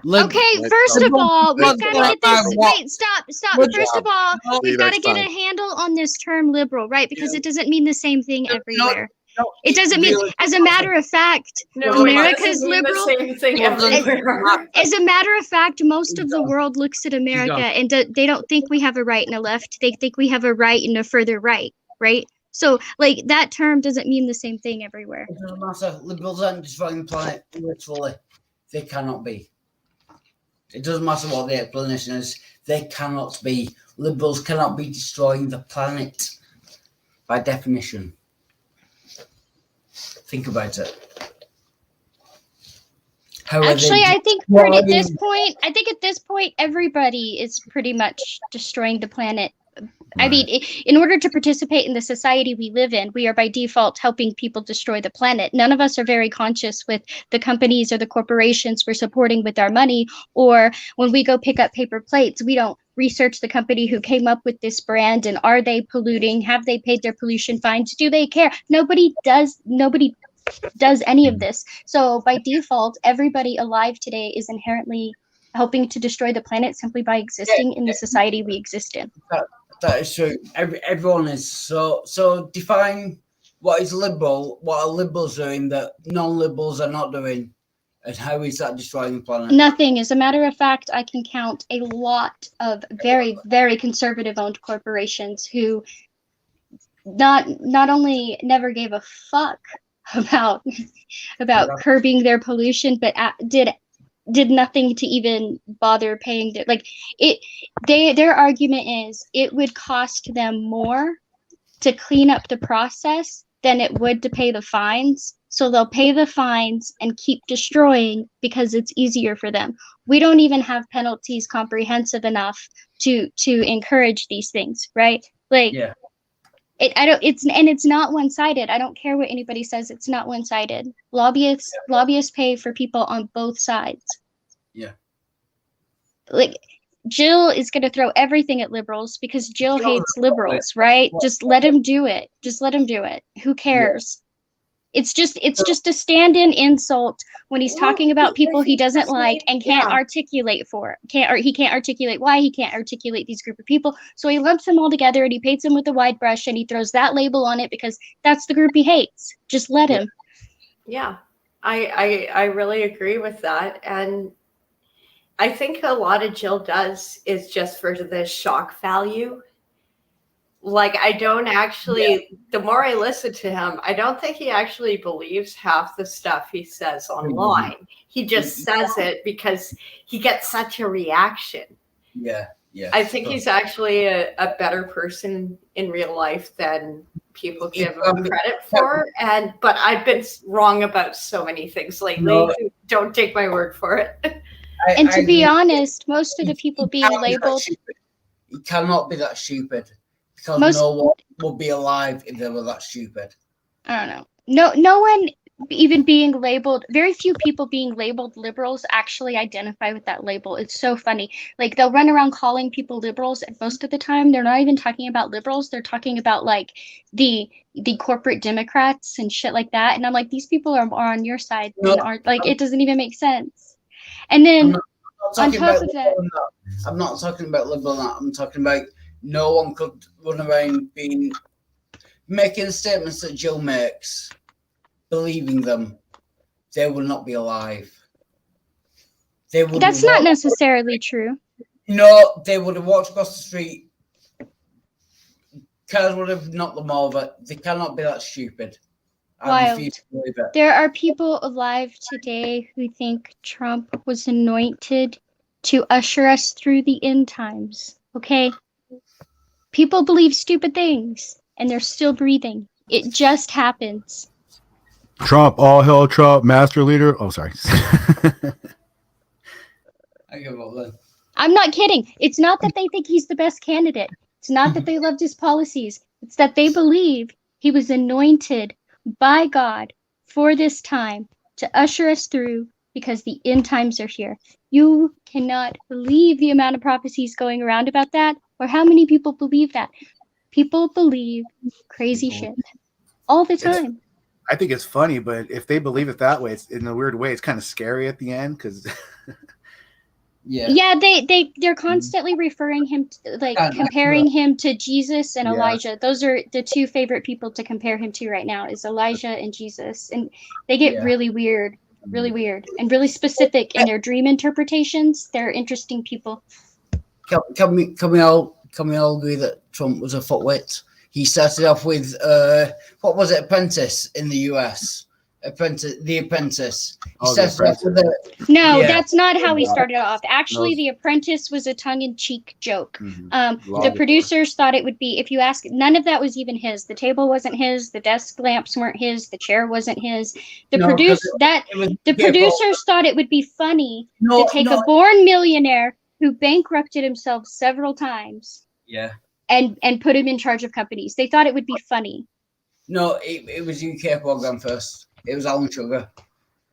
Okay, Let's first go. of all, we've Let's got go. to get this. What? Wait, stop. Good First of all, See you we've got to next get a time. handle on this term liberal, right? Because it doesn't mean the same thing everywhere. No, It doesn't mean, as a matter of fact, No, America's it doesn't mean liberal. the same thing everywhere. As a matter of fact, most of the world looks at America and they don't think we have a right and a left. They think we have a right and a further right, right? So, like, that term doesn't mean the same thing everywhere. It doesn't matter. Liberals aren't destroying the planet. Literally, they cannot be. It doesn't matter what the explanation is. They cannot be. Liberals cannot be destroying the planet by definition. Think about it. How are Actually, they I think destroying- at this point, everybody is pretty much destroying the planet I mean, in order to participate in the society we live in, we are by default helping people destroy the planet. None of us are very conscious with the companies or the corporations we're supporting with our money. Or when we go pick up paper plates, we don't research the company who came up with this brand and are they polluting? Have they paid their pollution fines? Do they care? Nobody does any of this. So by default, everybody alive today is inherently helping to destroy the planet simply by existing in the society we exist in. That is true. Everyone is. So define what is liberal, what are liberals doing that non-liberals are not doing, and how is that destroying the planet? Nothing. As a matter of fact, I can count a lot of very, very conservative-owned corporations who not only never gave a fuck about curbing their pollution, but did nothing to even bother paying their argument is it would cost them more to clean up the process than it would to pay the fines. So they'll pay the fines and keep destroying because it's easier for them. We don't even have penalties comprehensive enough to encourage these things, right? It's not one-sided. I don't care what anybody says. It's not one-sided. Lobbyists pay for people on both sides. Yeah. Like Jill is going to throw everything at liberals because Jill hates liberals, right? Just let him do it. Who cares? Yeah. It's just a stand-in insult when he's talking about people he doesn't like and can't articulate he can't articulate why he can't articulate these group of people. So he lumps them all together and he paints them with a wide brush and he throws that label on it because that's the group he hates. Just let him. Yeah, I really agree with that. And I think a lot of Jill does is just for the shock value. Like, I don't actually, the more I listen to him, I don't think he actually believes half the stuff he says online. He just says it because he gets such a reaction. Yeah. I think he's actually a better person in real life than people give him credit for. But I've been wrong about so many things lately. No. Don't take my word for it. And to be honest, most of the people being labeled... He cannot be that stupid. Because no one would be alive if they were that stupid. I don't know. No one even being labeled, very few people being labeled liberals actually identify with that label. It's so funny. Like, they'll run around calling people liberals, and most of the time they're not even talking about liberals. They're talking about like the corporate Democrats and shit like that. And I'm like, these people are on your side and aren't like, it doesn't even make sense. And then on top of that, I'm not talking about liberal. I'm talking about no one could run around making statements that Jill makes, believing them. They will not be alive. That's not necessarily true. No, they would have walked across the street. Cars would have knocked them over. They cannot be that stupid. Wild. There are people alive today who think Trump was anointed to usher us through the end times. Okay? People believe stupid things, and they're still breathing. It just happens. Trump, all hail Trump, master leader. Oh, sorry. I give up then. I'm not kidding. It's not that they think he's the best candidate. It's not that they loved his policies. It's that they believe he was anointed by God for this time to usher us through because the end times are here. You cannot believe the amount of prophecies going around about that, or how many people believe that. People believe crazy shit all the time. I think it's funny, but if they believe it that way, it's in a weird way, it's kind of scary at the end because they're constantly referring him to, comparing him to Jesus and Elijah. Those are the two favorite people to compare him to right now, is Elijah and Jesus. And they get really weird, and really specific in their dream interpretations. They're interesting people. Can we all agree that Trump was a fuckwit? He started off with what was it, Apprentice in the US? The Apprentice. That's not how he started off. Actually, The Apprentice was a tongue-in-cheek joke. The producers thought it would be, if you ask, none of that was even his. The table wasn't his. The desk lamps weren't his. The chair wasn't his. The producers thought it would be funny to take a born millionaire who bankrupted himself several times. Yeah. and put him in charge of companies. They thought it would be funny. No, it was UK program first. It was Alan Sugar.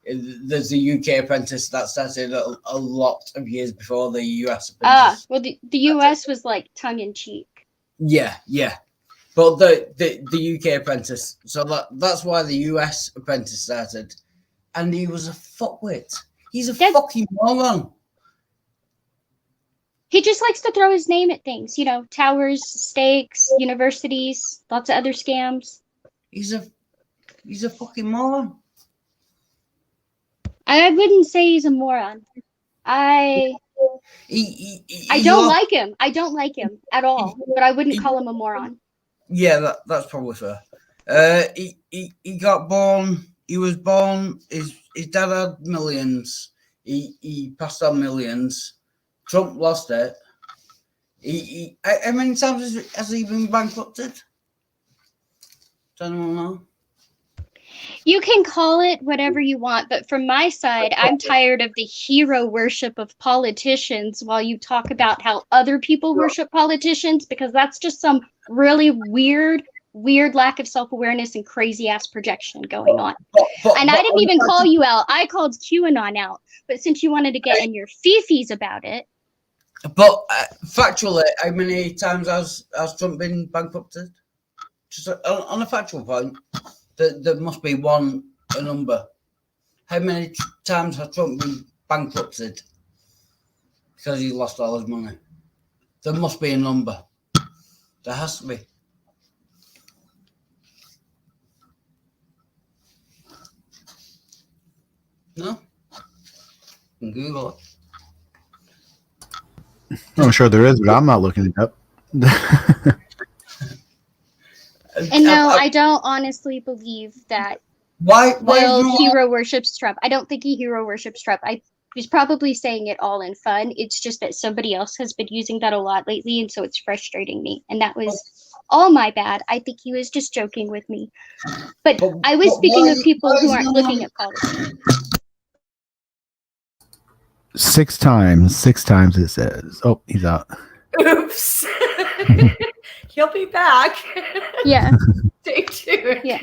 There's the UK Apprentice that started a lot of years before the US Apprentice. Well, the US was like tongue in cheek. Yeah. But the UK Apprentice, so that's why the US Apprentice started. And he was a fuckwit. He's a fucking moron. He just likes to throw his name at things, you know, towers, stakes, universities, lots of other scams. He's a fucking moron. I wouldn't say he's a moron. I don't like him. I don't like him at all. But I wouldn't call him a moron. Yeah, that's probably fair. He got born. He was born. His dad had millions. He passed on millions. Trump lost it. How many times has he been bankrupted? Does anyone know? You can call it whatever you want, but from my side, I'm tired of the hero worship of politicians while you talk about how other people worship politicians, because that's just some really weird lack of self-awareness and crazy ass projection going on. And I didn't even call you out. I called QAnon out. But since you wanted to get in your fifis about it. But factually, how many times has Trump been bankrupted? Just on a factual point. There must be a number. How many times has Trump been bankrupted because he lost all his money? There must be a number. There has to be. No? You can Google it. I'm sure there is, but I'm not looking it up. And no, I don't honestly believe that Why hero worships Trump. I don't think he hero worships Trump. I was probably saying it all in fun. It's just that somebody else has been using that a lot lately, and so it's frustrating me. And that was all my bad. I think he was just joking with me. But I was speaking of people who aren't looking at politics. 6 times it says. Oh, he's out. Oops. He'll be back. Yeah. Stay tuned. Yeah.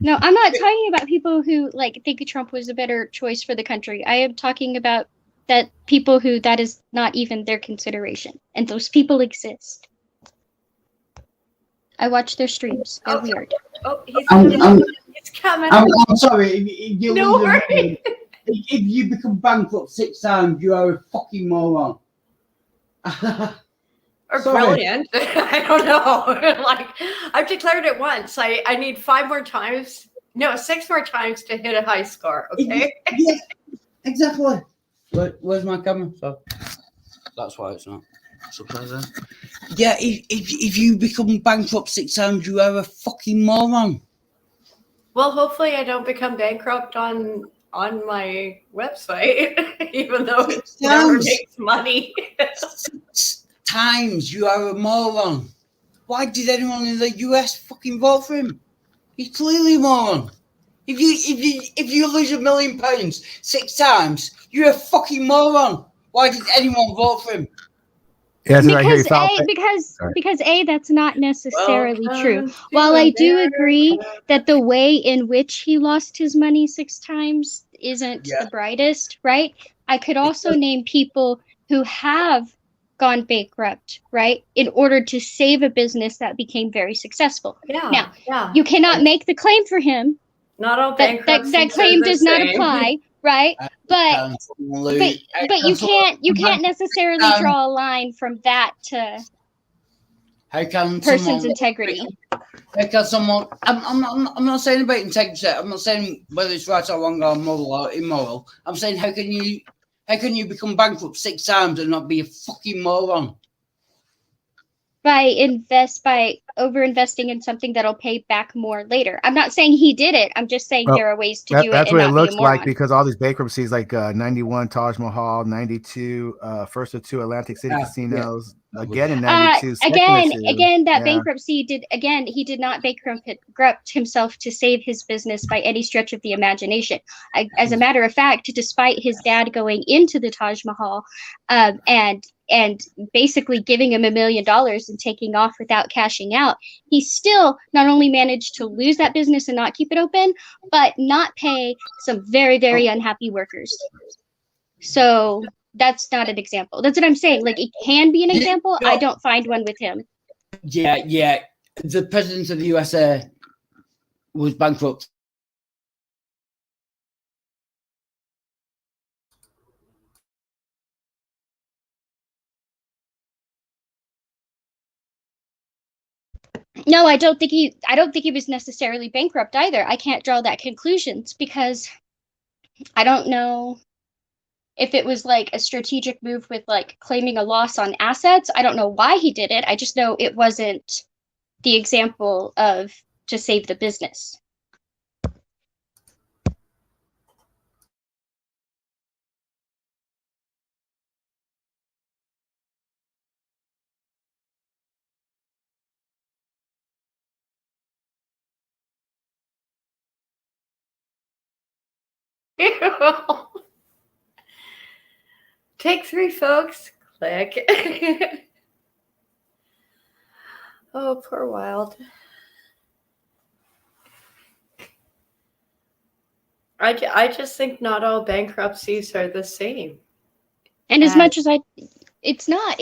No, I'm not talking about people who think Trump was a better choice for the country. I am talking about that people who that is not even their consideration. And those people exist. I watch their streams. They're weird. Oh, he's coming. I'm sorry. If you No worries. If you become bankrupt 6 times, you are a fucking moron. Or brilliant. I don't know. I've declared it once. I need 5 more times. No, 6 more times to hit a high score. Okay. Yeah, exactly. Where's my camera? So that's why it's not surprising. Yeah, if you become bankrupt 6 times, you are a fucking moron. Well, hopefully I don't become bankrupt on my website, even though it never makes money. 6 times, you are a moron. Why did anyone in the US fucking vote for him? He's clearly a moron. If you lose £1 million 6 times, you're a fucking moron. Why did anyone vote for him? Yeah, because that's not necessarily true. While I do agree that the way in which he lost his money 6 times isn't the brightest, right? I could also name people who have gone bankrupt, right, in order to save a business that became very successful. Now, you cannot make the claim for him. Not all bankruptcies that claim does not apply, right? But you can't necessarily draw a line from that to person's integrity. How can someone? I'm not saying about integrity. I'm not saying whether it's right or wrong or moral or immoral. I'm saying how can you become bankrupt 6 times and not be a fucking moron? By over-investing in something that'll pay back more later. I'm not saying he did it. I'm just saying there are ways to do it. That's what it looks like, because all these bankruptcies, like 91 Taj Mahal, 92 First of 2 Atlantic City casinos, again in 92. Again, that bankruptcy he did not bankrupt himself to save his business by any stretch of the imagination. As a matter of fact, despite his dad going into the Taj Mahal and and basically giving him $1 million and taking off without cashing out, he still not only managed to lose that business and not keep it open, but not pay some very, very unhappy workers. So that's not an example. That's what I'm saying. Like, it can be an example. I don't find one with him. Yeah. The president of the USA was bankrupt. No, I don't think he was necessarily bankrupt either. I can't draw that conclusions because I don't know if it was like a strategic move with like claiming a loss on assets. I don't know why he did it. I just know it wasn't the example of to save the business. Take 3, folks. Click. Oh, poor Wild. I just think not all bankruptcies are the same. And as much as it's not.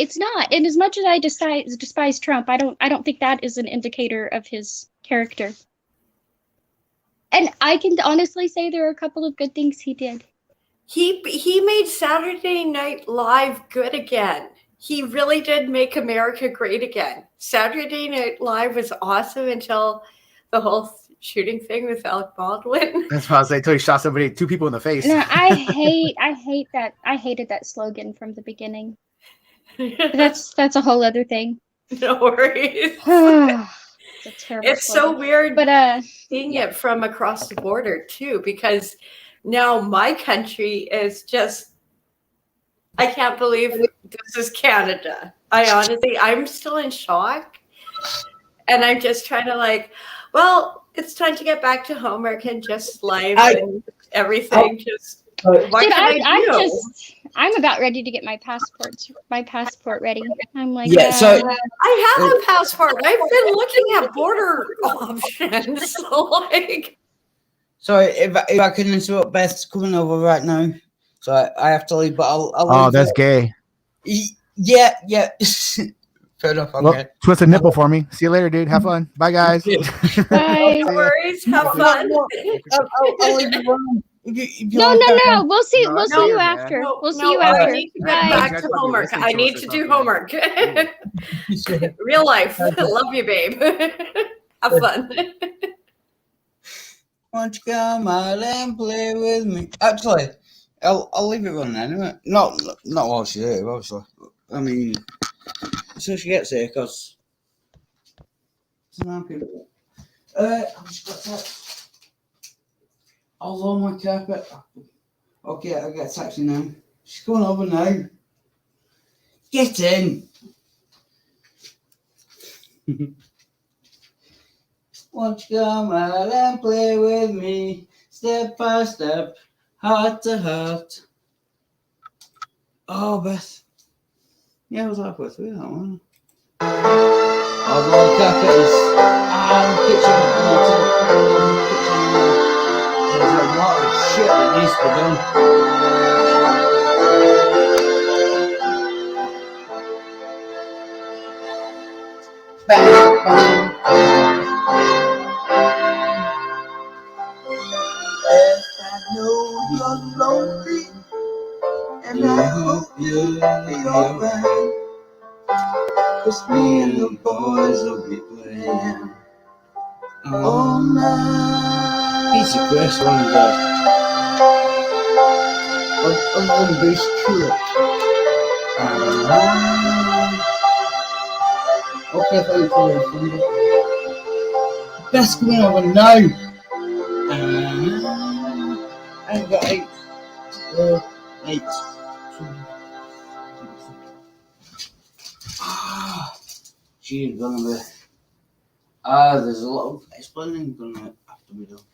And as much as I despise Trump, I don't think that is an indicator of his character. And I can honestly say there are a couple of good things he did. He made Saturday Night Live good again. He really did make America great again. Saturday Night Live was awesome until the whole shooting thing with Alec Baldwin. That's what I was saying. Until he shot 2 people in the face. No, I hate that. I hated that slogan from the beginning. But that's a whole other thing. No worries. It's a terrible It's slogan. so weird, but seeing it from across the border too, because now my country is just, I can't believe this is Canada. I'm still in shock. And I'm just trying to like, well, it's time to get back to homework and just life and everything. What dude, can I do? I'm about ready to get my passport ready. I'm like, Yeah, so I have a passport. I've been looking at border options. Sorry, if I can interrupt, Beth's coming over right now, so I have to leave. But I'll Oh, leave that's it. gay. Yeah. Fair enough. Okay. Well, twist a nipple for me. See you later, dude. Have fun. Bye, guys. Bye. No worries. Have fun. I'll leave you alone. No. We'll see you after. We'll see you after. I need to get back to homework. I need to do homework. Real life. Love you, babe. Have fun. Why don't you come out and play with me? Actually, I'll leave it running anyway. Not while she's here, obviously. I mean, so she gets here, because I've just got that. I'll lower my carpet. Okay, I'll get a taxi now. She's coming over now. Get in. Won't you come out and play with me, step by step, heart to heart. Oh, Beth. Yeah, I was halfway through that one. Oh, the carpet is there's a lot of shit that needs to be done. Bang, bang, bang. I know you're lonely, and I hope you'll be alright. 'Cause me and the boys will be playing all night. Piece of grass on the on this trip. Okay, thank you. That's coming over now. I've got 8. She's gonna be. There's a lot of explaining gonna have to be done.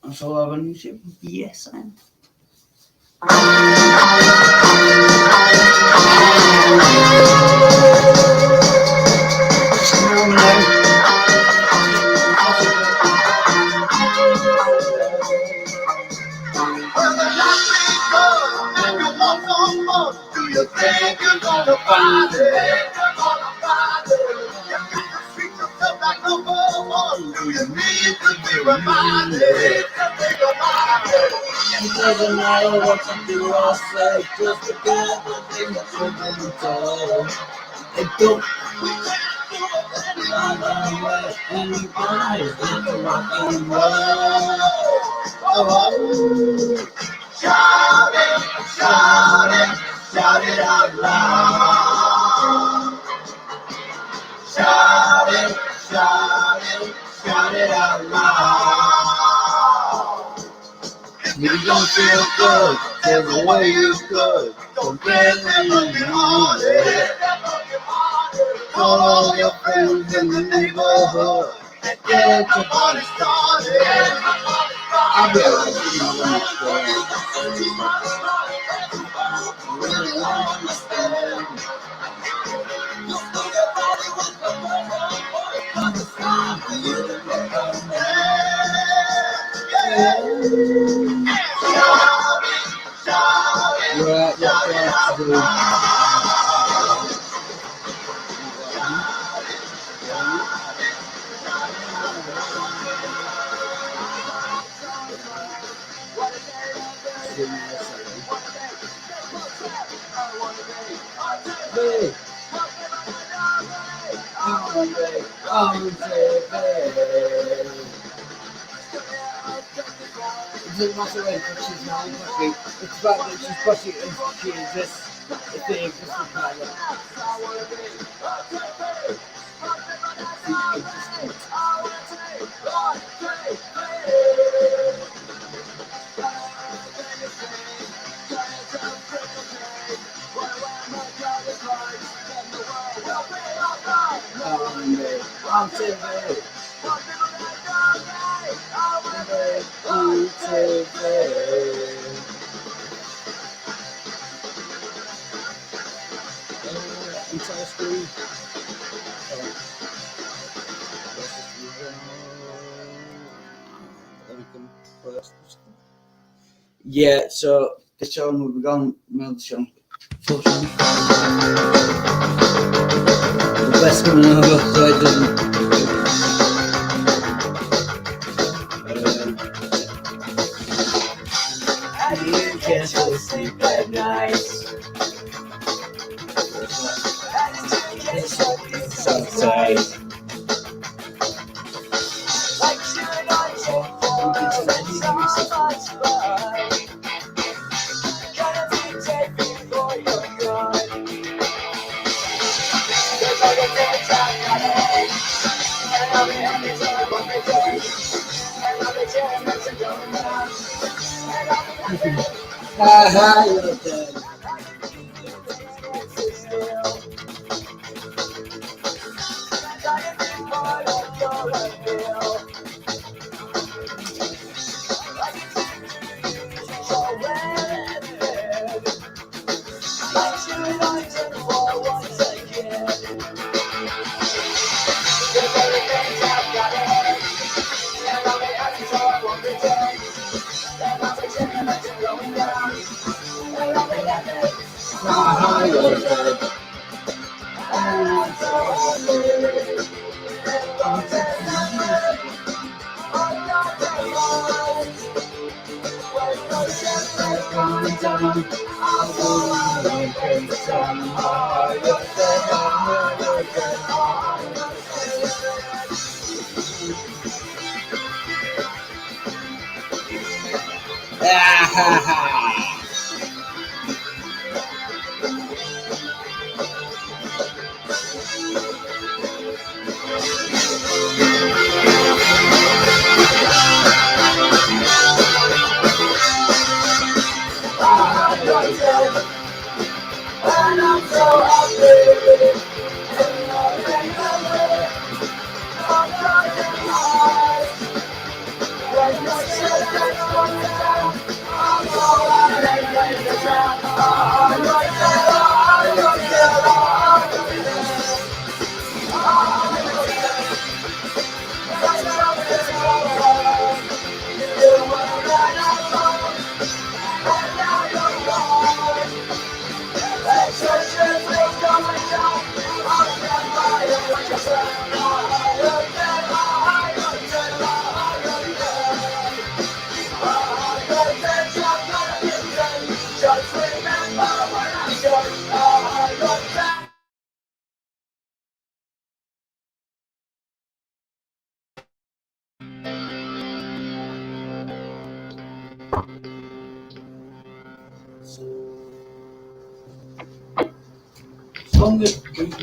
And so I have a new ship. Yes, I am. Do you think you're gonna find it? Do you need to be reminded? It doesn't matter what you do or say, just forget the thing that you've been told. It don't matter anybody's in rock and roll. Oh, shout it, shout it, shout it out loud. Shout it, shout it, shout it out loud. If you don't feel good, there's a way you could. Don't get really on it. Call all your friends in the neighborhood and get your party started. I'll be like you really understand. It doesn't matter when she's not happy. It's about that she's pushing and she exists. If they exist in power. I'm TV. Yeah, so this song will be gone, another song. Full song. The best coming over, so it doesn't. You can't go sleep at night. So tight. You're dead.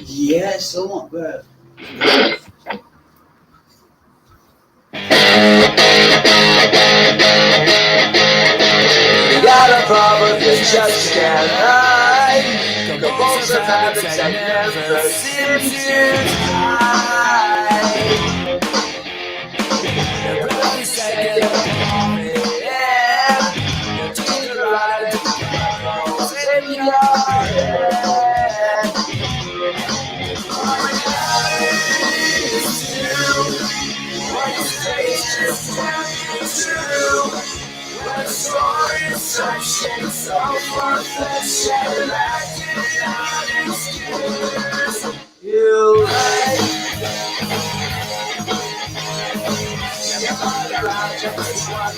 Yeah, still not bad. You got a problem you just can't hide. Compulsive habits that never seem to die. Your body's taking a yeah. Your teeth are riding in your head. What you say is just true. When stories such and so far-fetched and acting out excuse you like. Your mother out just one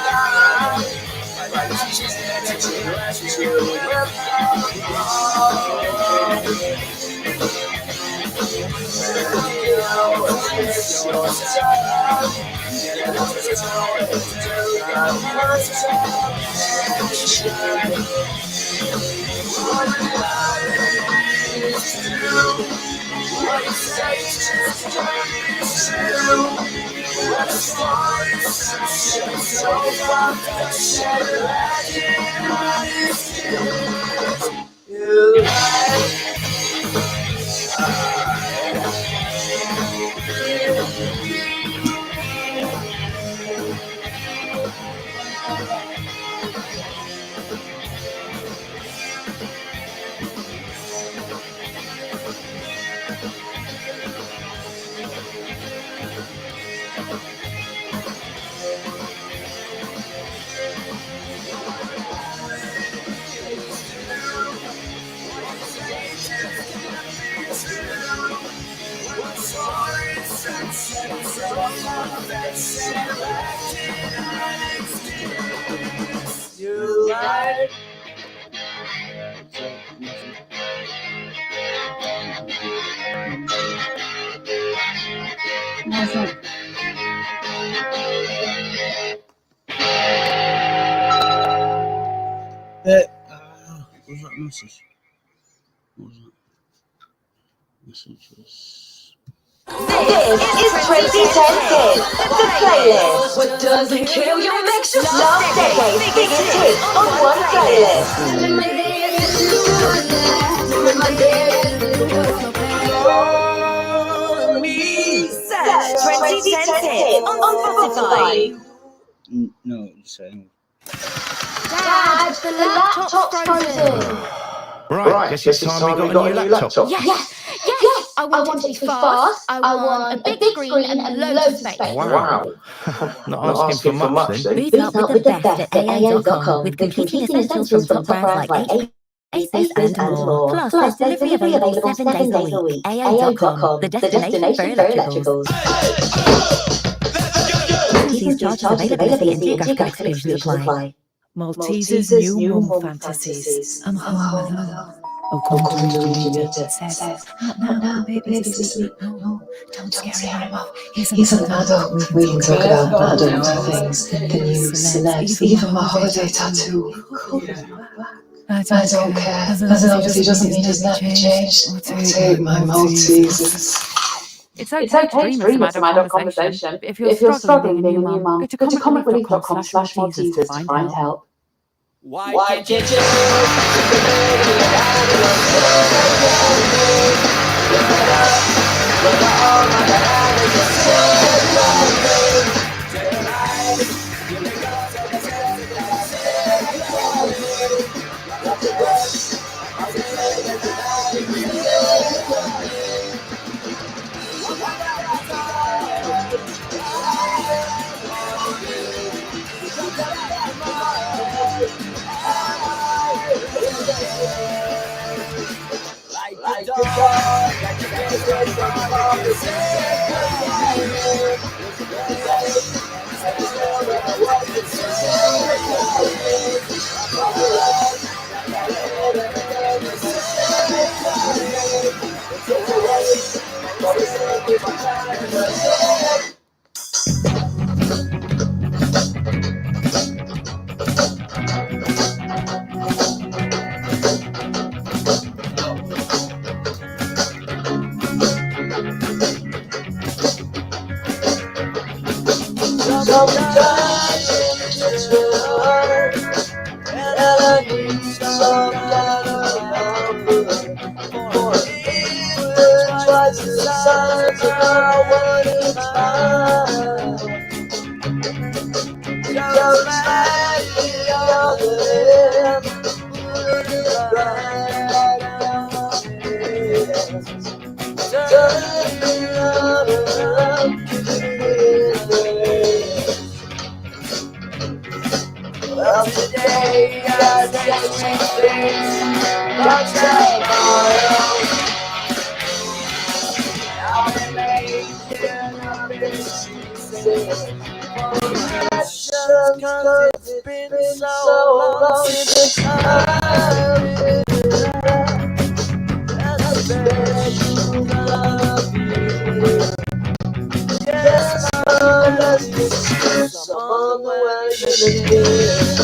night. But she's there to rescue with you like. What's that message? What was that? Message was... This is 2010 the playlist. What doesn't kill you makes you last decade's biggest hits on one playlist. Search 2010 on Spotify. No, just saying. Dad, the laptop's frozen. Right, guess it's time we got a new laptop. Yes. I want it to be fast. I want a big screen and loads of space. Wow. Not asking for much then. Beat up with the best at AO.com with competing essentials from top brands like Asus and more. Plus, there's delivery available 7 days a week. AO.com, the destination for electricals. These charges availability and geographical exclusions apply. Maltese's new mom fantasies. Oh, come on, says, no, baby's asleep. No, don't scare him off. He's an adult. We can talk about adult things, the news, celebs, even my holiday tattoo. I don't care, as it obviously doesn't mean his neck changed. I'll take my Maltesers. It's okay to dream of some adult conversation. If you're struggling being a new mum, go to comicrelief.com/Maltesers to find help. Why can't you just like a dog, Sometimes it's hard, and I need some kind of comfort. For even twice the size of what is mine. Just like the other end, put right down here. Turn around to the well, today I say sweet things, but tomorrow I'll be making up excuses for passion, 'cause it's been so long since I've been that special kind of feeling. Yes, let's excuse I'm on the way again.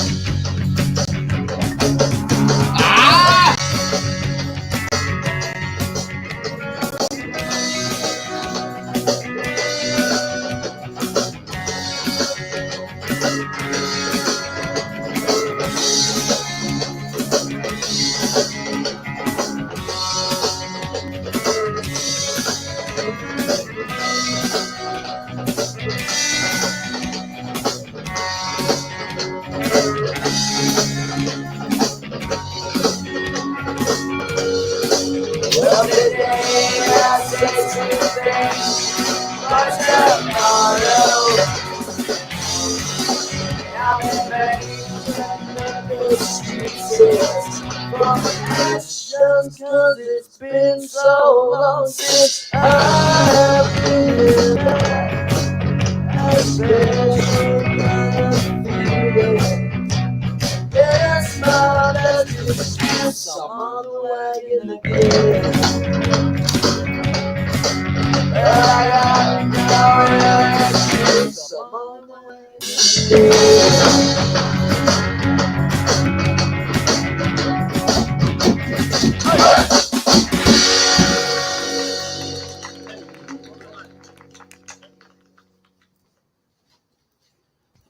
Well, today I say sweet things, but tomorrow I'll be making excuses for passion, 'cause it's been so long since I've been that special kind of feeling. Yes, my best excuse, I'm on the wagon again. But I got no real excuse, I'm on the wagon again.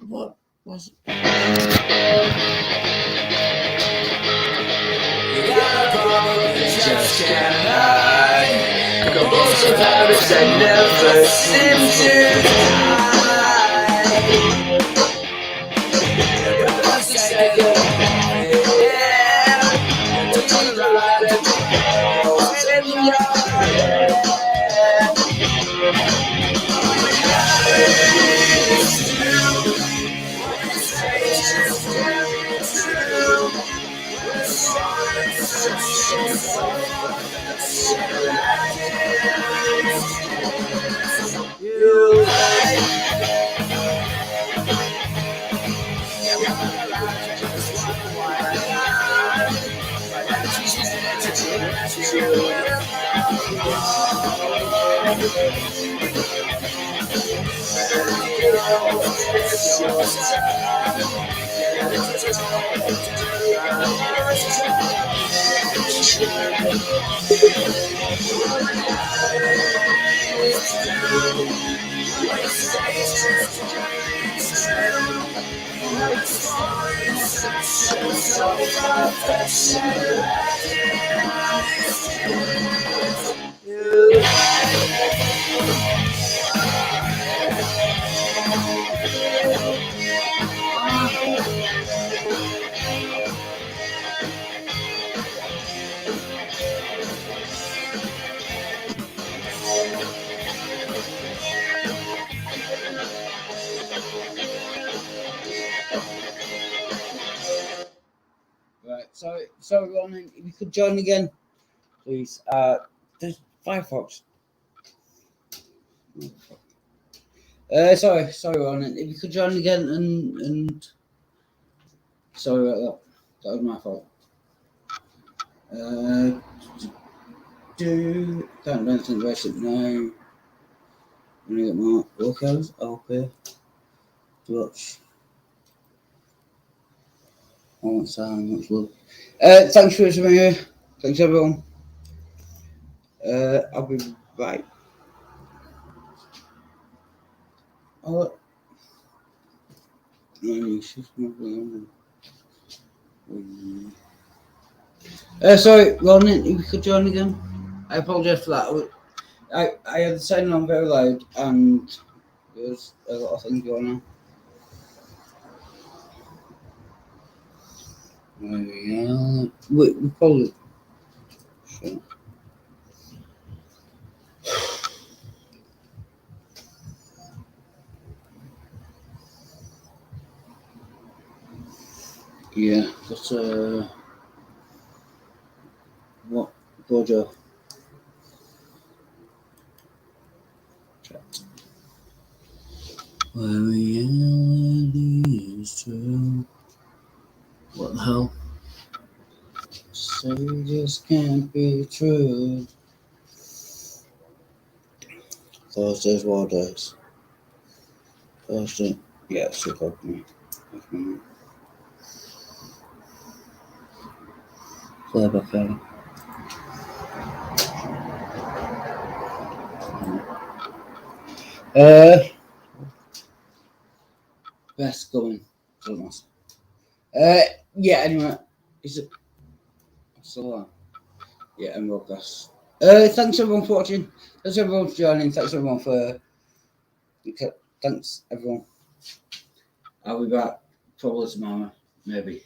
What was it? You got a problem you just can't hide. Compulsive habits that never seem to die. But that's the second, yeah. To the right and falls in your head. It's true. What you say is true. We're sorry, you Right, so Ronan, if you could join again, please. Does Firefox Sorry, Ronan. If you could join again and sorry about that. That was my fault. Can't do anything basic now. I'm gonna get my workouts. Okay. To watch. I won't sound much love. Thanks for listening here. Thanks everyone. I'll be right. Oh. Sorry, Ronan, if you could join again. I apologise for that. I had the sound on very loud and there was a lot of things going on. We probably. Sure. Yeah, that's what Bojo. Where reality is true. What the hell? Say this can't be true. Thursday's war days. Thursday. Yeah, it's too cold for me. Play back out. Best going. Yeah, anyway. Is it still on? Yeah, and broadcast. Thanks everyone for watching. Thanks everyone for joining. Thanks everyone for. Thanks everyone. I'll be back probably tomorrow, maybe.